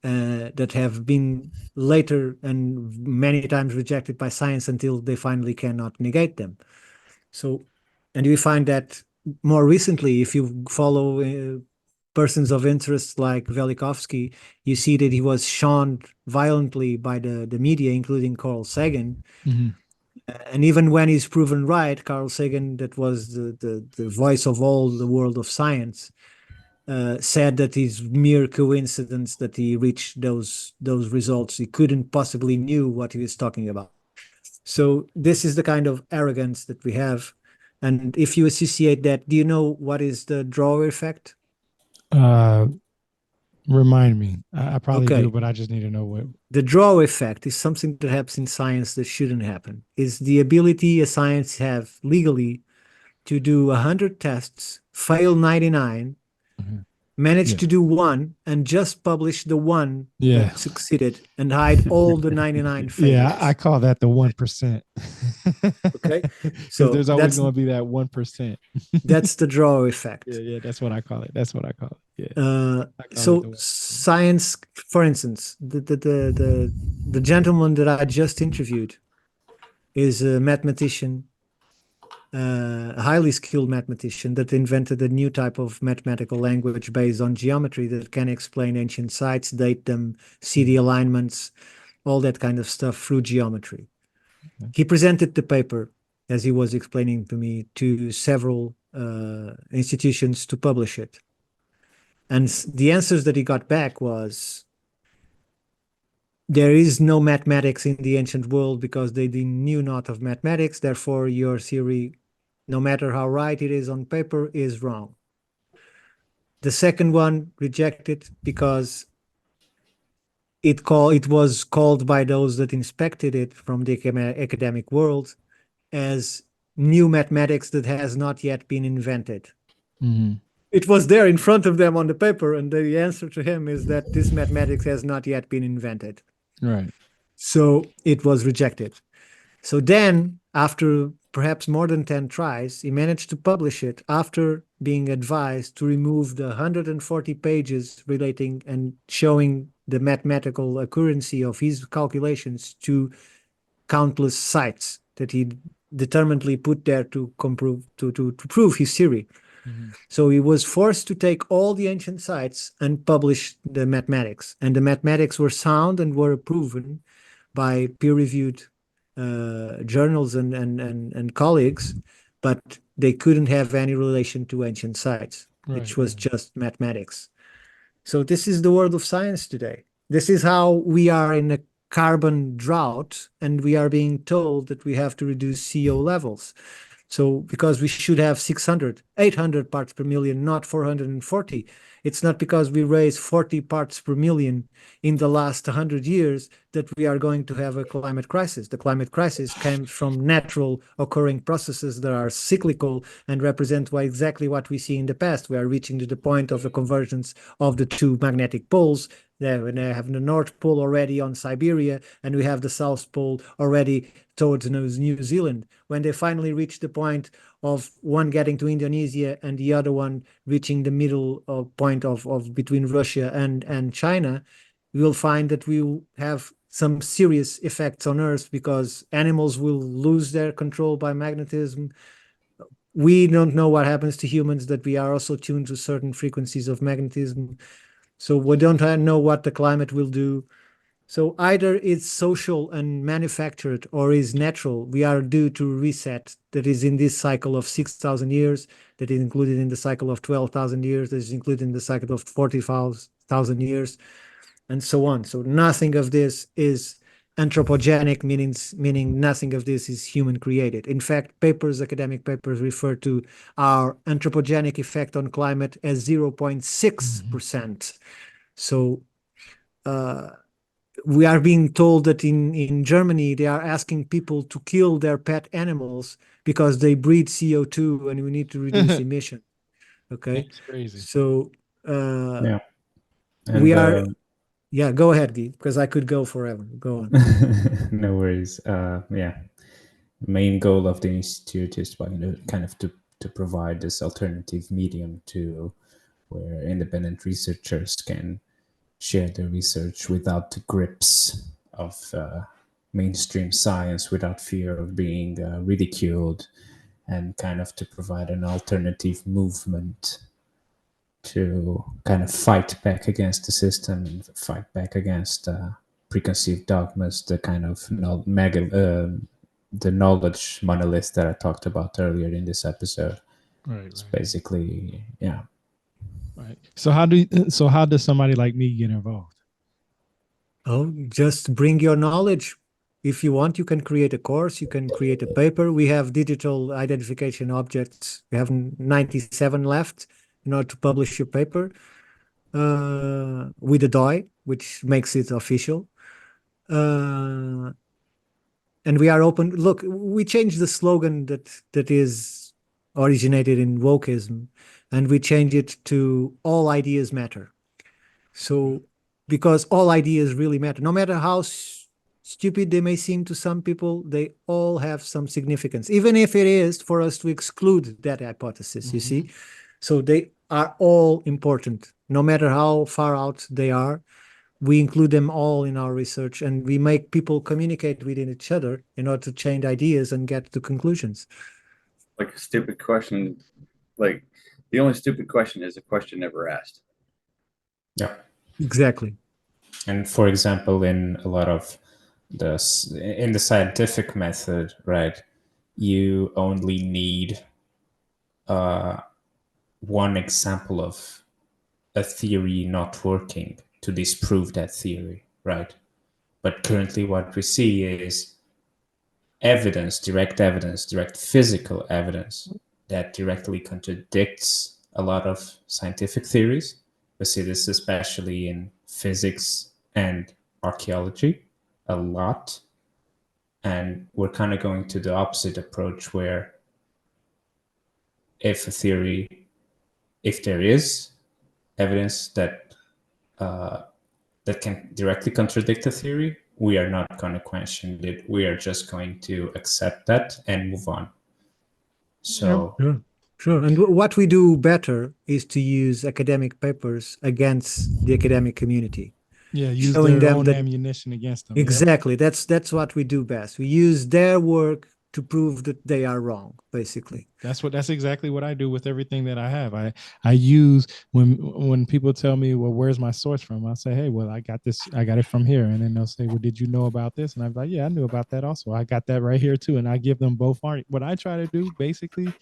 that have been later and many times rejected by science until they finally cannot negate them. So, and we find that more recently, if you follow persons of interest like Velikovsky, you see that he was shunned violently by the media, including Carl Sagan. Mm-hmm. And even when he's proven right, Carl Sagan, that was the voice of all the world of science, said that it's mere coincidence that he reached those results. He couldn't possibly knew what he was talking about. So this is the kind of arrogance that we have. And if you associate that, do you know what is the drawer effect? Remind me. I probably Okay. do, but I just need to know what. The drawer effect is something that happens in science that shouldn't happen. It's the ability a science have legally to do 100 tests, fail 99, manage to do one, and just publish the one that succeeded and hide all the 99 failures. Yeah, I call that the 1%. Okay, so there's always going to be that 1%. That's the drawer effect. Yeah, that's what I call it. Yeah. So science, for instance, the gentleman that I just interviewed is a mathematician, a highly skilled mathematician that invented a new type of mathematical language based on geometry that can explain ancient sites, date them, see the alignments, all that kind of stuff through geometry. Okay. He presented the paper, as he was explaining to me, to several institutions to publish it. And the answers that he got back was, there is no mathematics in the ancient world because they knew not of mathematics. Therefore, your theory, no matter how right it is on paper, is wrong. The second one rejected because it was called by those that inspected it from the academic world as new mathematics that has not yet been invented. Mm-hmm. It was there in front of them on the paper, and the answer to him is that this mathematics has not yet been invented. Right. So it was rejected. So then, after perhaps more than 10 tries, he managed to publish it after being advised to remove the 140 pages relating and showing the mathematical accuracy of his calculations to countless sites that he determinedly put there to prove his theory. So he was forced to take all the ancient sites and publish the mathematics. And the mathematics were sound and were proven by peer-reviewed journals and colleagues, but they couldn't have any relation to ancient sites, which was just mathematics. So this is the world of science today. This is how we are in a carbon drought, and we are being told that we have to reduce CO levels. So because we should have 600, 800 parts per million, not 440. It's not because we raised 40 parts per million in the last 100 years that we are going to have a climate crisis. The climate crisis came from natural occurring processes that are cyclical and represent exactly what we see in the past. We are reaching to the point of the convergence of the two magnetic poles. When they have the North Pole already on Siberia, and we have the South Pole already towards New Zealand. When they finally reach the point of one getting to Indonesia and the other one reaching the middle point of between Russia and China, we will find that we will have some serious effects on Earth because animals will lose their control by magnetism. We don't know what happens to humans, that we are also tuned to certain frequencies of magnetism. So we don't know what the climate will do. So either it's social and manufactured or is natural. We are due to reset that is in this cycle of 6,000 years, that is included in the cycle of 12,000 years, that is included in the cycle of 40,000 years, and so on. So nothing of this is anthropogenic, meaning nothing of this is human created. In fact, academic papers refer to our anthropogenic effect on climate as 0.6%. So we are being told that in Germany, they are asking people to kill their pet animals because they breathe CO2 and we need to reduce emission. Okay. That's crazy. So Yeah. we are, yeah, go ahead, Guy, because I could go forever. Go on. No worries. Yeah. The main goal of the institute is kind of to provide this alternative medium to where independent researchers can share their research without the grips of mainstream science, without fear of being ridiculed, and kind of to provide an alternative movement to kind of fight back against the system and fight back against preconceived dogmas, the kind of the knowledge monolith that I talked about earlier in this episode. It's basically, yeah. Right. So how does somebody like me get involved? Oh, just bring your knowledge. If you want, you can create a course, you can create a paper. We have digital identification objects. We have 97 left in order to publish your paper with a DOI, which makes it official. And we are open. Look, we changed the slogan that is originated in wokeism, and we change it to all ideas matter. So because all ideas really matter, no matter how stupid they may seem to some people, they all have some significance, even if it is for us to exclude that hypothesis, you see. So they are all important, no matter how far out they are. We include them all in our research, and we make people communicate with each other in order to change ideas and get to conclusions. Like a stupid question, like the only stupid question is a question never asked. Yeah. Exactly. And for example, in a lot of in the scientific method, right, you only need one example of a theory not working to disprove that theory, right? But currently what we see is direct physical evidence that directly contradicts a lot of scientific theories. We see this especially in physics and archaeology a lot. And we're kind of going to the opposite approach where if there is evidence that can directly contradict a theory, we are not going to question it. We are just going to accept that and move on. So Sure. And what we do better is to use academic papers against the academic community, Yeah, use showing their them own that ammunition against them. Yep. exactly that's what we do best. We use their work to prove that they are wrong, basically. That's exactly what I do with everything that I have. I use when people tell me, well, where's my source from? I'll say, hey, well, I got it from here. And then they'll say, well, did you know about this? And I'm like, yeah, I knew about that also. I got that right here too. And I give them both. What I try to do basically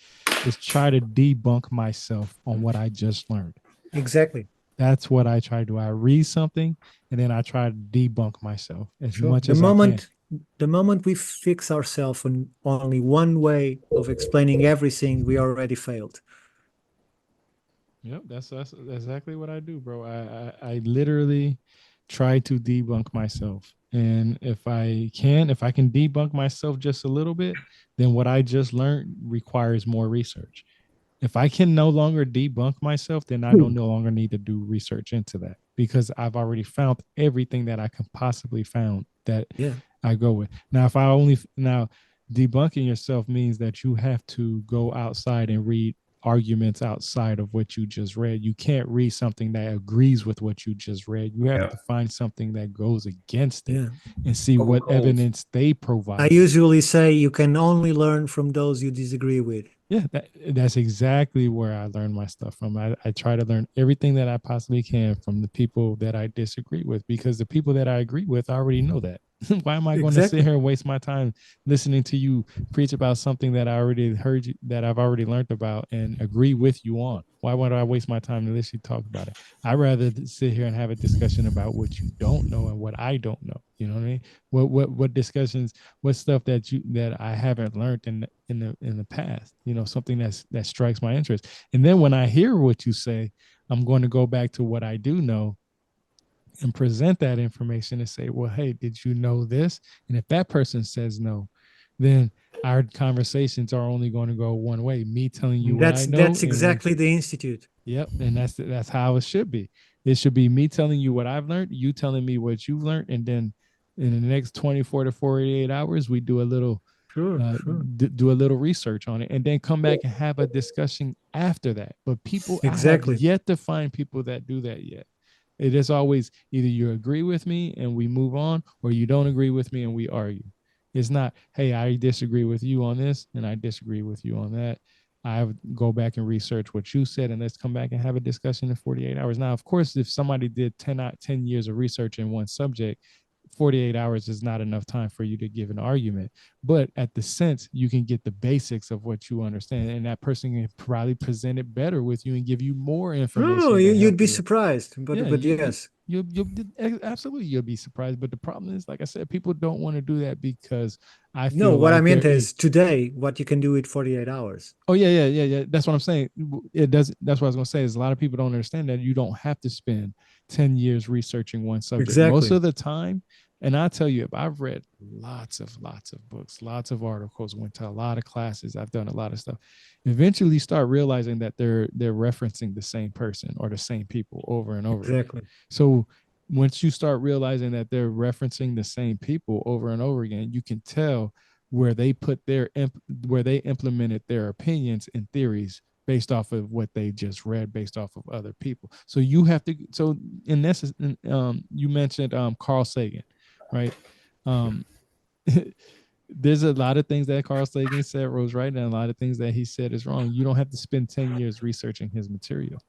is try to debunk myself on what I just learned. Exactly. That's what I try to do. I read something and then I try to debunk myself as Sure. much as I can. The moment we fix ourselves on only one way of explaining everything, we already failed. Yep, that's exactly what I do, bro. I literally try to debunk myself. And if I can debunk myself just a little bit, then what I just learned requires more research. If I can no longer debunk myself, then I don't no longer need to do research into that because I've already found everything that I can possibly found that I go with. Now, now debunking yourself means that you have to go outside and read arguments outside of what you just read. You can't read something that agrees with what you just read. You have to find something that goes against it and see what evidence they provide. I usually say you can only learn from those you disagree with. Yeah, that's exactly where I learn my stuff from. I try to learn everything that I possibly can from the people that I disagree with because the people that I agree with, I already know that. Why am I going to sit here and waste my time listening to you preach about something that I already heard you, that I've already learned about and agree with you on? Why would I waste my time to listen to you talk about it? I'd rather sit here and have a discussion about what you don't know and what I don't know. You know what I mean? What discussions, what stuff that I haven't learned in the past, you know, something that strikes my interest. And then when I hear what you say, I'm going to go back to what I do know and present that information and say, well, hey, did you know this? And if that person says no, then our conversations are only going to go one way. Me telling you what I know. That's exactly the institute. Yep. And that's how it should be. It should be me telling you what I've learned, you telling me what you've learned, and then in the next 24 to 48 hours, we do a little do a little research on it and then come back and have a discussion after that. But people, I have yet to find people that do that yet. It is always either you agree with me and we move on, or you don't agree with me and we argue. It's not, hey, I disagree with you on this and I disagree with you on that. I go back and research what you said and let's come back and have a discussion in 48 hours. Now, of course, if somebody did 10 years of research in one subject, 48 hours is not enough time for you to give an argument. But at the sense, you can get the basics of what you understand, and that person can probably present it better with you and give you more information. Oh, you'd be surprised, but yes. You'll absolutely, you'll be surprised. But the problem is, like I said, people don't want to do that because I feel what I meant is today, what you can do in 48 hours. Oh, yeah. That's what I'm saying. It does. That's what I was going to say is a lot of people don't understand that you don't have to spend 10 years researching one subject. Exactly. Most of the time, and I tell you, I've read lots of books, lots of articles, went to a lot of classes. I've done a lot of stuff. Eventually start realizing that they're referencing the same person or the same people over and over. Exactly. Again. So once you start realizing that they're referencing the same people over and over again, you can tell where they implemented their opinions and theories based off of what they just read, based off of other people. So you have to. So in this, you mentioned Carl Sagan, right? There's a lot of things that Carl Sagan said was right, and a lot of things that he said is wrong. You don't have to spend 10 years researching his material.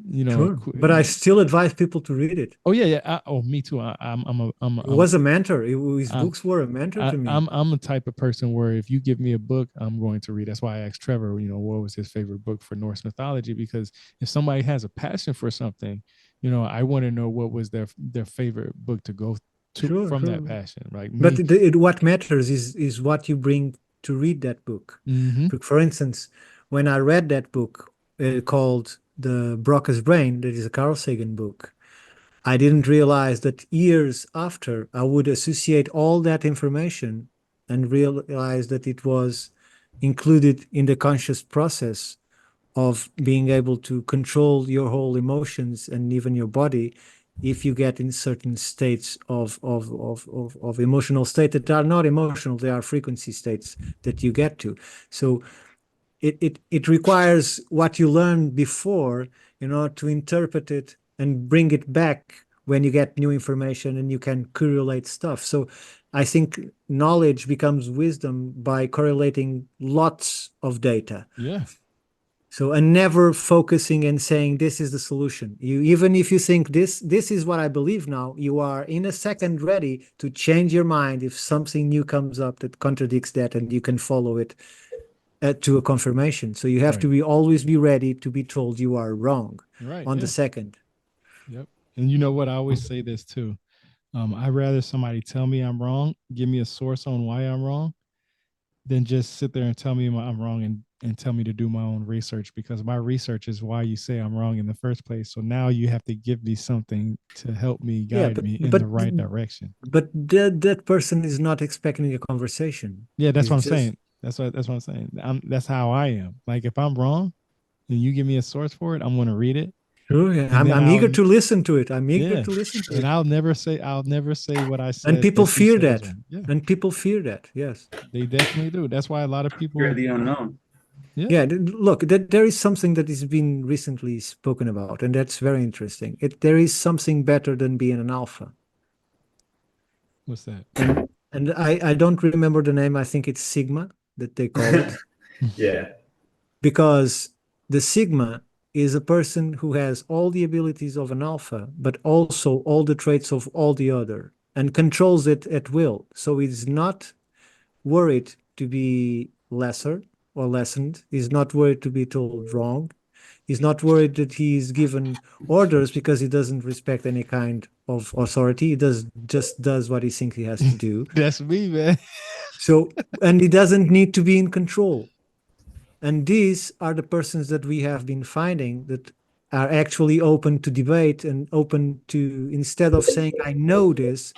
You know, sure. But I still advise people to read it. Oh yeah. Me too. He was a mentor. His books were a mentor to me. I'm a type of person where if you give me a book, I'm going to read. That's why I asked Trevor, you know, what was his favorite book for Norse mythology? Because if somebody has a passion for something, you know, I want to know what was their favorite book to go to from that passion. Right. But what matters is what you bring to read that book. Mm-hmm. For instance, when I read that book called The Broca's Brain, that is a Carl Sagan book, I didn't realize that years after I would associate all that information and realize that it was included in the conscious process of being able to control your whole emotions and even your body if you get in certain states of emotional state that are not emotional, they are frequency states that you get to. So it requires what you learned before, to interpret it and bring it back when you get new information and you can correlate stuff. So I think knowledge becomes wisdom by correlating lots of data. Yeah. So, and never focusing and saying this is the solution. Even if you think this is what I believe now, you are in a second ready to change your mind if something new comes up that contradicts that, and you can follow it to a confirmation. So you have to always be ready to be told you are wrong on the second. Yep. And you know what? I always say this too. I'd rather somebody tell me I'm wrong, give me a source on why I'm wrong, than just sit there and tell me I'm wrong and tell me to do my own research, because my research is why you say I'm wrong in the first place. So now you have to give me something to help me, guide me in the right direction. But that person is not expecting a conversation. Yeah, that's what I'm saying. That's what I'm saying. That's how I am. Like, if I'm wrong and you give me a source for it, I'm going to read it. Sure, yeah. I'm eager to listen to it. I'm eager to listen to it. And I'll never say what I said. And people fear that. And people fear that. Yes, they definitely do. That's why a lot of people fear the unknown. Yeah. Look, there is something that has been recently spoken about, and that's very interesting. There is something better than being an alpha. What's that? And I don't remember the name. I think it's Sigma that they call it. Yeah. Because the Sigma is a person who has all the abilities of an alpha, but also all the traits of all the other, and controls it at will. So he's not worried to be lesser or lessened. He's not worried to be told wrong. He's not worried that he's given orders, because he doesn't respect any kind of authority. He just does what he thinks he has to do. That's me, man. So, and he doesn't need to be in control. And these are the persons that we have been finding that are actually open to debate and open to, instead of saying, I know this,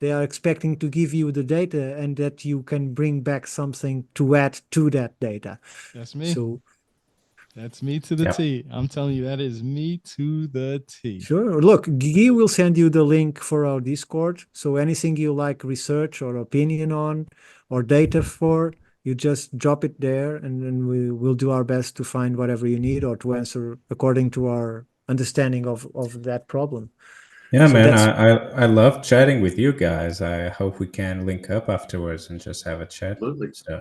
they are expecting to give you the data and that you can bring back something to add to that data. That's me. So that's me to the T. I'm telling you, that is me to the T. Sure. Look, Guy will send you the link for our Discord. So anything you like research or opinion on or data for, you just drop it there, and then we will do our best to find whatever you need or to answer according to our understanding of that problem. Yeah, so man, I love chatting with you guys. I hope we can link up afterwards and just have a chat. Absolutely. So.